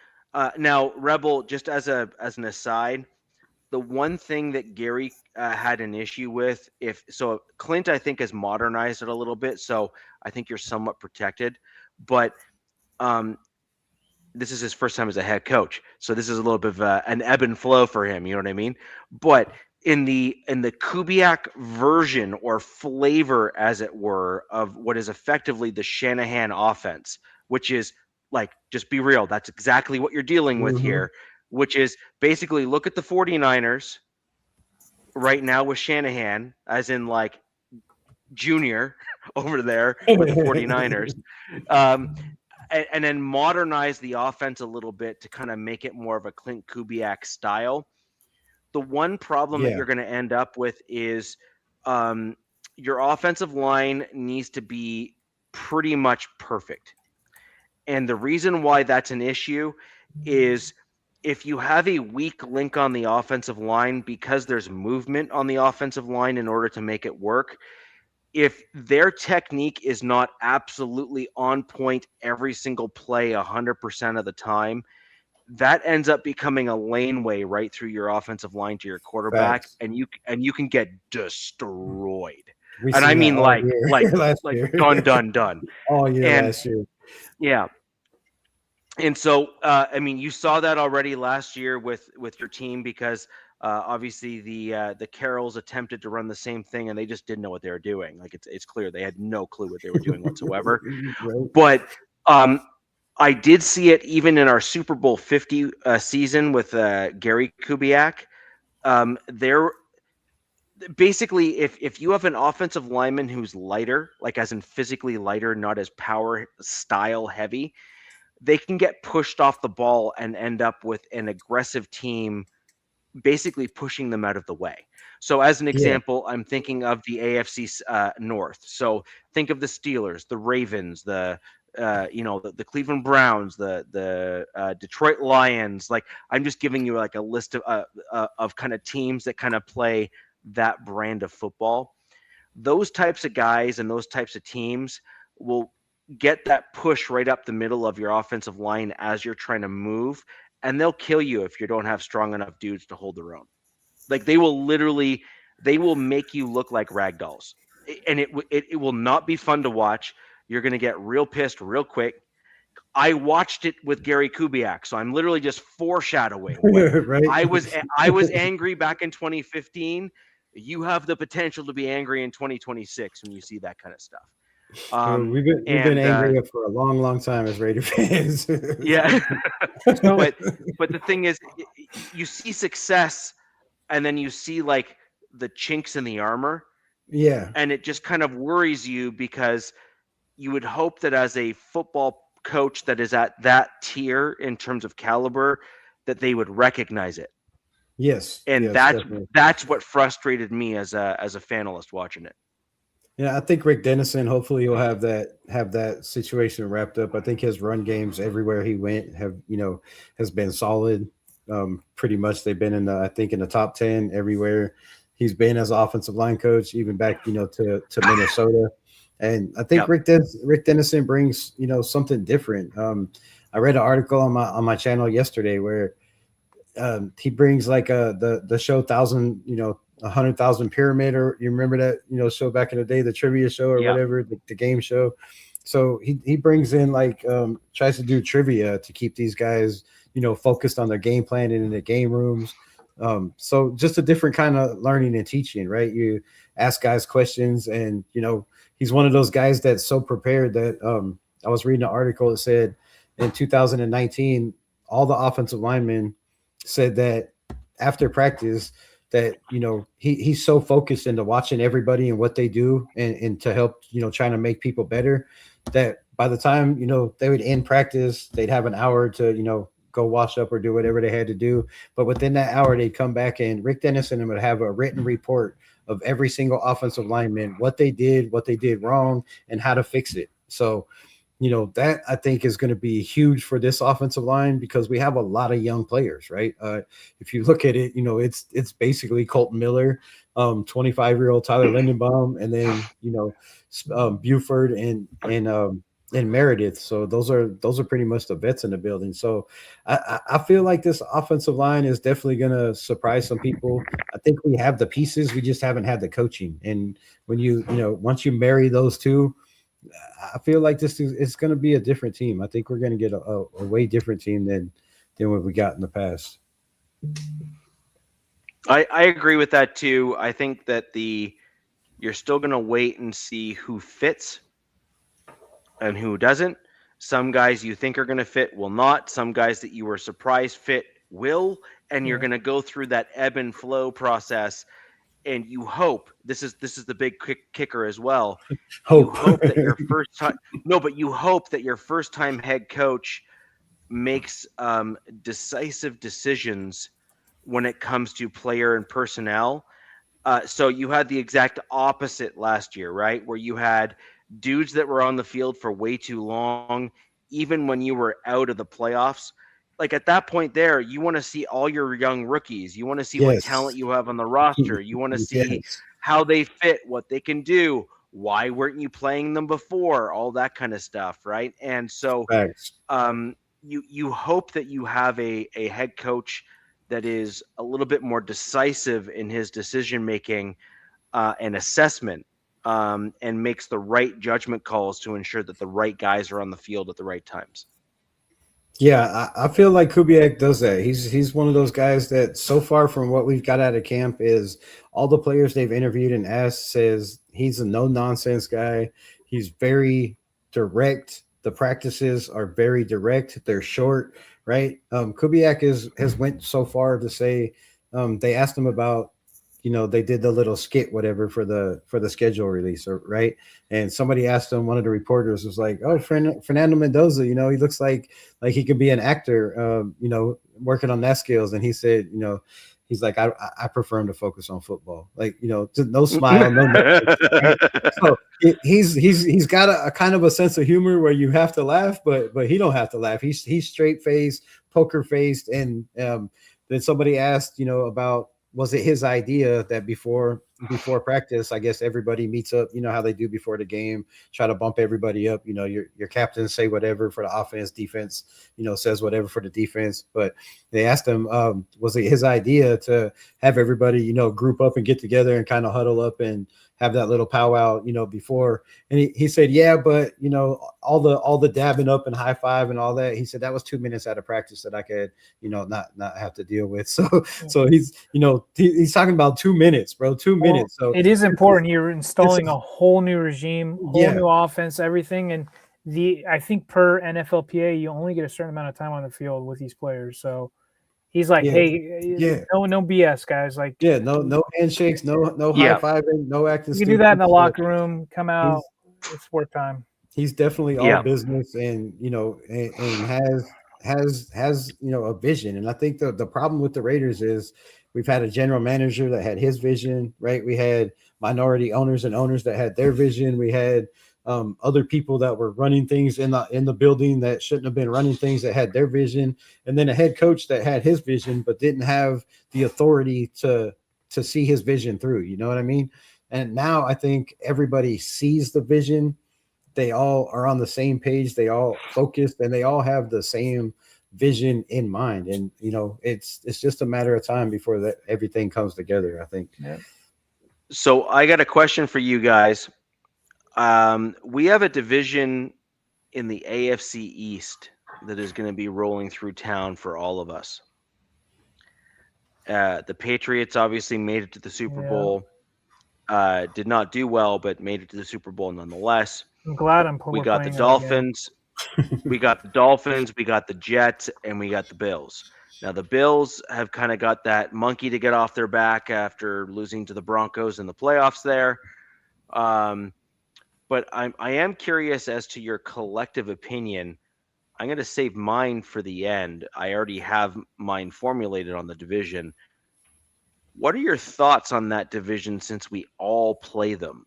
Now, Rebel, just as an aside, the one thing that Gary had an issue with, Clint, I think, has modernized it a little bit, so I think you're somewhat protected. But this is his first time as a head coach, so this is a little bit of an ebb and flow for him. You know what I mean? But in the Kubiak version or flavor, as it were, of what is effectively the Shanahan offense, which is like, just be real. That's exactly what you're dealing with here, which is basically look at the 49ers right now with Shanahan, as in like Junior over there with the 49ers. And then modernize the offense a little bit to kind of make it more of a Clint Kubiak style. The one problem that you're going to end up with is your offensive line needs to be pretty much perfect. And the reason why that's an issue is if you have a weak link on the offensive line, because there's movement on the offensive line in order to make it work, if their technique is not absolutely on point every single play 100% of the time, that ends up becoming a laneway right through your offensive line to your quarterback. Facts. and you can get destroyed. We've And I seen mean that like last year. done all year and last year. yeah. And so I mean, you saw that already last year with your team, because obviously the Carrolls attempted to run the same thing and they just didn't know what they were doing. Like it's clear they had no clue what they were doing whatsoever. Right. But I did see it even in our Super Bowl 50 season with Gary Kubiak. There, basically, if you have an offensive lineman who's lighter, like as in physically lighter, not as power style heavy, they can get pushed off the ball and end up with an aggressive team basically pushing them out of the way. So as an example, I'm thinking of the AFC North. So think of the Steelers, the Ravens, the Cleveland Browns, the Detroit Lions. Like, I'm just giving you like a list of kind of teams that kind of play that brand of football. Those types of guys and those types of teams will get that push right up the middle of your offensive line as you're trying to move, and they'll kill you if you don't have strong enough dudes to hold their own. Like, they will make you look like ragdolls, and it will not be fun to watch. You're going to get real pissed real quick. I watched it with Gary Kubiak, so I'm literally just foreshadowing. Right. I was angry back in 2015. You have the potential to be angry in 2026 when you see that kind of stuff. We've been angry for a long time as Raider fans. Yeah. but the thing is, you see success and then you see like the chinks in the armor. Yeah. And it just kind of worries you, because you would hope that as a football coach that is at that tier in terms of caliber, that they would recognize it. Yes. And yes, that's what frustrated me as a fanalist watching it. Yeah, I think Rick Dennison, hopefully he'll have that situation wrapped up. I think his run games everywhere he went has been solid. Pretty much they've been in the top 10 everywhere he's been as offensive line coach, even back to Minnesota. And I think Rick Dennison brings something different. I read an article on my channel yesterday where he brings like the show 100,000 Pyramid, or you remember that show back in the day, the trivia show or whatever, the game show. So he brings in tries to do trivia to keep these guys focused on their game plan and in the game rooms. So just a different kind of learning and teaching, right? You ask guys questions, and he's one of those guys that's so prepared that I was reading an article that said in 2019 all the offensive linemen said that after practice that he's so focused into watching everybody and what they do and to help trying to make people better, that by the time they would end practice, they'd have an hour to go wash up or do whatever they had to do, but within that hour they'd come back and Rick Dennison would have a written report of every single offensive lineman, what they did wrong, and how to fix it. So that I think is going to be huge for this offensive line, because we have a lot of young players, right? If you look at it, it's basically Colton Miller, 25-year-old Tyler Lindenbaum, and then Buford and Meredith. So those are pretty much the vets in the building. So I feel like this offensive line is definitely going to surprise some people. I think we have the pieces, we just haven't had the coaching. And when once you marry those two, I feel like it's going to be a different team. I think we're going to get a way different team than what we got in the past. I agree with that too. I think that you're still going to wait and see who fits and who doesn't. Some guys you think are going to fit will not. Some guys that you were surprised fit will, and you're going to go through that ebb and flow process. And you hope this is the big kicker as well. You hope that your first time but you hope that your first time head coach makes decisive decisions when it comes to player and personnel. So you had the exact opposite last year, right? Where you had dudes that were on the field for way too long, even when you were out of the playoffs. Like at that point there, you want to see all your young rookies. You want to see what talent you have on the roster. You want to see how they fit, what they can do. Why weren't you playing them before? All that kind of stuff, right? And so you hope that you have a head coach that is a little bit more decisive in his decision making and assessment, and makes the right judgment calls to ensure that the right guys are on the field at the right times. Yeah, I feel like Kubiak does that. He's one of those guys that so far from what we've got out of camp is all the players they've interviewed and asked says he's a no-nonsense guy. He's very direct. The practices are very direct. They're short, right? Kubiak has went so far to say they asked him about, they did the little skit, whatever, for the schedule release, right? And somebody asked him, one of the reporters was like, "Oh, Fernando Mendoza, he looks like he could be an actor, working on that skills." And he said, he's like, I prefer him to focus on football. Like, no smile, no nothing, right? So he's got a kind of a sense of humor where you have to laugh, but he don't have to laugh. He's straight faced, poker faced, and then somebody asked, about, was it his idea that before practice, I guess everybody meets up, how they do before the game, try to bump everybody up, your captains say whatever for the offense, defense, says whatever for the defense. But they asked him, was it his idea to have everybody, group up and get together and kind of huddle up and have that little powwow, before? And he said, yeah, but all the dabbing up and high five and all that, he said that was 2 minutes out of practice that I could, not have to deal with. So he's, he's talking about 2 minutes, bro, 2 minutes. So it is important. You're installing a whole new regime, whole new offense, everything. And I think per NFLPA, you only get a certain amount of time on the field with these players. So he's like, no BS, guys. Like, no handshakes, no high fiving, no acting. You can do that in the locker room. Come out, it's work time. He's definitely all business, and and has a vision. And I think the problem with the Raiders is we've had a general manager that had his vision, right? We had minority owners and owners that had their vision. We had other people that were running things in the building that shouldn't have been running things, that had their vision, and then a head coach that had his vision but didn't have the authority to see his vision through. You know what I mean? And now I think everybody sees the vision. They all are on the same page. They all focused, and they all have the same vision in mind. And it's just a matter of time before that everything comes together, I think. Yeah. So I got a question for you guys. We have a division in the AFC East that is going to be rolling through town for all of us. The Patriots obviously made it to the Super Bowl. Did not do well, but made it to the Super Bowl nonetheless. I'm glad we got the Dolphins. We got the Dolphins. We got the Jets, and we got the Bills. Now the Bills have kind of got that monkey to get off their back after losing to the Broncos in the playoffs there. But I am curious as to your collective opinion. I'm going to save mine for the end. I already have mine formulated on the division. What are your thoughts on that division since we all play them?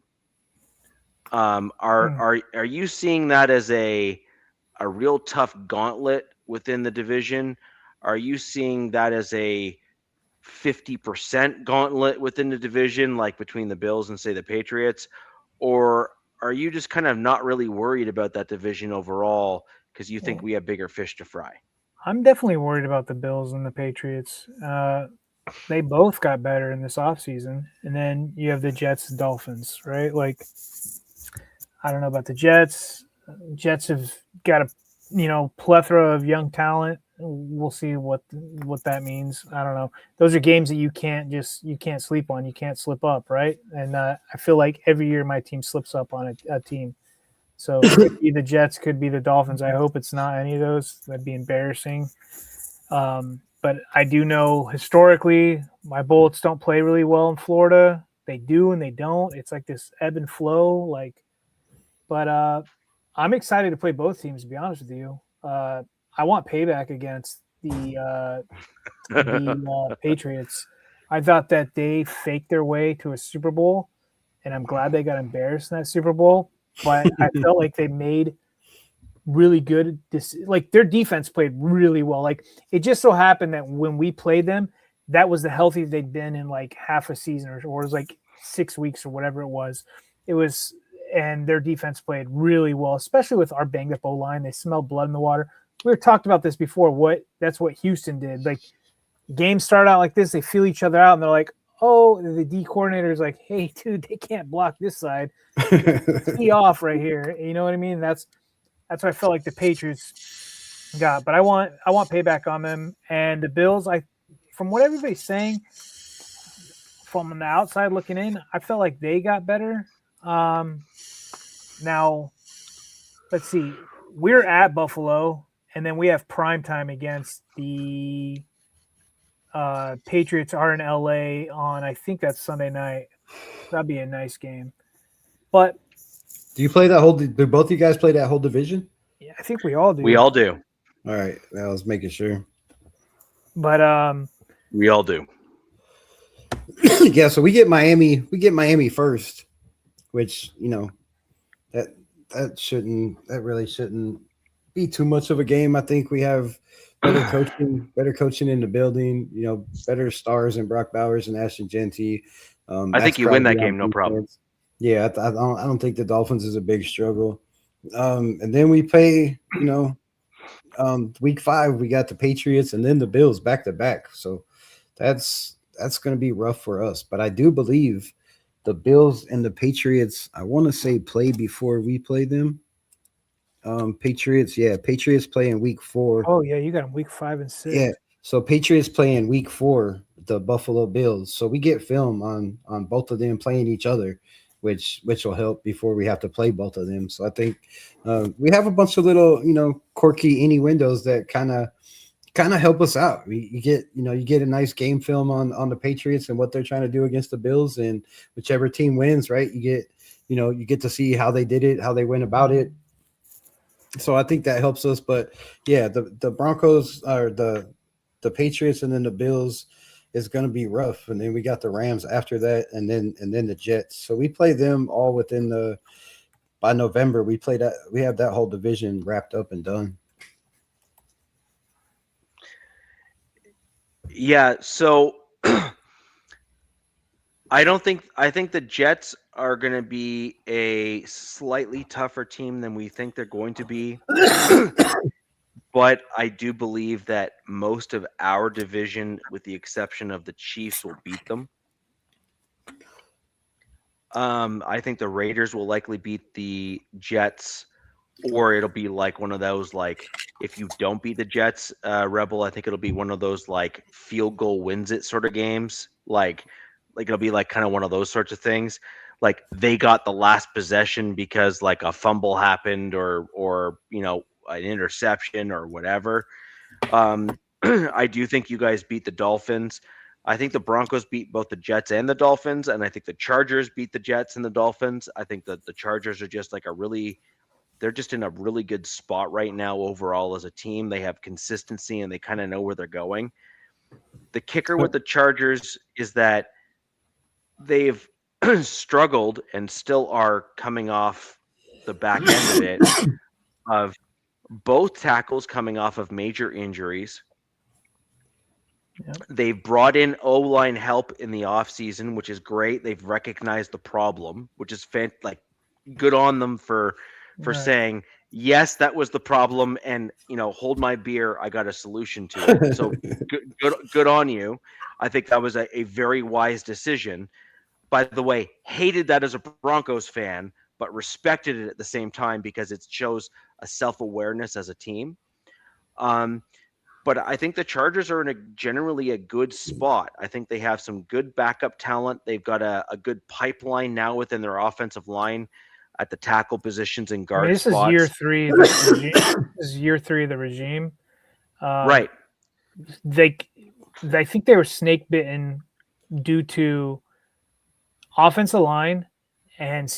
Are you seeing that as a real tough gauntlet within the division? Are you seeing that as a 50% gauntlet within the division, like between the Bills and say the Patriots? Or are you just kind of not really worried about that division overall because you think we have bigger fish to fry? I'm definitely worried about the Bills and the Patriots. They both got better in this offseason. And then you have the Jets and Dolphins, right? Like, I don't know about the Jets. Jets have got a plethora of young talent. we'll see what that means. I don't know. Those are games that you can't sleep on. You can't slip up, right? And I feel like every year my team slips up on a team. So it could be the Jets, could be the Dolphins. I hope it's not any of those. That'd be embarrassing. But I do know historically my Bullets don't play really well in Florida. They do and they don't. It's like this ebb and flow. But I'm excited to play both teams, to be honest with you. I want payback against the Patriots. I thought that they faked their way to a Super Bowl, and I'm glad they got embarrassed in that Super Bowl. But I felt like they made really good. Like their defense played really well. Like it just so happened that when we played them, that was the healthiest they'd been in like half a season, or it was like 6 weeks or whatever it was. And their defense played really well, especially with our banged up O-line. They smelled blood in the water. We were talked about this before. That's what Houston did. Like games start out like this, they feel each other out, and they're like, "Oh," the D coordinator is like, "Hey, dude, they can't block this side. Tee off right here." You know what I mean? That's what I felt like the Patriots got. But I want payback on them. And the Bills, from what everybody's saying, from the outside looking in, I felt like they got better. Now, let's see. We're at Buffalo, and then we have prime time against the Patriots are in LA on, I think that's Sunday night. That'd be a nice game. But do you play that whole? Do both of you guys play that whole division? Yeah, I think we all do. We all do. All right, I was making sure. But we all do. Yeah, so we get Miami. We get Miami first, which that really shouldn't be too much of a game. I think we have better coaching in the building. Better stars in Brock Bowers and Ashton Genty. I think you win that game, no problem. Yeah, I don't think the Dolphins is a big struggle. And then we play, week 5 we got the Patriots and then the Bills back to back. So that's going to be rough for us. But I do believe the Bills and the Patriots, I want to say, play before we play them. Patriots play in week 4. Oh yeah, you got them week 5 and 6. Yeah, so Patriots play in week 4, the Buffalo Bills. So we get film on both of them playing each other, which will help before we have to play both of them. So I think we have a bunch of little quirky innuendos that kind of help us out. You get a nice game film on the Patriots and what they're trying to do against the Bills, and whichever team wins, right? You get to see how they did it, how they went about it. So I think that helps us. But yeah, the Broncos are the Patriots and then the Bills is going to be rough. And then we got the Rams after that, and then the Jets. So we play them all by November. We have that whole division wrapped up and done. Yeah. So I think the Jets are going to be a slightly tougher team than we think they're going to be. But I do believe that most of our division, with the exception of the Chiefs, will beat them. I think the Raiders will likely beat the Jets, or it'll be like one of those, like, if you don't beat the Jets, Rebel, I think it'll be one of those like field goal wins it sort of games. Like it'll be like kind of one of those sorts of things. Like they got the last possession because like a fumble happened or an interception or whatever. I do think you guys beat the Dolphins. I think the Broncos beat both the Jets and the Dolphins, and I think the Chargers beat the Jets and the Dolphins. I think that the Chargers are just they're just in a really good spot right now overall as a team. They have consistency and they kind of know where they're going. The kicker with the Chargers is that they've struggled and still are coming off the back end of it, of both tackles coming off of major injuries. Yep. They've brought in O-line help in the offseason, which is great. They've recognized the problem, which is good on them for saying, yes, that was the problem, and hold my beer, I got a solution to it. So good on you. I think that was a very wise decision. By the way, hated that as a Broncos fan, but respected it at the same time because it shows a self-awareness as a team. But But I think the Chargers are in generally a good spot. I think they have some good backup talent. They've got a good pipeline now within their offensive line at the tackle positions and guard this spots. Is year three. This is year 3 of the regime. Right. I think they were snake bitten due to offensive line and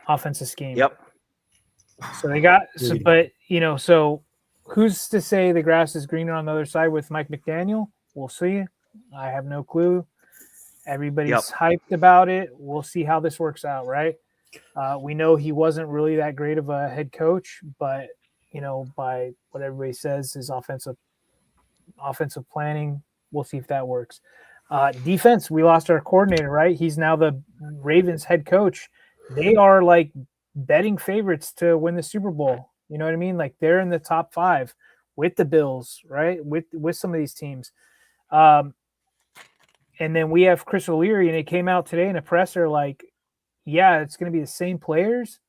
offensive scheme. Yep. So they got, but so who's to say the grass is greener on the other side with Mike McDaniel? We'll see. I have no clue. Everybody's hyped about it. We'll see how this works out, right? We know he wasn't really that great of a head coach, but by what everybody says, his offensive planning, we'll see if that works. Defense, we lost our coordinator, right? He's now the Ravens head coach. They are like betting favorites to win the Super Bowl. You know what I mean? Like they're in the top 5 with the Bills, right? With some of these teams. And then we have Chris O'Leary, and it came out today in a presser like, yeah, it's going to be the same players.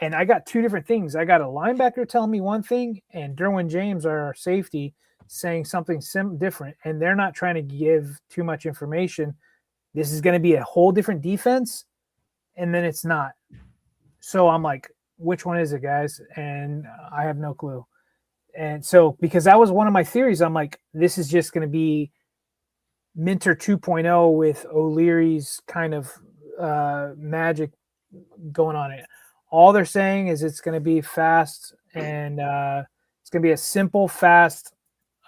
And I got 2 different things. I got a linebacker telling me one thing, and Derwin James, our safety, saying something different. And they're not trying to give too much information. This is going to be a whole different defense, and then it's not. So I'm like, which one is it, guys? And I have no clue. And so, because that was one of my theories, I'm like, this is just going to be Minter 2.0 with O'Leary's kind of magic going on it. All they're saying is it's going to be fast, and it's going to be a simple, fast,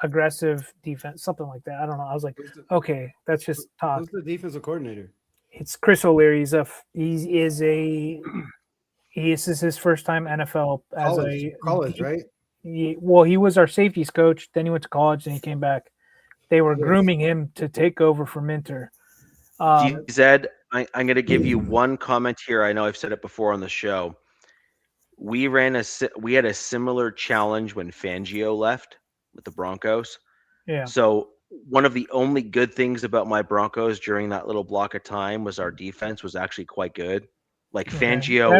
aggressive defense, something like that. I don't know. I was like, okay, that's just talk. Who's the defensive coordinator? It's Chris O'Leary. This is his first time NFL as college, right? He was our safeties coach. Then he went to college, and he came back. They were grooming him to take over for Minter. Zed, I'm going to give you one comment here. I know I've said it before on the show. We had a similar challenge when Fangio left with the Broncos. Yeah. So one of the only good things about my Broncos during that little block of time was our defense was actually quite good. Like Fangio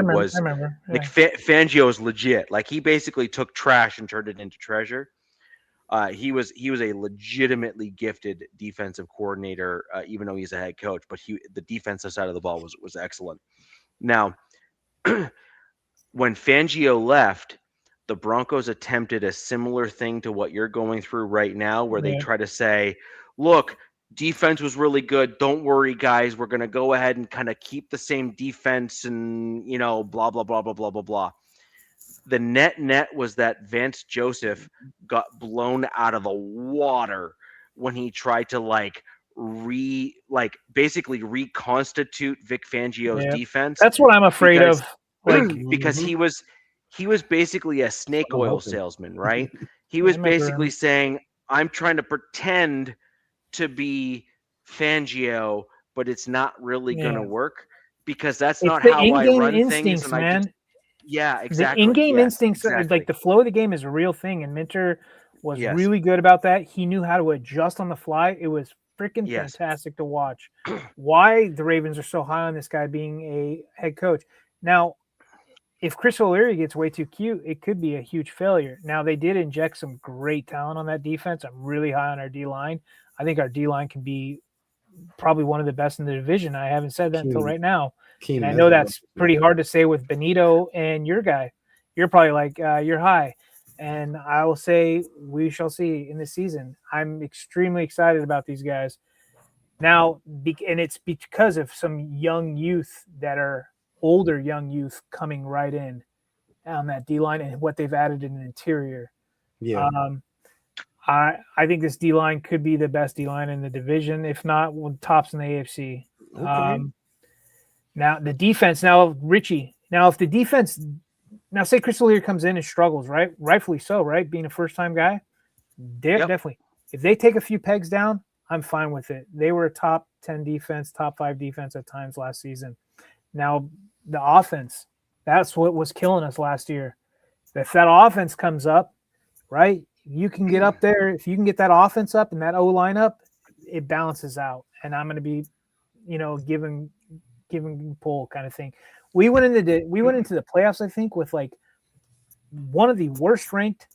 Fangio is legit. Like he basically took trash and turned it into treasure. He was a legitimately gifted defensive coordinator, even though he's a head coach. But the defensive side of the ball was excellent. Now, when Fangio left, the Broncos attempted a similar thing to what you're going through right now, where they try to say, "Look, defense was really good. Don't worry, guys. We're going to go ahead and kind of keep the same defense, and blah blah blah blah blah blah blah." The net was that Vance Joseph got blown out of the water when he tried to basically reconstitute Vic Fangio's defense. That's what I'm afraid of. Because he was basically a snake oil salesman, right? He was basically saying, I'm trying to pretend to be Fangio, but it's not really going to work because that's not how I run things. Man. Yeah, exactly. The in-game instincts, like the flow of the game is a real thing, and Minter was really good about that. He knew how to adjust on the fly. It was freaking fantastic to watch. Why the Ravens are so high on this guy being a head coach. Now, if Chris O'Leary gets way too cute, it could be a huge failure. Now, they did inject some great talent on that defense. I'm really high on our D-line. I think our D-line can be probably one of the best in the division. I haven't said that until right now. And I know that's pretty hard to say with Benito and your guy. You're probably like, you're high. And I will say we shall see in this season. I'm extremely excited about these guys. Now, and it's because of some young youth that are older young youth coming right in on that D-line and what they've added in the interior. Yeah. I think this D-line could be the best D-line in the division, if not tops in the AFC. Okay. Now the defense. Now Richie. Now if the defense. Now say Chris O'Leary comes in and struggles, right? Rightfully so, right? Being a first-time guy, definitely. If they take a few pegs down, I'm fine with it. They were a top 10 defense, top 5 defense at times last season. Now the offense. That's what was killing us last year. If that offense comes up, right? You can get up there. If you can get that offense up and that O-line up, it balances out. And I'm going to be, giving pull kind of thing. We went into the playoffs, I think, with like one of the worst ranked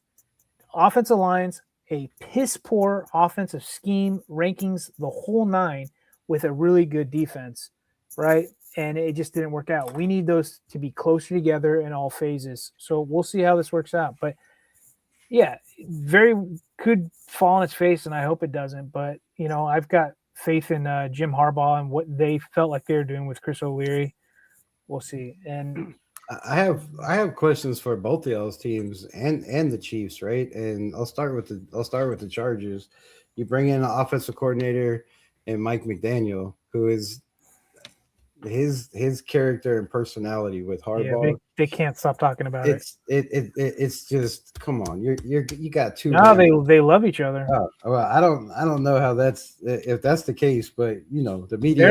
offensive lines a piss poor offensive scheme, rankings, the whole nine, with a really good defense, right? And it just didn't work out. We need those to be closer together in all phases. So we'll see how this works out. But yeah, very could fall on its face, and I hope it doesn't. But I've got faith in Jim Harbaugh and what they felt like they were doing with Chris O'Leary. We'll see. And I have questions for both of those teams and the Chiefs, right? And I'll start with the Chargers. You bring in an offensive coordinator and Mike McDaniel, who is his character and personality with Harbaugh. Yeah, they can't stop talking about it. It's just, come on, you got two. No, they love each other. Well, I don't know how if that's the case, but the media,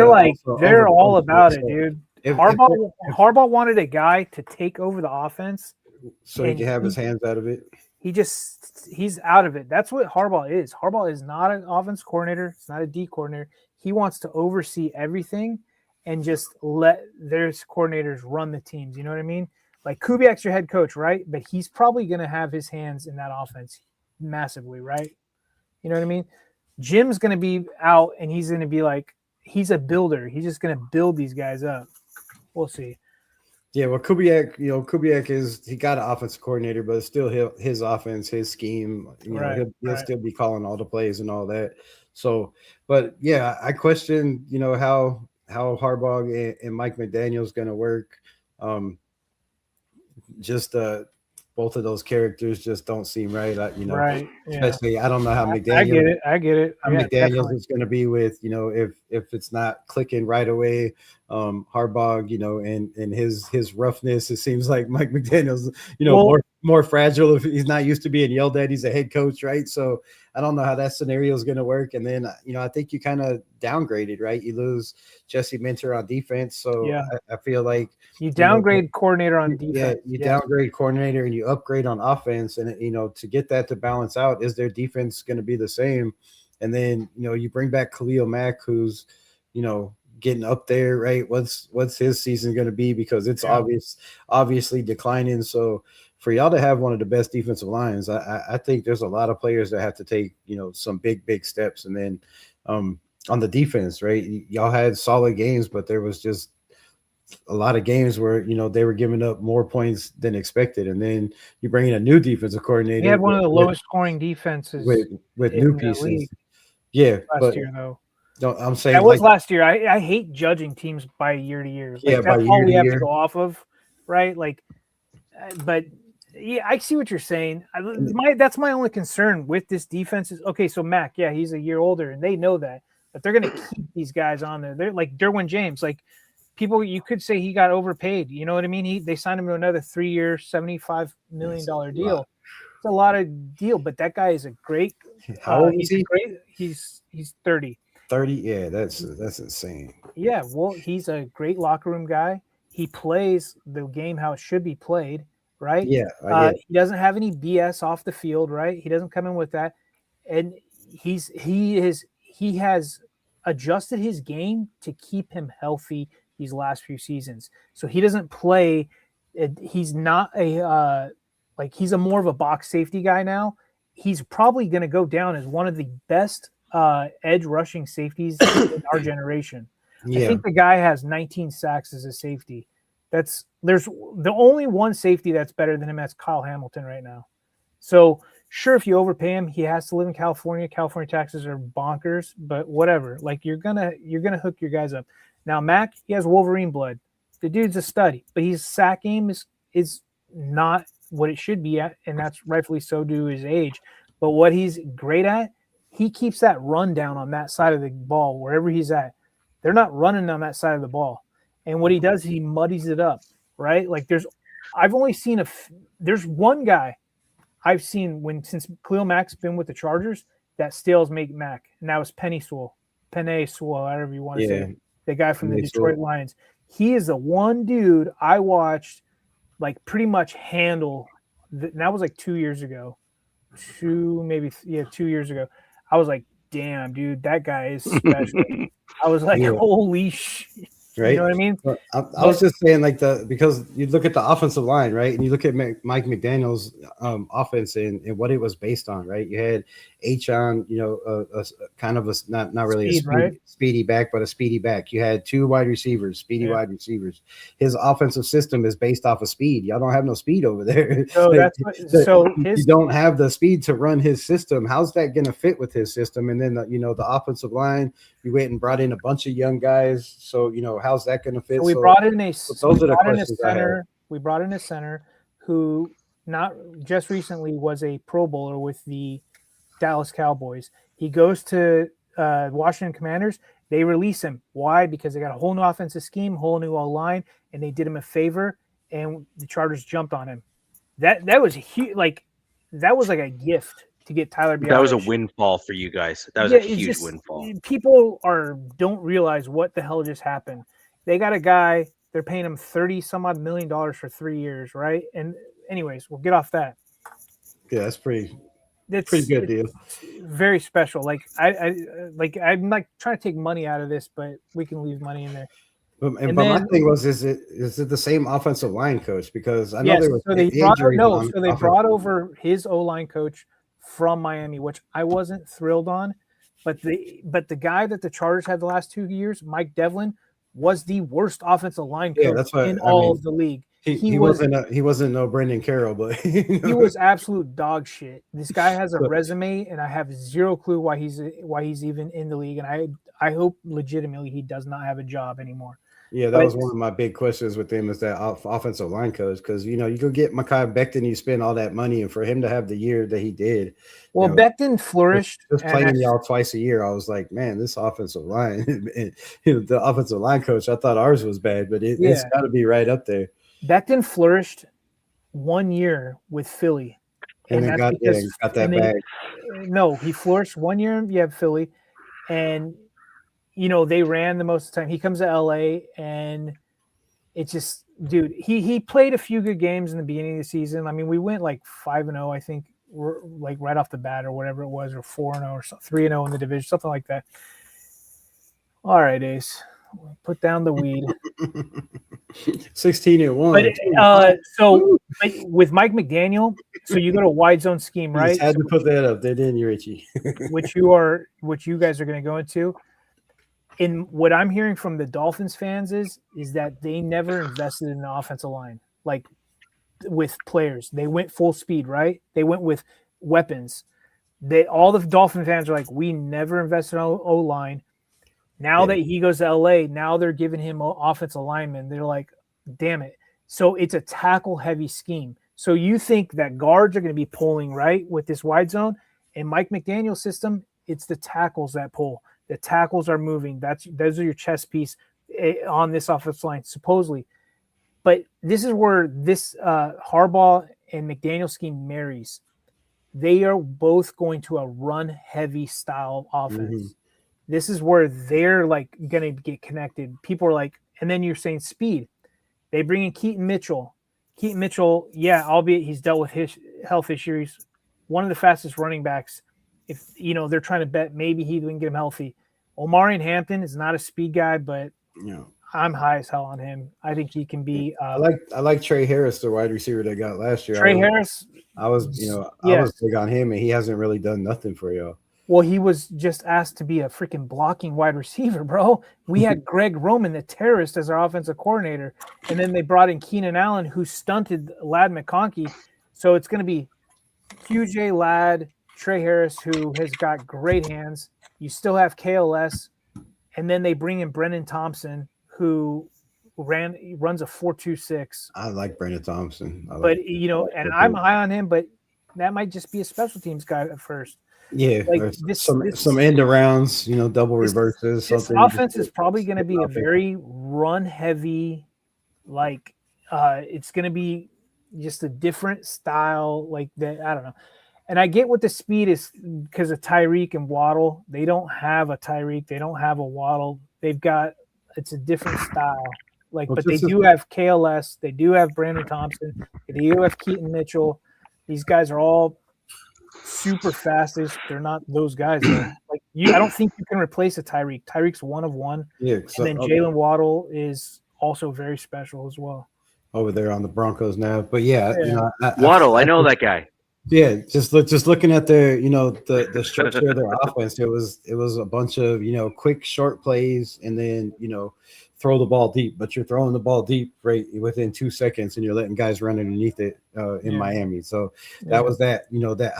they're all about it, dude. Harbaugh wanted a guy to take over the offense so he can have his hands out of it. He's out of it. That's what Harbaugh is. Harbaugh is not an offense coordinator. It's not a D coordinator. He wants to oversee everything and just let their coordinators run the teams. You know what I mean? Like Kubiak's your head coach, right? But he's probably going to have his hands in that offense massively, right? You know what I mean? Jim's going to be out, and he's going to be like, he's a builder. He's just going to build these guys up. We'll see. Yeah, well, Kubiak he got an offensive coordinator, but it's still his offense, his scheme. He'll still be calling all the plays and all that. So, but yeah, I question, how Harbaugh and Mike McDaniel is going to work. Both of those characters just don't seem right. Right. Yeah. Especially, I don't know how McDaniel. I get it. How McDaniels is going to be with, if it's not clicking right away. Harbaugh, and his roughness. It seems like Mike McDaniel's, more fragile if he's not used to being yelled at. He's a head coach, right? So I don't know how that scenario is going to work. And then, I think you kind of downgraded, right? You lose Jesse Minter on defense. So yeah. I feel like you downgrade coordinator on defense. Yeah, downgrade coordinator and you upgrade on offense. And, to get that to balance out, is their defense going to be the same? And then, you bring back Khalil Mack, who's, getting up there, right? What's his season going to be? Because it's obviously declining. So for y'all to have one of the best defensive lines, I think there's a lot of players that have to take, some big steps. And then on the defense, right? Y'all had solid games, but there was just a lot of games where, they were giving up more points than expected. And then you bring in a new defensive coordinator. He had one of the lowest scoring defenses with new pieces. Yeah. Last year, though. No, I'm saying that was last year. I hate judging teams by year to year. That's all we have to go off of, right? But yeah, I see what you're saying. That's my only concern with this defense is, okay, so Mac, yeah, he's a year older, and they know that, but they're going to keep these guys on there. They're like Derwin James, like people. You could say he got overpaid. You know what I mean? They signed him to another 3-year, $75 million deal. It's a lot of deal, but that guy is a great. How old is he? He's 30. 30, yeah, that's insane. Yeah, well, he's a great locker room guy. He plays the game how it should be played, right? Yeah, he doesn't have any BS off the field, right? He doesn't come in with that, and he has adjusted his game to keep him healthy these last few seasons. So he doesn't play. He's not he's a more of a box safety guy now. He's probably going to go down as one of the best edge rushing safeties in our generation. Yeah. I think the guy has 19 sacks as a safety. There's the only one safety that's better than him. That's Kyle Hamilton right now. So sure, if you overpay him, he has to live in California. California taxes are bonkers, but whatever. Like you're gonna hook your guys up. Now Mac, he has Wolverine blood. The dude's a study, but his sack game is not what it should be at, and that's rightfully so due to his age. But what he's great at, he keeps that run down on that side of the ball wherever he's at. They're not running on that side of the ball. And what he does, he muddies it up, right? Like I've only seen there's one guy I've seen since Khalil Mack's been with the Chargers that steals make Mac, and that was Penei Sewell, whatever you want to say, the guy from the Detroit Lions. He is the one dude I watched like pretty much handle. That was like 2 years ago. 2 years ago. I was like, damn, dude, that guy is special. I was like, holy shit. right? You know what I mean? I was just saying, like, because you look at the offensive line, right, and you look at Mike McDaniel's offense and what it was based on, right? You had H-on, you know, a kind of a not really speedy back, but a speedy back. You had two wide receivers, speedy wide receivers. His offensive system is based off of speed. Y'all don't have no speed over there. So you don't have the speed to run his system. How's that going to fit with his system? And then the offensive line, you went and brought in a bunch of young guys. So how's that going to fit? So we brought in a center. We brought in a center who not just recently was a Pro Bowler with the Dallas Cowboys. He goes to Washington Commanders. They release him. Why? Because they got a whole new offensive scheme, whole new line, and they did him a favor. And the Chargers jumped on him. That was huge. Like that was like a gift to get Tyler Biadasz. That was a windfall for you guys. That was a huge windfall. People don't realize what the hell just happened. They got a guy. They're paying him $30 million for 3 years, right? And anyways, we'll get off that. Yeah, that's pretty good deal. Very special. Like I'm like trying to take money out of this, but we can leave money in there. But my thing was, is it the same offensive line coach? Because I know there was they brought over his O-line coach from Miami, which I wasn't thrilled on. But the guy that the Chargers had the last 2 years, Mike Devlin, was the worst offensive line coach in all of the league. He wasn't no Brendan Carroll, but he was absolute dog shit. This guy has a resume, and I have zero clue why he's even in the league. And I hope legitimately he does not have a job anymore. Yeah, that was one of my big questions with him, is that offensive line coach, because you go get Mekhi Becton, you spend all that money, and for him to have the year that he did. Well, Becton flourished. Just playing y'all twice a year, I was like, man, this offensive line, the offensive line coach, I thought ours was bad, but it's got to be right up there. Becton flourished 1 year with Philly, and then got that bag. No, he flourished 1 year. You have Philly, and they ran the most of the time. He comes to LA, and it's just, dude, he played a few good games in the beginning of the season. I mean, we went like 5-0, I think, like right off the bat or whatever it was, or 4-0 or 3-0 in the division, something like that. All right, Ace, put down the weed. 16-1. But so with Mike McDaniel, so you go to a wide zone scheme, right? You had to put that up there, didn't you, Richie? which you guys are going to go into. And what I'm hearing from the Dolphins fans is that they never invested in the offensive line, like with players. They went full speed, right? They went with weapons. All the Dolphin fans are like, we never invested in O-line. Now that he goes to LA, now they're giving him offensive linemen. They're like, damn it. So it's a tackle-heavy scheme. So you think that guards are going to be pulling, right, with this wide zone? In Mike McDaniel's system, it's the tackles that pull. The tackles are moving. Those are your chess piece on this offensive line, supposedly. But this is where this Harbaugh and McDaniel scheme marries. They are both going to a run-heavy style offense. Mm-hmm. This is where they're like going to get connected. People are like, and then you're saying speed. They bring in Keaton Mitchell. Keaton Mitchell, albeit he's dealt with his health issues, one of the fastest running backs. If they're trying to bet maybe he can get him healthy. Omarion Hampton is not a speed guy, but I'm high as hell on him. I think he can be. I like Trey Harris, the wide receiver they got last year. I was big on him, and he hasn't really done nothing for y'all. Well, he was just asked to be a freaking blocking wide receiver, bro. We had Greg Roman, the terrorist, as our offensive coordinator, and then they brought in Keenan Allen, who stunted Ladd McConkey. So it's going to be QJ Ladd, Trey Harris, who has got great hands. You still have KLS, and then they bring in Brendan Thompson, who runs a 4.26. I like Brendan Thompson, I'm high on him, but that might just be a special teams guy at first. Yeah, like some end arounds, double reverses. This offense is probably going to be a very run heavy, it's going to be just a different style, like that. I don't know. And I get what the speed is because of Tyreek and Waddle. They don't have a Tyreek. They don't have a Waddle. It's a different style. But they do have KLS. They do have Brandon Thompson. They do have Keaton Mitchell. These guys are all super fast. They're not those guys. I don't think you can replace a Tyreek. Tyreek's one of one. Yeah, and then Jalen Waddle is also very special as well. Over there on the Broncos now, but Waddle, I know that guy. Yeah, just looking at their, the structure of their offense, it was a bunch of, quick short plays and then, throw the ball deep, but you're throwing the ball deep right within 2 seconds and you're letting guys run underneath it in Miami. So that was that, that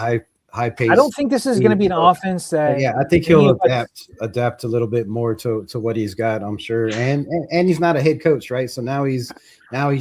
high pace. I don't think this is going to be an offense that. Yeah, I think he'll adapt a little bit more to what he's got, I'm sure. And he's not a head coach, right? So now he's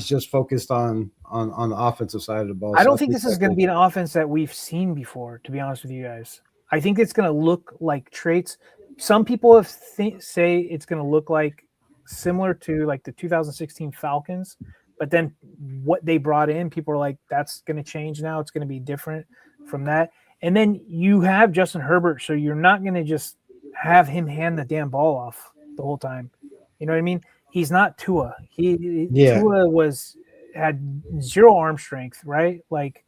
just focused on the offensive side of the ball. I don't think this is going to be an offense that we've seen before, to be honest with you guys. I think it's going to look like traits. Some people say it's going to look like similar to like the 2016 Falcons, but then what they brought in, people are like, that's going to change now. It's going to be different from that. And then you have Justin Herbert, so you're not going to just have him hand the damn ball off the whole time. You know what I mean? He's not Tua. Tua had zero arm strength, right? Like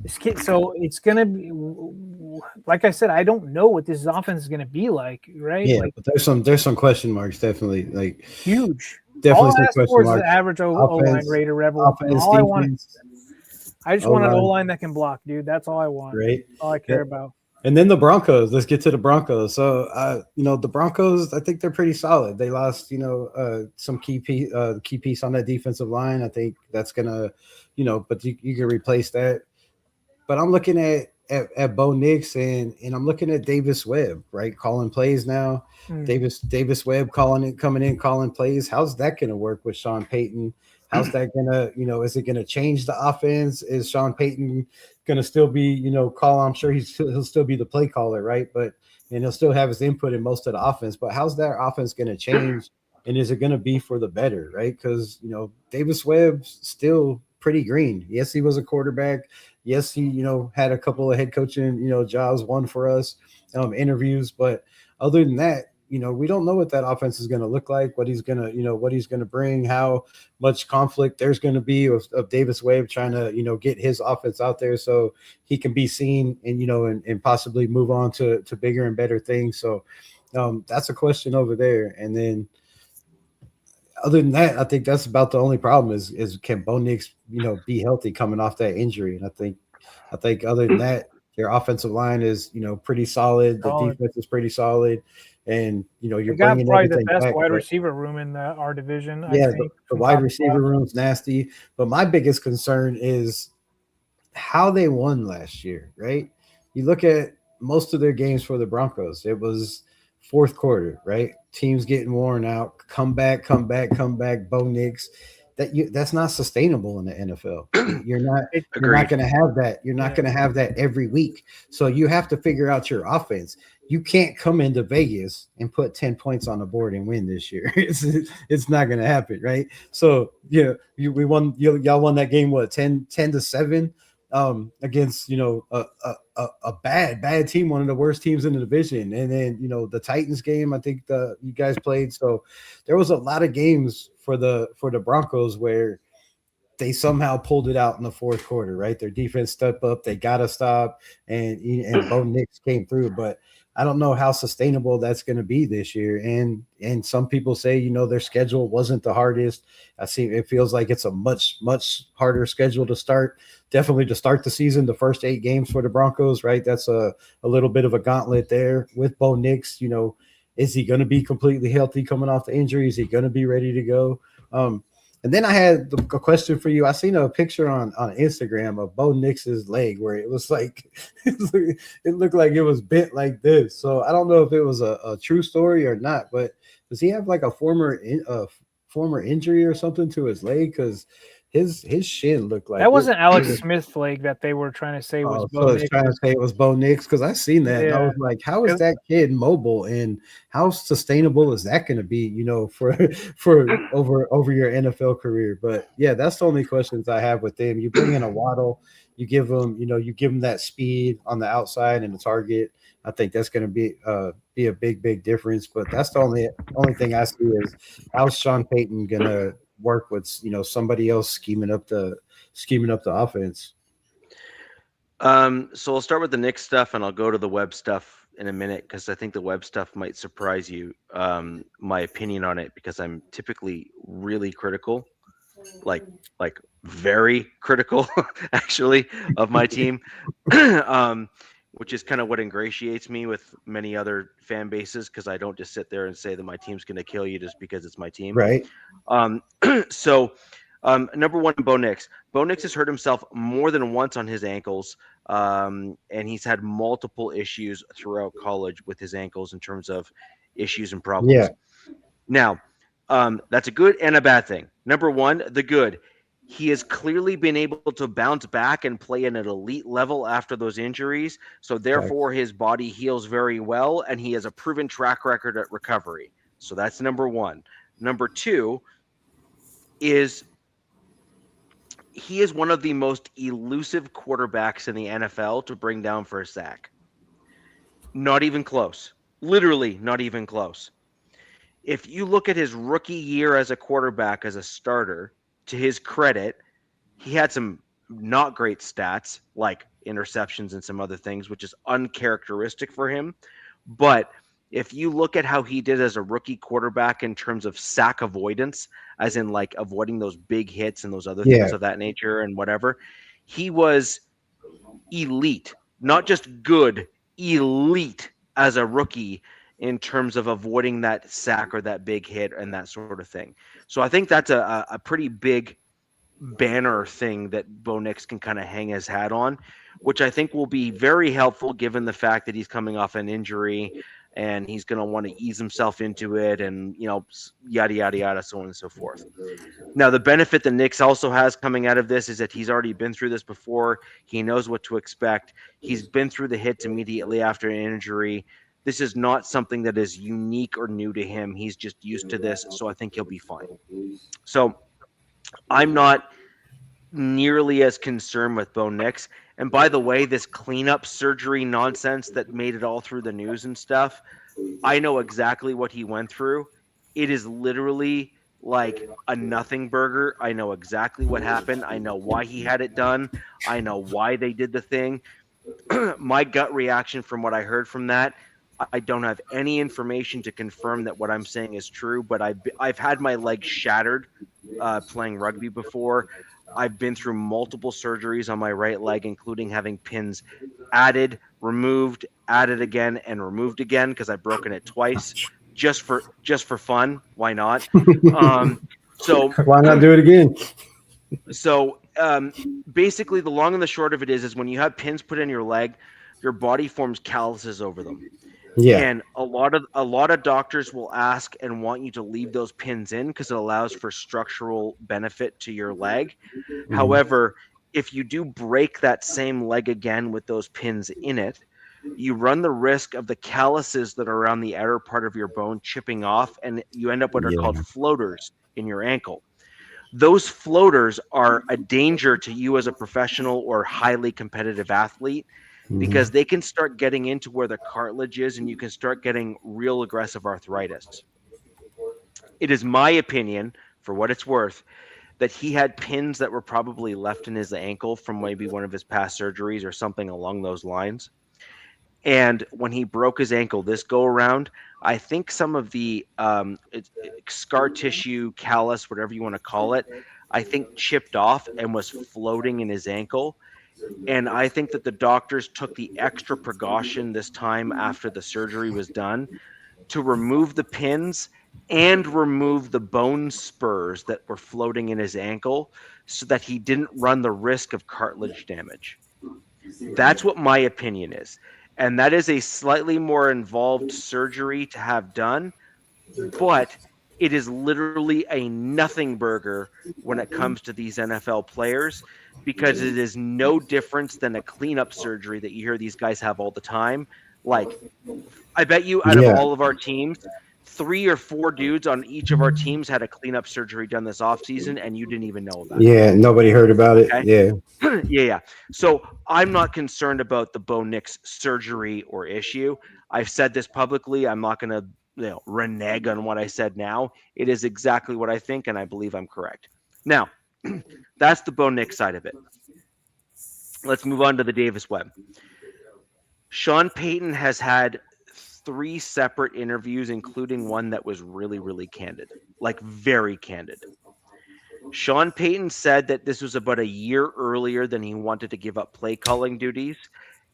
this kid. So it's going to be, like I said, I don't know what this offense is going to be like, right? Yeah, like, but there's some question marks, definitely, like huge. Definitely all some I ask question for marks. Is the average O-line rate or Rebel. I just want an O-line that can block, dude. That's all I want. Great. All I care about. And then the Broncos. Let's get to the Broncos. So, the Broncos, I think they're pretty solid. They lost, some key piece on that defensive line. I think that's gonna, but you can replace that. But I'm looking at Bo Nix and I'm looking at Davis Webb, right? Calling plays now. Davis Webb coming in, calling plays. How's that gonna work with Sean Payton? How's that gonna, is it gonna change the offense? Is Sean Payton gonna still be, I'm sure he'll still be the play caller, right? And he'll still have his input in most of the offense. But how's that offense gonna change? And is it gonna be for the better, right? Because Davis Webb's still pretty green. Yes, he was a quarterback. Yes, he had a couple of head coaching jobs, one for us, interviews. But other than that, we don't know what that offense is going to look like, what he's going to bring, how much conflict there's going to be of Davis Webb trying to, get his offense out there so he can be seen and, and possibly move on to bigger and better things. So that's a question over there. And then other than that, I think that's about the only problem is can Bo Nix, be healthy coming off that injury. And I think other than that, their offensive line is, pretty solid. The defense is pretty solid. And you're bringing probably the best back, wide receiver room in our division. Yeah, I think, the wide receiver room's nasty. But my biggest concern is how they won last year, right? You look at most of their games for the Broncos. It was fourth quarter, right? Teams getting worn out. Come back. Bo Nix. That's not sustainable in the NFL. You're not going to have that. You're not going to have that every week. So you have to figure out your offense. You can't come into Vegas and put 10 points on the board and win this year. It's not going to happen, right? So we won. Y'all won that game 10-7 against a bad team, one of the worst teams in the division. And then the Titans game, I think you guys played. So there was a lot of games for the Broncos where they somehow pulled it out in the fourth quarter, right? Their defense stepped up, they got to stop, and Bo Nix came through. But I don't know how sustainable that's going to be this year. And some people say, their schedule wasn't the hardest. I see it feels like it's a much, much harder schedule to start. Definitely to start the season, the first 8 games for the Broncos, right? That's a little bit of a gauntlet there with Bo Nix. Is he going to be completely healthy coming off the injury? Is he going to be ready to go? And then I had a question for you. I seen a picture on Instagram of Bo Nix's leg where it was like it looked like it was bent like this. So I don't know if it was a true story or not. But does he have like a former injury or something to his leg? Because his shin looked like that wasn't Alex Smith's leg that they were trying to say was Bo Nix. Trying to say it was Bo Nix because I seen that. Yeah. And I was like, how is that kid mobile and how sustainable is that going to be? For over your NFL career. But yeah, that's the only questions I have with them. You bring in a Waddle, you give them that speed on the outside and the target. I think that's going to be a big difference. But that's the only thing I see is how's Sean Payton going to work with somebody else scheming up the offense. So I'll start with the Knicks stuff and I'll go to the Webb stuff in a minute because I think the Webb stuff might surprise you. My opinion on it, because I'm typically really critical, like very critical, actually, of my team, which is kind of what ingratiates me with many other fan bases, because I don't just sit there and say that my team's going to kill you just because it's my team. Right. So, number one, Bo Nix. Bo Nix has hurt himself more than once on his ankles, and he's had multiple issues throughout college with his ankles in terms of issues and problems. Yeah. Now, that's a good and a bad thing. Number one, the good. He has clearly been able to bounce back and play at an elite level after those injuries. So therefore, his body heals very well, and he has a proven track record at recovery. So that's number one. Number two is he is one of the most elusive quarterbacks in the NFL to bring down for a sack. Not even close. Literally not even close. If you look at his rookie year as a quarterback, as a starter, to his credit, he had some not great stats like interceptions and some other things, which is uncharacteristic for him. But if you look at how he did as a rookie quarterback in terms of sack avoidance, as in like avoiding those big hits and those other things of that nature and whatever, he was elite, not just good, elite as a rookie in terms of avoiding that sack or that big hit and that sort of thing. So I think that's a pretty big banner thing that Bo Nix can kind of hang his hat on, which I think will be very helpful given the fact that he's coming off an injury and he's going to want to ease himself into it and, you know, yada, yada, yada, so on and so forth. Now, the benefit that Nix also has coming out of this is that he's already been through this before. He knows what to expect. He's been through the hits immediately after an injury. This is not something that is unique or new to him. He's just used to this, so I think he'll be fine. So I'm not nearly as concerned with Bo Nix. And by the way, this cleanup surgery nonsense that made it all through the news and stuff, I know exactly what he went through. It is literally like a nothing burger. I know exactly what happened. I know why he had it done. I know why they did the thing. My gut reaction from what I heard from that, I don't have any information to confirm that what I'm saying is true, but I've had my leg shattered playing rugby before. I've been through multiple surgeries on my right leg, including having pins added, removed, added again, and removed again because I've broken it twice just for fun. Why not? So why not do it again? So basically, the long and the short of it is when you have pins put in your leg, your body forms calluses over them. Yeah. And a lot of doctors will ask and want you to leave those pins in because it allows for structural benefit to your leg. Mm-hmm. However, if you do break that same leg again with those pins in it, you run the risk of the calluses that are around the outer part of your bone chipping off, and you end up what are called floaters in your ankle. Those floaters are a danger to you as a professional or highly competitive athlete because they can start getting into where the cartilage is and you can start getting real aggressive arthritis. It is my opinion, for what it's worth, that he had pins that were probably left in his ankle from maybe one of his past surgeries or something along those lines. And when he broke his ankle this go around, I think some of the scar tissue, callus, whatever you want to call it, I think chipped off and was floating in his ankle. And I think that the doctors took the extra precaution this time after the surgery was done to remove the pins and remove the bone spurs that were floating in his ankle so that he didn't run the risk of cartilage damage. That's what my opinion is. And that is a slightly more involved surgery to have done, but it is literally a nothing burger when it comes to these NFL players because it is no difference than a cleanup surgery that you hear these guys have all the time. Like, I bet you out of all of our teams, 3 or 4 dudes on each of our teams had a cleanup surgery done this offseason, and you didn't even know about it. Yeah, nobody heard about it. Okay? Yeah. So I'm not concerned about the Bo Nix surgery or issue. I've said this publicly. I'm not going to renege on what I said now. It is exactly what I think, and I believe I'm correct. Now, that's the Bo Nix side of it. Let's move on to the Davis Webb. Sean Payton has had 3 separate interviews, including one that was really, really candid, like very candid. Sean Payton said that this was about a year earlier than he wanted to give up play calling duties,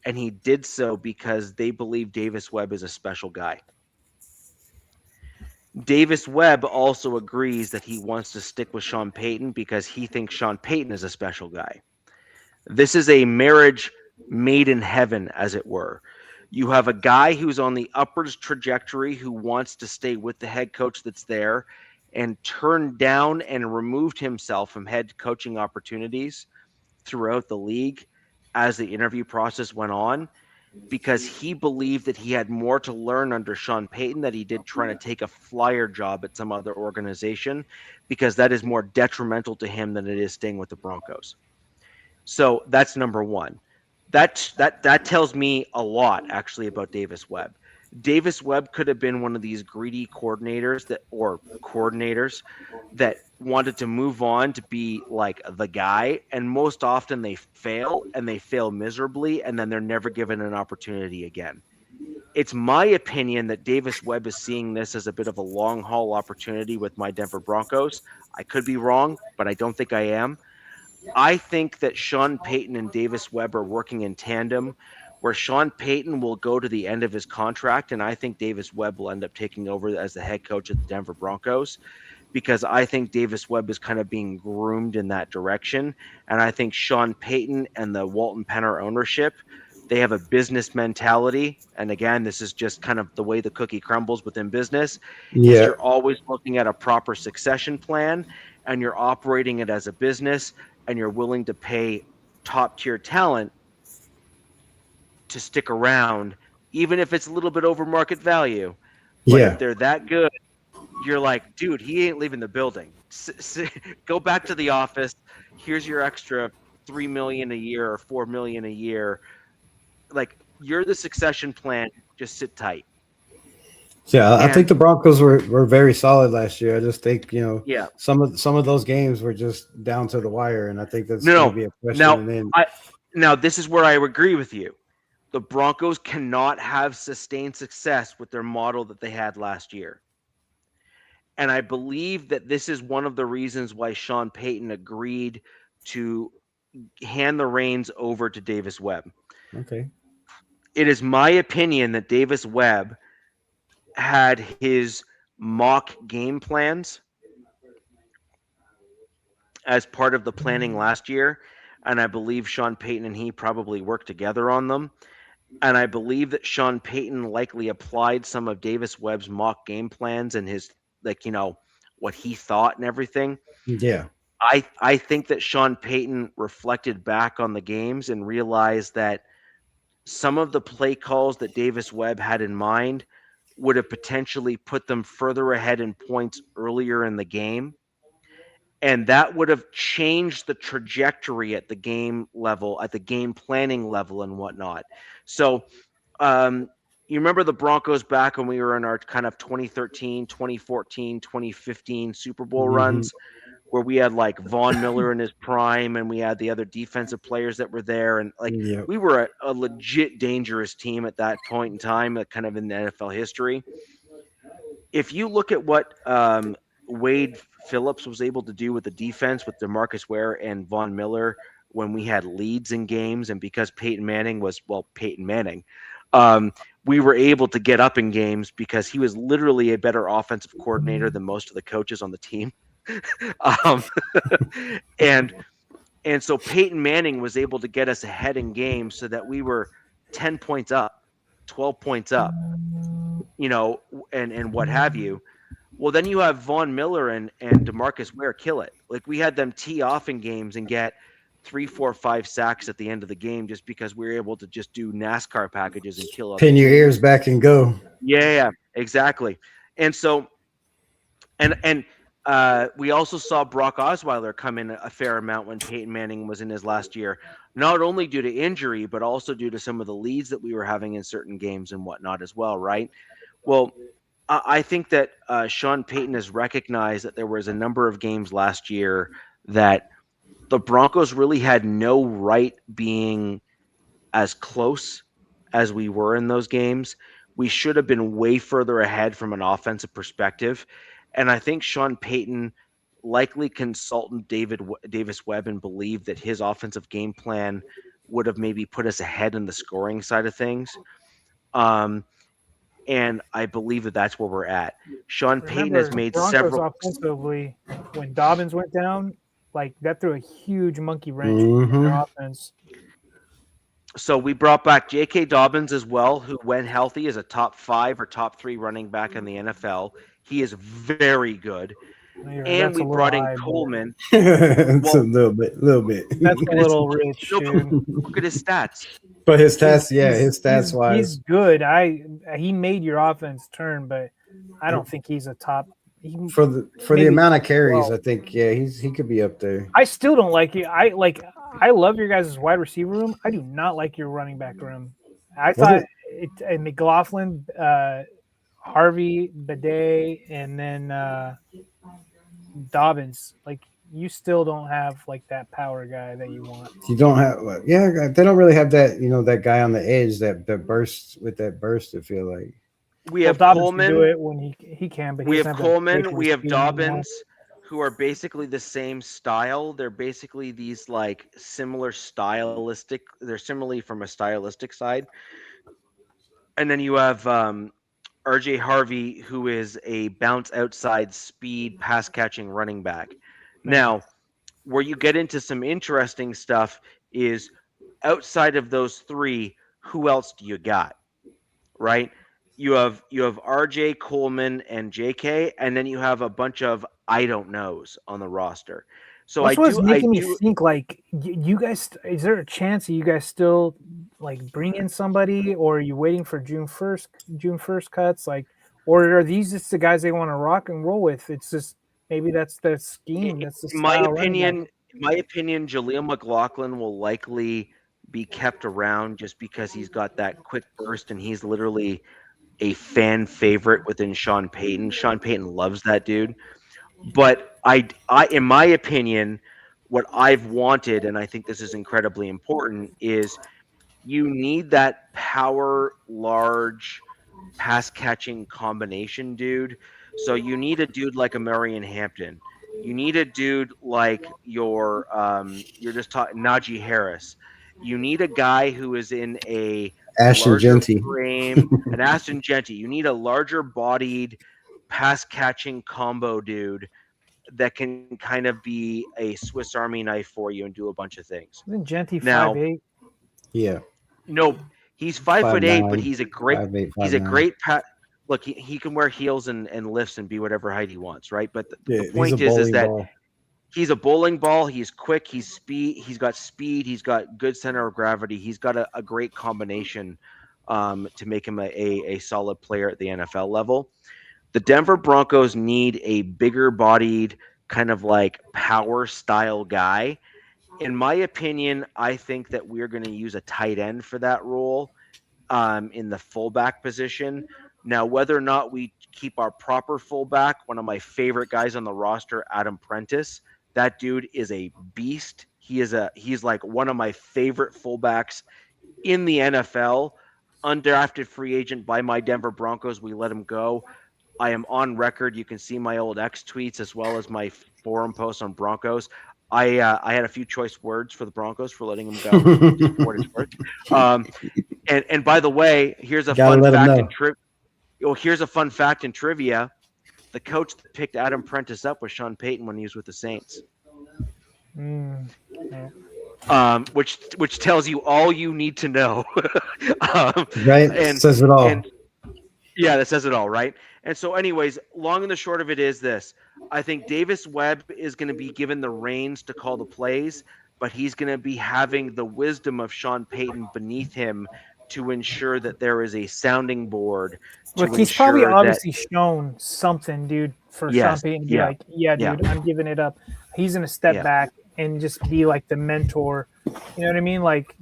and he did so because they believe Davis Webb is a special guy. Davis Webb also agrees that he wants to stick with Sean Payton because he thinks Sean Payton is a special guy. This is a marriage made in heaven, as it were. You have a guy who's on the upwards trajectory who wants to stay with the head coach that's there and turned down and removed himself from head coaching opportunities throughout the league as the interview process went on, because he believed that he had more to learn under Sean Payton than he did trying to take a flyer job at some other organization, because that is more detrimental to him than it is staying with the Broncos. So that's number one. That tells me a lot, actually, about Davis Webb. Davis Webb could have been one of these greedy coordinators that wanted to move on to be like the guy, and most often they fail, and they fail miserably, and then they're never given an opportunity again. It's my opinion that Davis Webb is seeing this as a bit of a long haul opportunity with my Denver Broncos. I could be wrong, but I don't think I am. I think that Sean Payton and Davis Webb are working in tandem, where Sean Payton will go to the end of his contract, and I think Davis Webb will end up taking over as the head coach of the Denver Broncos, because I think Davis Webb is kind of being groomed in that direction. And I think Sean Payton and the Walton Penner ownership, they have a business mentality. And again, this is just kind of the way the cookie crumbles within business. Yeah. You're always looking at a proper succession plan, and you're operating it as a business, and you're willing to pay top tier talent to stick around, even if it's a little bit over market value. But if they're that good, you're like, dude, he ain't leaving the building. Go back to the office. Here's your extra $3 million a year or $4 million a year. Like, you're the succession plan. Just sit tight. Yeah, I think the Broncos were very solid last year. I just think, some of those games were just down to the wire, and I think that's going to be a question. Now, this is where I agree with you. The Broncos cannot have sustained success with their model that they had last year. And I believe that this is one of the reasons why Sean Payton agreed to hand the reins over to Davis Webb. Okay. It is my opinion that Davis Webb had his mock game plans as part of the planning last year, and I believe Sean Payton and he probably worked together on them. And I believe that Sean Payton likely applied some of Davis Webb's mock game plans and his, what he thought and everything. Yeah. I think that Sean Payton reflected back on the games and realized that some of the play calls that Davis Webb had in mind would have potentially put them further ahead in points earlier in the game. And that would have changed the trajectory at the game level, at the game planning level and whatnot. So you remember the Broncos back when we were in our kind of 2013, 2014, 2015 Super Bowl runs, where we had like Von Miller in his prime, and we had the other defensive players that were there. And we were a legit dangerous team at that point in time, kind of in the NFL history. If you look at what Wade Phillips was able to do with the defense with DeMarcus Ware and Von Miller when we had leads in games, and because Peyton Manning was, Peyton Manning, we were able to get up in games because he was literally a better offensive coordinator than most of the coaches on the team. And so Peyton Manning was able to get us ahead in games so that we were 10 points up, 12 points up, and what have you. Well, then you have Von Miller and DeMarcus Ware kill it. Like, we had them tee off in games and get 3, 4, 5 sacks at the end of the game just because we were able to just do NASCAR packages and kill. Pin your ears back and go. Yeah, exactly. And so, and we also saw Brock Osweiler come in a fair amount when Peyton Manning was in his last year, not only due to injury, but also due to some of the leads that we were having in certain games and whatnot as well, right? Well, I think that Sean Payton has recognized that there was a number of games last year that the Broncos really had no right being as close as we were in those games. We should have been way further ahead from an offensive perspective. And I think Sean Payton likely consultant Davis Webb and believed that his offensive game plan would have maybe put us ahead in the scoring side of things. And I believe that that's where we're at. Sean Payton has made Broncos several offensively. When Dobbins went down, like that threw a huge monkey wrench in their offense. So we brought back J.K. Dobbins as well, who, when healthy, is a top 5 or top 3 running back in the NFL. He is very good. And we brought in Coleman. It's a little bit. That's a little rich, dude. Look at his stats. But his stats, his stats wise, he's good. He made your offense turn, but I don't think he's a top. For the amount of carries, I think he could be up there. I still don't like it. I love your guys' wide receiver room. I do not like your running back room. I thought McLaughlin, Harvey, Bidet, and then Dobbins. Like, you still don't have like that power guy that you want. You don't have, they don't really have that. That guy on the edge that bursts with that burst. I feel like we have Dobbins Coleman. can do it when he can, but we have Coleman. We have Dobbins, who are basically the same style. They're basically these like similar stylistic. They're similarly from a stylistic side. And then you have RJ Harvey, who is a bounce outside speed pass catching running back. Now, where you get into some interesting stuff is outside of those 3, who else do you got? Right? You have RJ, Coleman, and JK, and then you have a bunch of I don't knows on the roster. So That's what's making me think like you guys. Is there a chance that you guys still like bring in somebody, or are you waiting for June 1st cuts? Like, or are these just the guys they want to rock and roll with? It's just maybe that's the scheme. That's the style. In my opinion, Jaleel McLaughlin will likely be kept around just because he's got that quick burst and he's literally a fan favorite within Sean Payton. Sean Payton loves that dude. But I, in my opinion, what I've wanted, and I think this is incredibly important, is you need that power, large, pass-catching combination dude. So you need a dude like a Marion Hampton. You need a dude like you're just talking Najee Harris. You need a guy who is in a Ashton Genty frame, an Ashton Genty. You need a larger-bodied, pass-catching combo dude that can kind of be a Swiss Army knife for you and do a bunch of things. Isn't Genty 5'8"? Yeah. No, he's 5'8", but he's a great 5'8", great look, he can wear heels and lifts and be whatever height he wants, right? But the point is that he's a bowling ball. He's quick. He's got speed. He's got good center of gravity. He's got a great combination to make him a solid player at the NFL level. The Denver Broncos need a bigger-bodied, kind of like power-style guy. In my opinion, I think that we're going to use a tight end for that role in the fullback position. Now, whether or not we keep our proper fullback, one of my favorite guys on the roster, Adam Prentice, that dude is a beast. He's like one of my favorite fullbacks in the NFL. Undrafted free agent by my Denver Broncos. We let him go. I am on record. You can see my old X tweets as well as my forum posts on Broncos. I had a few choice words for the Broncos for letting him go. And by the way, here's a fun fact in trivia. The coach that picked Adam Prentice up was Sean Payton when he was with the Saints. Which tells you all you need to know. Right? And says it all. That says it all, right? And so anyways, long and the short of it is this. I think Davis Webb is going to be given the reins to call the plays, but he's going to be having the wisdom of Sean Payton beneath him to ensure that there is a sounding board. Look, he's probably obviously shown something, dude, for Sean Payton to be like, dude, I'm giving it up. He's going to step back and just be like the mentor. You know what I mean? Like,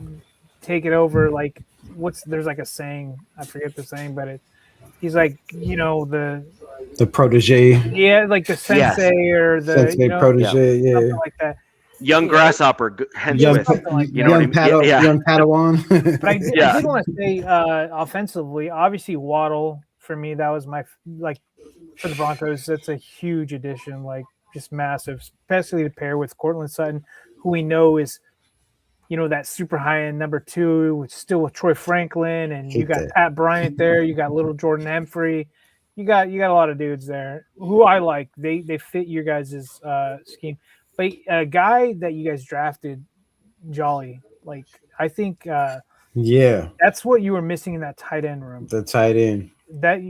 take it over. Like, there's like a saying, I forget the saying, but he's like, the protege. Yeah, like the sensei or the sensei protege, something like that. young grasshopper, henceforth. Young Padawan. But I did want to say offensively, obviously Waddle for me, that was my for the Broncos. That's a huge addition, like just massive, especially to pair with Cortland Sutton, who we know is, that super high end number 2, still with Troy Franklin, and you got Pat Bryant there. You got little Jordan Humphrey. You got a lot of dudes there who I like. They fit your guys' scheme. But a guy that you guys drafted, Jolly, like I think that's what you were missing in that tight end room. The tight end. That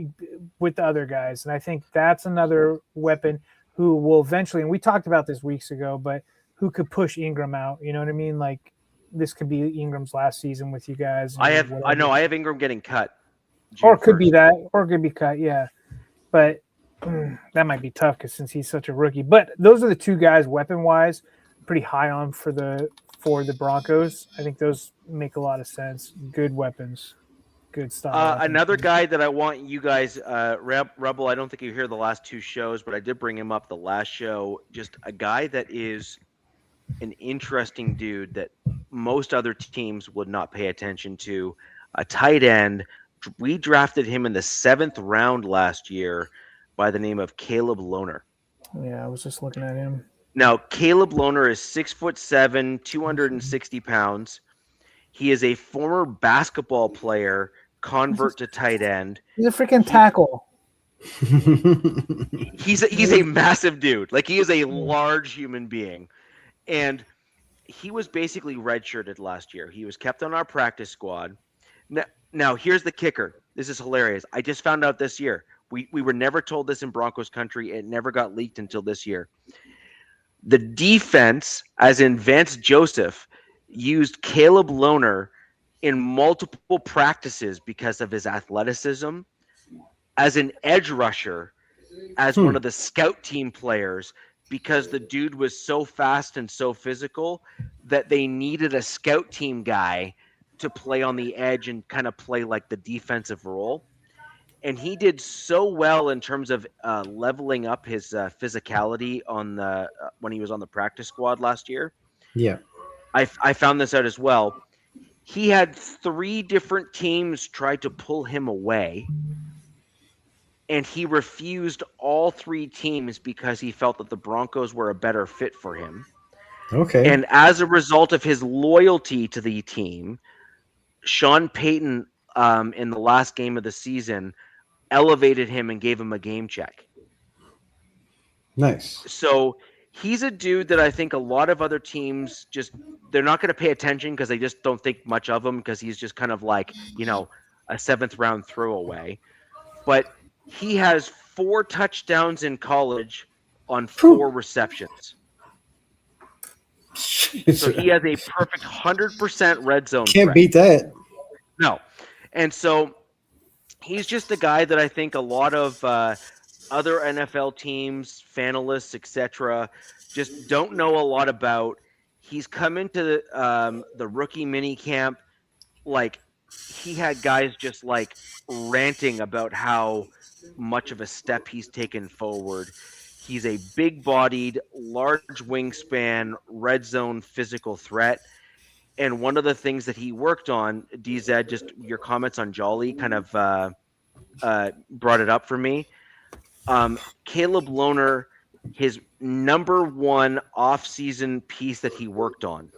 with the other guys. And I think that's another weapon who will eventually, and we talked about this weeks ago, but who could push Ingram out. You know what I mean? Like this could be Ingram's last season with you guys. I have Ingram getting cut. Or it could be that, or it could be cut, yeah. But that might be tough because since he's such a rookie. But those are the two guys weapon-wise, pretty high on for the Broncos. I think those make a lot of sense. Good weapons, good stuff. Another guy that I want you guys, Rebel, I don't think you hear the last 2 shows, but I did bring him up the last show. Just a guy that is an interesting dude that most other teams would not pay attention to. A tight end. We drafted him in the 7th round last year by the name of Caleb Lohner. Yeah, I was just looking at him. Now, Caleb Lohner is 6'7", 260 pounds. He is a former basketball player, convert to tight end. He's a freaking tackle. He's a massive dude. Like, he is a large human being. And he was basically redshirted last year. He was kept on our practice squad. Now, here's the kicker. This is hilarious. I just found out this year. We were never told this in Broncos country. It never got leaked until this year. The defense, as in Vance Joseph, used Caleb Lohner in multiple practices because of his athleticism, as an edge rusher, as one of the scout team players, because the dude was so fast and so physical that they needed a scout team guy to play on the edge and kind of play like the defensive role. And he did so well in terms of leveling up his physicality on the when he was on the practice squad last year. Yeah. I found this out as well. He had 3 different teams try to pull him away, and he refused all 3 teams because he felt that the Broncos were a better fit for him. Okay. And as a result of his loyalty to the team, Sean Payton, in the last game of the season, elevated him and gave him a game check. Nice. So he's a dude that I think a lot of other teams they're not going to pay attention because they just don't think much of him because he's just kind of like, a 7th round throwaway. But he has 4 touchdowns in college on 4 receptions. So he has a perfect 100% red zone. Can't beat that. No. And so he's just a guy that I think a lot of other NFL teams, fanalists, etc., just don't know a lot about. He's come into the rookie mini camp, like he had guys just like ranting about how much of a step he's taken forward. He's a big-bodied, large wingspan, red zone physical threat. And one of the things that he worked on, DZ, just your comments on Jolly kind of brought it up for me. Caleb Lohner, his number 1 off-season piece that he worked on,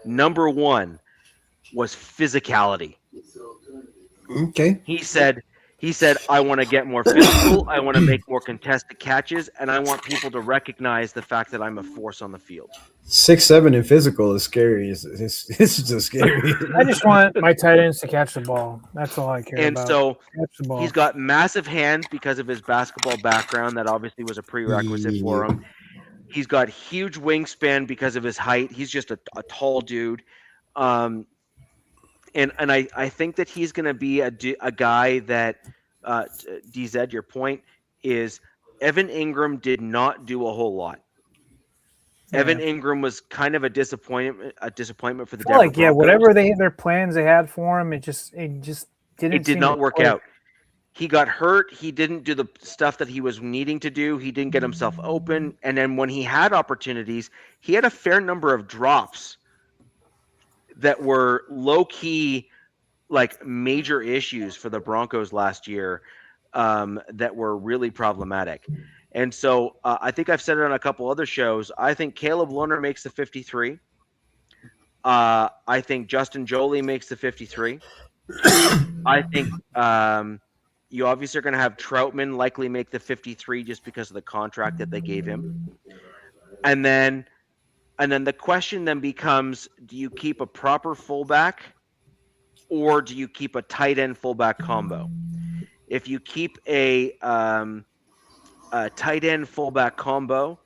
number 1 was physicality. Okay. He said, I want to get more physical, I want to make more contested catches, and I want people to recognize the fact that I'm a force on the field. 6'7" and physical is scary. It's just scary. I just want my tight ends to catch the ball. That's all I care about. And so catch the ball. He's got massive hands because of his basketball background. That obviously was a prerequisite for him. He's got huge wingspan because of his height. He's just a tall dude. And I think that he's going to be a guy that, DZ, your point is Evan Ingram did not do a whole lot. Yeah. Evan Ingram was kind of a disappointment for the Denver Broncos. Whatever their plans they had for him, it just didn't. It did not work out. he got hurt. He didn't do the stuff that he was needing to do. He didn't get himself open. And then when he had opportunities, he had a fair number of drops that were low key, like major issues for the Broncos last year, that were really problematic. And so I think I've said it on a couple other shows. I think Caleb Lohner makes the 53. I think Justin Joly makes the 53. I think you obviously are going to have Troutman likely make the 53 just because of the contract that they gave him. And then the question then becomes, do you keep a proper fullback or do you keep a tight end fullback combo? If you keep a tight end fullback combo,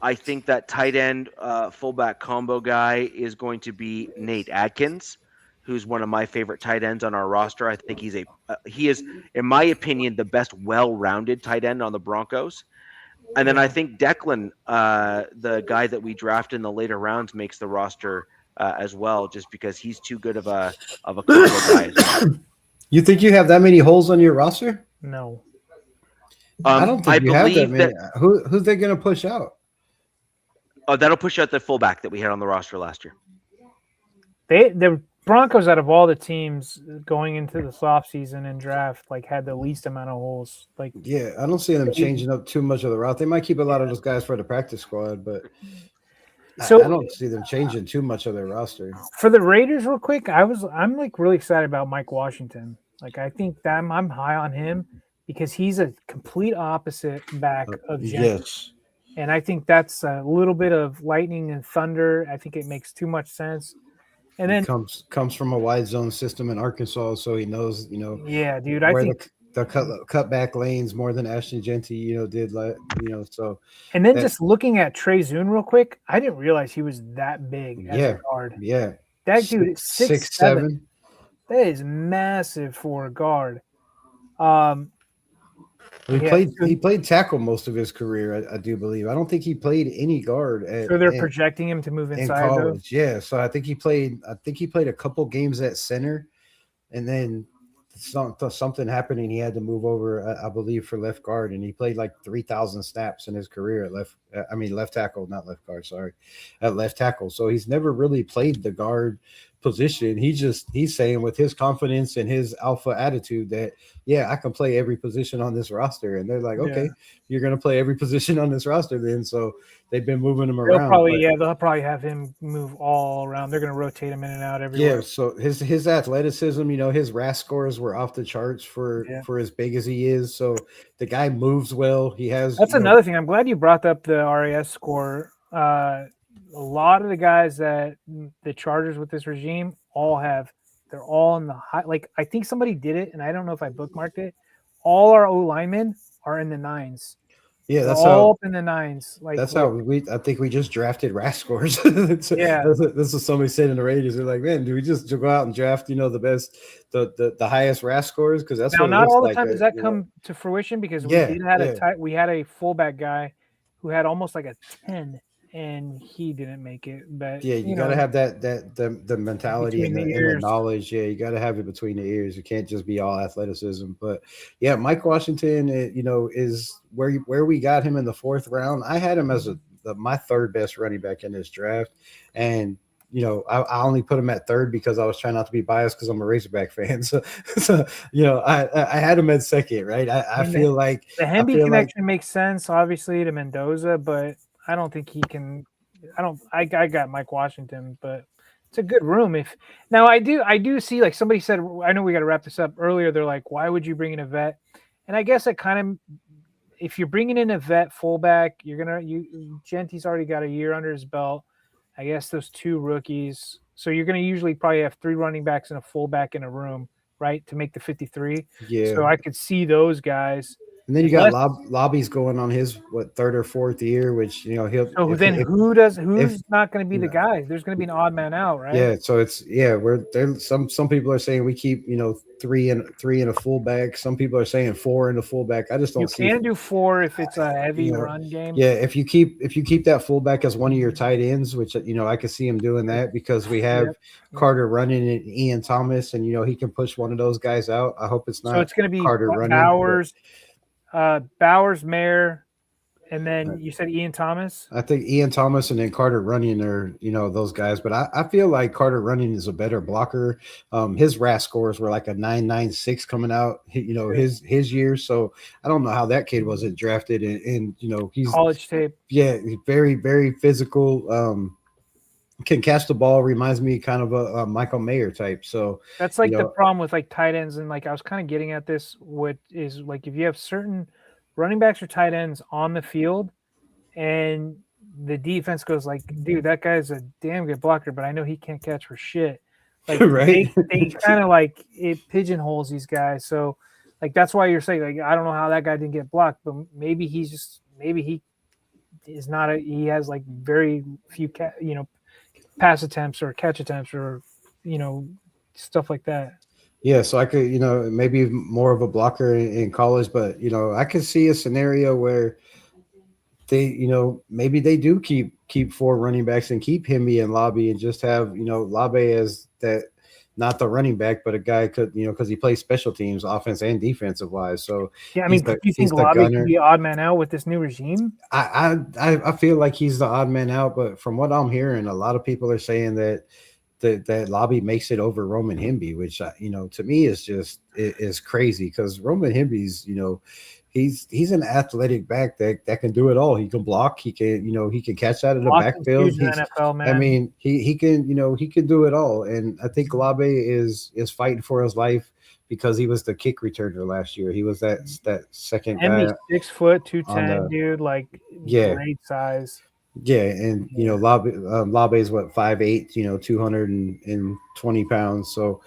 I think that tight end fullback combo guy is going to be Nate Adkins, who's one of my favorite tight ends on our roster. I think he is, in my opinion, the best well-rounded tight end on the Broncos. And then I think Declan, the guy that we draft in the later rounds, makes the roster as well, just because he's too good of a combo guy as well. You think you have that many holes on your roster? No. I don't think you have that many. Who's they going to push out? Oh, that'll push out the fullback that we had on the roster last year. The Broncos, out of all the teams going into this offseason and draft, like had the least amount of holes. Like, yeah, I don't see them changing up too much of the route. They might keep a lot of those guys for the practice squad, but I don't see them changing too much of their roster. For the Raiders, real quick, I'm like really excited about Mike Washington. Like, I think that I'm high on him because he's a complete opposite back of Jennings. Yes. And I think that's a little bit of lightning and thunder. I think it makes too much sense. And then comes from a wide zone system in Arkansas, so he knows, Yeah, dude. I think the cut back lanes more than Ashton Genty, did, so. And then just looking at Trey Zune real quick, I didn't realize he was that big as a guard. Yeah. That dude is 6'7". That is massive for a guard. He played tackle most of his career, I do believe. I don't think he played any guard. So they're projecting him to move inside, in college. Though? Yeah. So I think he played a couple games at center, and then something happened and he had to move over, I believe, for left guard, and he played like 3,000 snaps in his career at left tackle, not left guard. Sorry, at left tackle. So he's never really played the guard position. He's saying with his confidence and his alpha attitude that, yeah, I can play every position on this roster. And they're like, okay, you're going to play every position on this roster then. So they've been moving him around. They'll probably have him move all around. They're going to rotate him in and out everywhere. Yeah, so his athleticism, his RAS scores were off the charts for as big as he is. So the guy moves well. He has. That's another thing. I'm glad you brought up the RAS score. A lot of the guys that the Chargers with this regime they're all in the high. Like, I think somebody did it, and I don't know if I bookmarked it. All our O linemen are in the 9s. Yeah, that's all up in the 9s. Like, that's how I think we just drafted RAS scores. This is somebody said in the Raiders. They're like, man, do we just go out and draft, the best, the highest RAS scores? Because that's now, what not all the like time does that come to fruition, because we had a fullback guy who had almost like a 10. And he didn't make it, but you got to have the mentality and the knowledge. Yeah, you got to have it between the ears. You can't just be all athleticism. But yeah, Mike Washington, is where we got him in the 4th round. I had him as my 3rd best running back in this draft, and I only put him at 3rd because I was trying not to be biased because I'm a Razorback fan. So I had him at 2nd, right? I feel like the Hemby connection makes sense, obviously, to Mendoza, but I don't think he can. I got Mike Washington, but it's a good room. Now I do see, like somebody said, I know we got to wrap this up earlier. They're like, why would you bring in a vet? And I guess it kind of, if you're bringing in a vet fullback, Genty's already got a year under his belt. I guess those 2 rookies. So you're going to usually probably have 3 running backs and a fullback in a room, right, to make the 53. Yeah. So I could see those guys. And then you got Lobby's going on his third or fourth year, which he'll. So who's not going to be the guy? There's going to be an odd man out, right? Yeah. So it's we're there. Some people are saying we keep three and a fullback. Some people are saying 4 and a fullback. I just don't see. You can do 4 if it's a heavy run game. Yeah, if you keep that fullback as one of your tight ends, which I could see him doing that because we have Carter running and Ian Thomas, and he can push one of those guys out. I hope it's not. So it's going to be Carter running. Bowers, Mayer, and then you said Ian Thomas. I think Ian Thomas and then Carter Runyon are those guys, but I feel like Carter Runyon is a better blocker. His RAS scores were like a 9.96 coming out. His year, so I don't know how that kid wasn't drafted, and he's college tape. Yeah, very very physical. Can catch the ball. Reminds me kind of a Michael Mayer type. So that's like the problem with like tight ends, and like I was kind of getting at this. What is like if you have certain running backs or tight ends on the field, and the defense goes like, dude, that guy's a damn good blocker, but I know he can't catch for shit. Like right? they kind of like it pigeonholes these guys. So like that's why you're saying like I don't know how that guy didn't get blocked, but maybe he is not he has like very few pass attempts or catch attempts or stuff like that. Yeah, so I could maybe more of a blocker in college, but I could see a scenario where they maybe they do keep 4 running backs and keep Hemby and Lobby and just have Lobby as that, not the running back, but a guy could because he plays special teams, offense and defensive wise. So yeah, I mean, do you think Lobby could be odd man out with this new regime? I feel like he's the odd man out, but from what I'm hearing, a lot of people are saying that Lobby makes it over Roman Hemby, which to me is crazy because Roman Hemby's he's an athletic back that can do it all. He can block. He can catch out of the backfield. NFL, man. I mean, he can he can do it all. And I think Labe is fighting for his life because he was the kick returner last year. He was that second guy. 6 foot 210, dude. Like great size. Yeah, and Labe is what 5'8", 220 pounds. So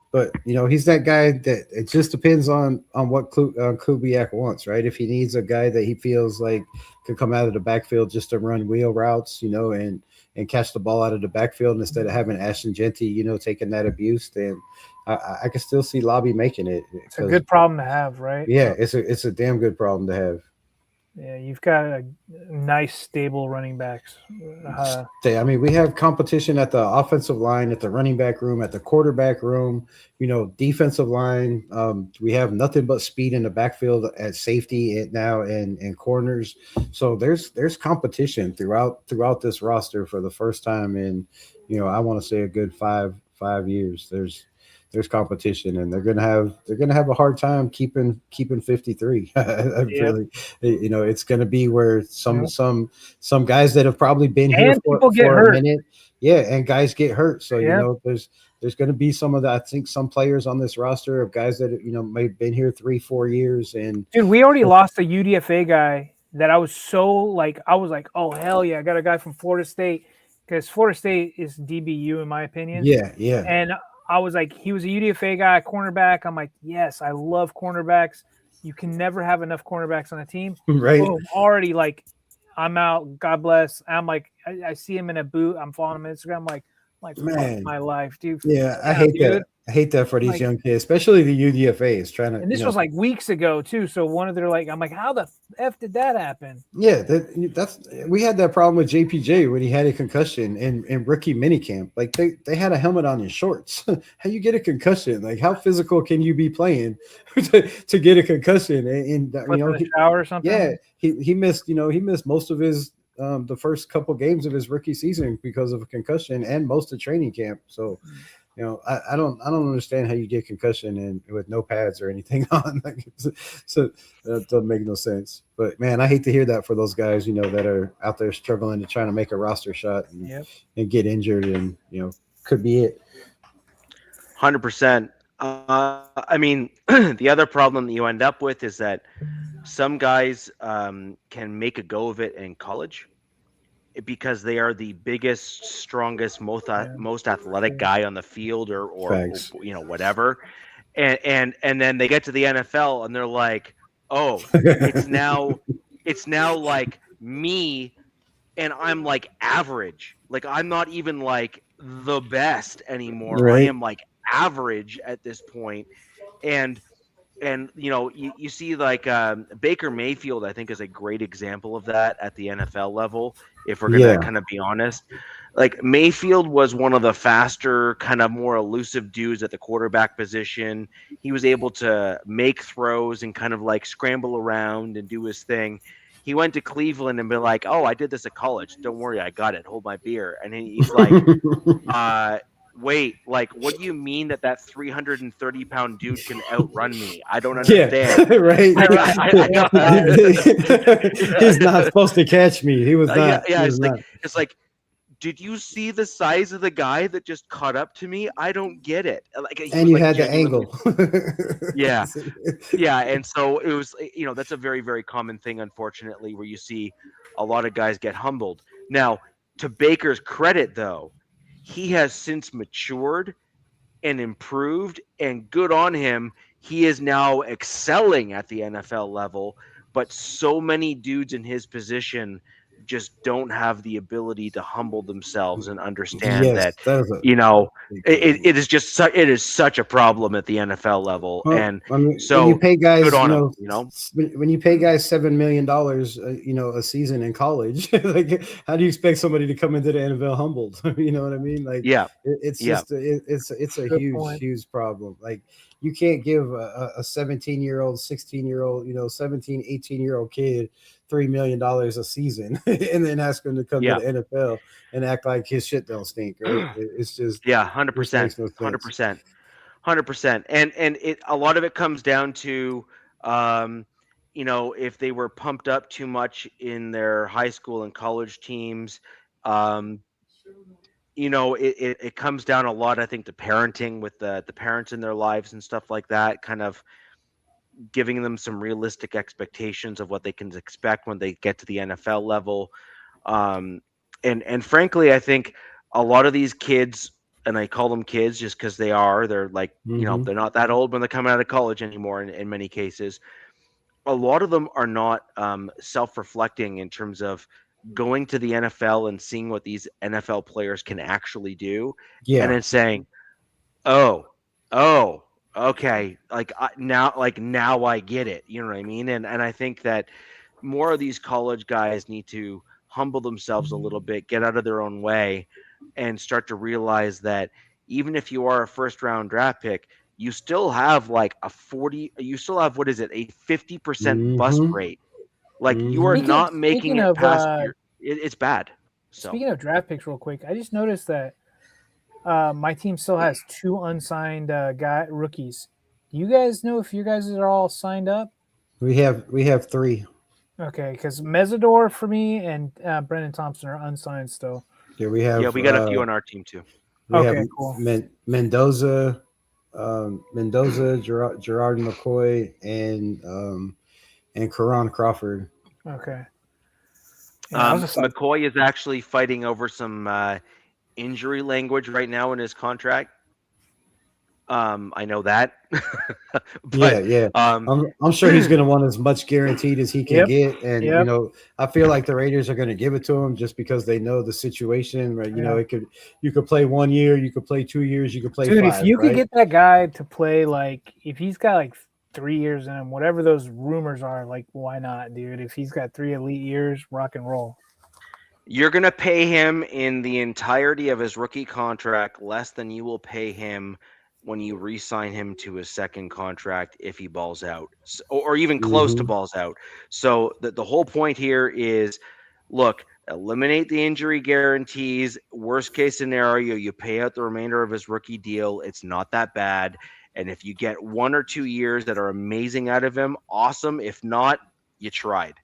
but he's that guy that it just depends on what Kubiak wants, right? If he needs a guy that he feels like could come out of the backfield just to run wheel routes, and catch the ball out of the backfield instead of having Ashton Genty, taking that abuse, then I can still see Lobby making it. It's a good problem to have, right? Yeah, it's a damn good problem to have. Yeah, you've got a nice, stable running backs. I mean, we have competition at the offensive line, at the running back room, at the quarterback room, defensive line. We have nothing but speed in the backfield at safety now and corners. So there's competition throughout this roster for the first time in, I want to say a good five years. There's competition, and they're gonna have a hard time keeping 53. Really, it's gonna be where some guys that have probably been here for a minute, and guys get hurt. So there's gonna be some of that. I think some players on this roster of guys that may have been here 3-4 years. And dude, we already lost a UDFA guy that I was like, oh hell yeah, I got a guy from Florida State because Florida State is DBU in my opinion. Yeah, and I was like, he was a UDFA guy, cornerback. I'm like, yes, I love cornerbacks. You can never have enough cornerbacks on a team. Right. Boom, already like, I'm out. God bless. I'm like, I see him in a boot. I'm following him on Instagram. I'm like, man, my life, dude. Yeah, I hate that. I hate that for these young kids, especially the UDFAs trying to. And this was like weeks ago too. So one of their I'm like, how the F did that happen? Yeah, we had that problem with JPJ when he had a concussion in rookie minicamp. Like they had a helmet on his shorts. How you get a concussion? Like how physical can you be playing to get a concussion? And shower or something. Yeah, he missed. He missed most of his the first couple games of his rookie season because of a concussion and most of training camp. So. I don't understand how you get concussion and with no pads or anything on. So that doesn't make no sense. But man, I hate to hear that for those guys, that are out there struggling to try to make a roster shot and get injured, and could be it. 100%. I mean, the other problem that you end up with is that some guys can make a go of it in college, because they are the biggest, strongest, most athletic guy on the field or whatever. And then they get to the NFL and they're like, it's now like me, and I'm like average. Like I'm not even like the best anymore. I Right. am like average at this point. And you see like Baker Mayfield, I think, is a great example of that at the NFL level. If we're gonna Yeah. kind of be honest, like Mayfield was one of the faster, kind of more elusive dudes at the quarterback position. He was able to make throws and kind of like scramble around and do his thing. He went to Cleveland and be like, "Oh, I did this at college. Don't worry, I got it. Hold my beer." And he's like, wait, like, what do you mean that 330-pound dude can outrun me? I don't understand. Right. He's not supposed to catch me. He was not. It's like, did you see the size of the guy that just caught up to me? I don't get it. Like, and you had the angle. Yeah. And so it was, that's a very, very common thing, unfortunately, where you see a lot of guys get humbled. Now, to Baker's credit, though, he has since matured and improved, and good on him. He is now excelling at the NFL level, but so many dudes in his position just don't have the ability to humble themselves and understand that it is such a problem at the NFL level. Well, and so when you pay guys, good on him, when you pay guys $7 million, a season in college, like how do you expect somebody to come into the NFL humbled? You know what I mean? Like, it's just it's a huge problem. Like, you can't give a 17-year-old, 16-year-old, 17, 18-year-old kid $3 million a season and then ask him to come to the NFL and act like his shit don't stink. Right? It's just 100%, 100%. And a lot of it comes down to if they were pumped up too much in their high school and college teams. It comes down a lot, I think, to parenting with the parents in their lives and stuff like that, kind of giving them some realistic expectations of what they can expect when they get to the NFL level. And frankly, I think a lot of these kids, and I call them kids just because they're like, they're not that old when they're coming out of college anymore in many cases. A lot of them are not self-reflecting in terms of going to the NFL and seeing what these NFL players can actually do. And then saying, oh, okay, now I get it. You know what I mean? And I think that more of these college guys need to humble themselves a little bit, get out of their own way, and start to realize that even if you are a first-round draft pick, you still have like a 50% bust rate. Like, you are not making it past it's bad. So, speaking of draft picks, real quick, I just noticed that my team still has 2 unsigned rookies. Do you guys know if you guys are all signed up? We have 3. Okay, because Mesidor for me and Brendan Thompson are unsigned still. Yeah, we have. Yeah, we got a few on our team too. We have cool. Mendoza, Gerard McCoy, and Karan Crawford. Okay. McCoy is actually fighting over some injury language right now in his contract. I know that. But, I'm sure he's going to want as much guaranteed as he can get, and I feel like the Raiders are going to give it to him just because they know the situation. Right? You could play 1 year, you could play 2 years, you could play 5. If you could get that guy to play, like, if he's got like 3 years in him, whatever those rumors are, like, why not, dude? If he's got 3 elite years, rock and roll. You're going to pay him in the entirety of his rookie contract less than you will pay him when you re-sign him to his second contract if he balls out, or even close to balls out. So the whole point here is, look, eliminate the injury guarantees. Worst case scenario, you pay out the remainder of his rookie deal. It's not that bad. And if you get 1 or 2 years that are amazing out of him, awesome. If not, you tried.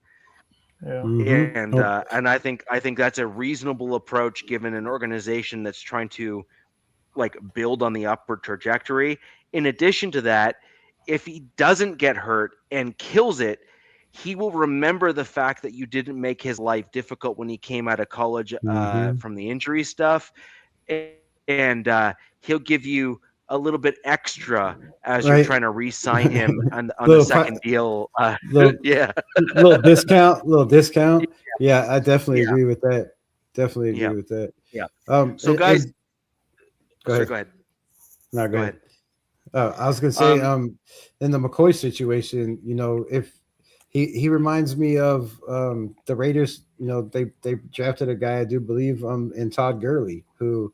Yeah. And I think that's a reasonable approach given an organization that's trying to like build on the upward trajectory. In addition to that, if he doesn't get hurt and kills it, he will remember the fact that you didn't make his life difficult when he came out of college from the injury stuff, and he'll give you a little bit extra as Right. you're trying to re-sign him on the Little second deal. little little discount. Yeah, I definitely agree with that. Definitely agree with that. Yeah. So And guys, go ahead. go ahead. No, Go ahead. I was gonna say, in the McCoy situation, if he reminds me of the Raiders. They drafted a guy, I do believe, in Todd Gurley, who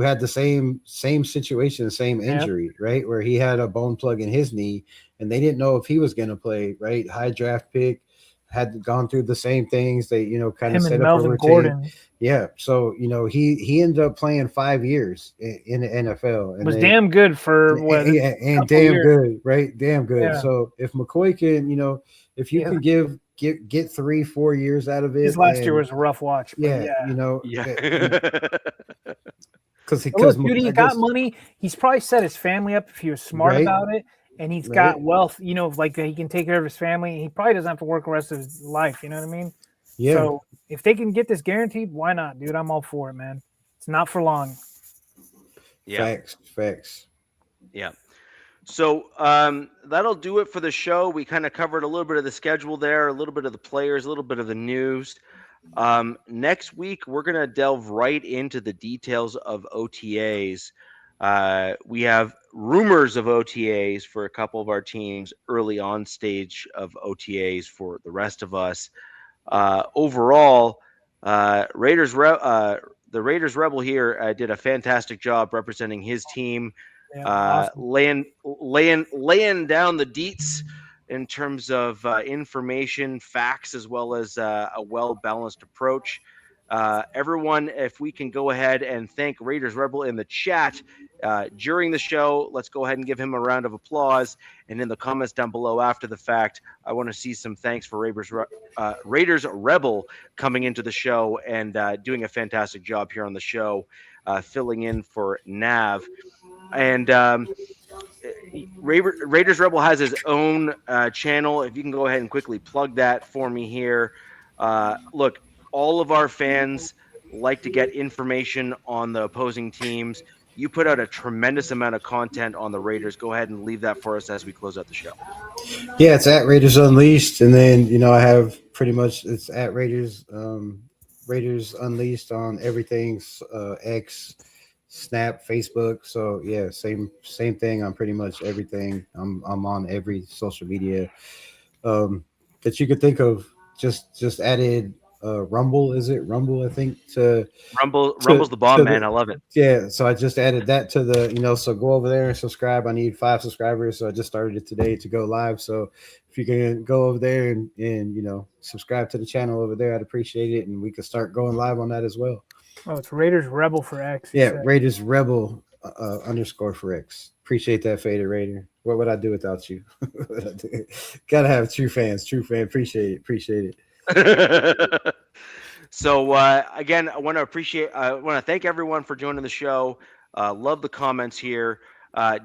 had the same situation, the same injury, right, where he had a bone plug in his knee, and they didn't know if he was going to play. Right, high draft pick, had gone through the same things. They kind of set up Melvin a rotation. Gordon. Yeah, so he ended up playing 5 years in the NFL, and was damn good for what? And damn years. Good, right? Damn good. Yeah. So if McCoy can, if you can get 3-4 years out of it, his last year was a rough watch. Because dude, he's got money. He's probably set his family up if he was smart about it, and he's got wealth. Like he can take care of his family. He probably doesn't have to work the rest of his life. You know what I mean? Yeah. So if they can get this guaranteed, why not, dude? I'm all for it, man. It's not for long. Yeah. Facts. Yeah. So that'll do it for the show. We kind of covered a little bit of the schedule there, a little bit of the players, a little bit of the news. Next week, we're going to delve right into the details of OTAs. We have rumors of OTAs for a couple of our teams, early on stage of OTAs for the rest of us. Overall, the Raiders Rebel here did a fantastic job representing his team, awesome. laying down the deets in terms of information, facts, as well as a well-balanced approach. Everyone, if we can go ahead and thank Raiders Rebel in the chat during the show, let's go ahead and give him a round of applause. And in the comments down below after the fact, I want to see some thanks for Raiders Rebel coming into the show and doing a fantastic job here on the show, filling in for Nav. And Raiders Rebel has his own channel. If you can go ahead and quickly plug that for me here. Look, all of our fans like to get information on the opposing teams. You put out a tremendous amount of content on the Raiders. Go ahead and leave that for us as we close out the show. Yeah, it's at Raiders Unleashed. And then, I have pretty much it's at Raiders Unleashed on everything, X, Snap, Facebook. So yeah, same thing on pretty much everything. I'm on every social media that you could think of. Just added Rumble. Is it Rumble? I think Rumble's the bomb, man. I love it. Yeah, so I just added that to the so go over there and subscribe. I need 5 subscribers, so I just started it today to go live. So if you can go over there and subscribe to the channel over there, I'd appreciate it, and we can start going live on that as well. Oh, it's Raiders Rebel for X. Yeah, Raiders Rebel _ for X. Appreciate that, Fader Raider. What would I do without you? Gotta have true fans. Appreciate it. So again, I want to thank everyone for joining the show. Love the comments here.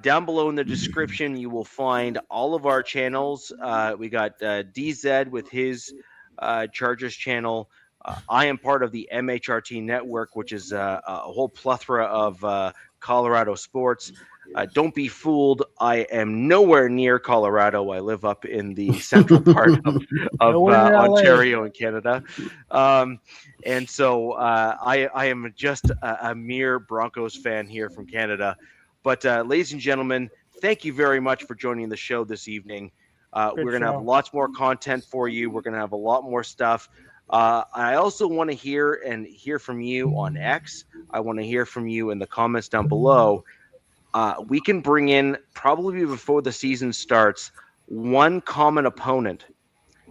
Down below in the description, you will find all of our channels. We got DZ with his Chargers channel. I am part of the MHRT network, which is a whole plethora of Colorado sports. Don't be fooled. I am nowhere near Colorado. I live up in the central part of Ontario in Canada. And so I am just a mere Broncos fan here from Canada. But ladies and gentlemen, thank you very much for joining the show this evening. We're going to have lots more content for you. We're going to have a lot more stuff. I also want to hear from you on X. I want to hear from you in the comments down below. We can bring in, probably before the season starts, one common opponent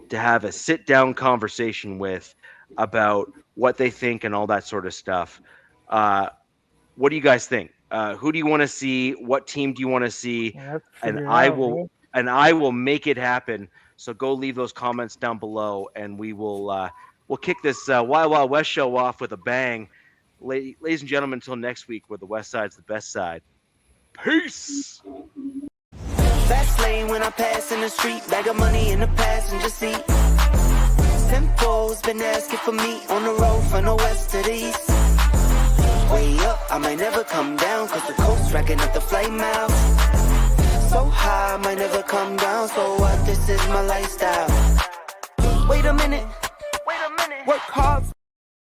to have a sit-down conversation with about what they think and all that sort of stuff. What do you guys think? Who do you want to see? What team do you want to see? And I will make it happen. So go leave those comments down below, and we'll kick this Wild Wild West show off with a bang. Ladies and gentlemen, until next week, where the West Side's the best side. Peace. Fast lane when I pass in the street, bag of money in the passenger seat. Tempo's been asking for me on the road from the west to the east. Way up, I might never come down, cause the coast racking up the flame out. So high, I might never come down, so what, this is my lifestyle. Wait a minute, work hard.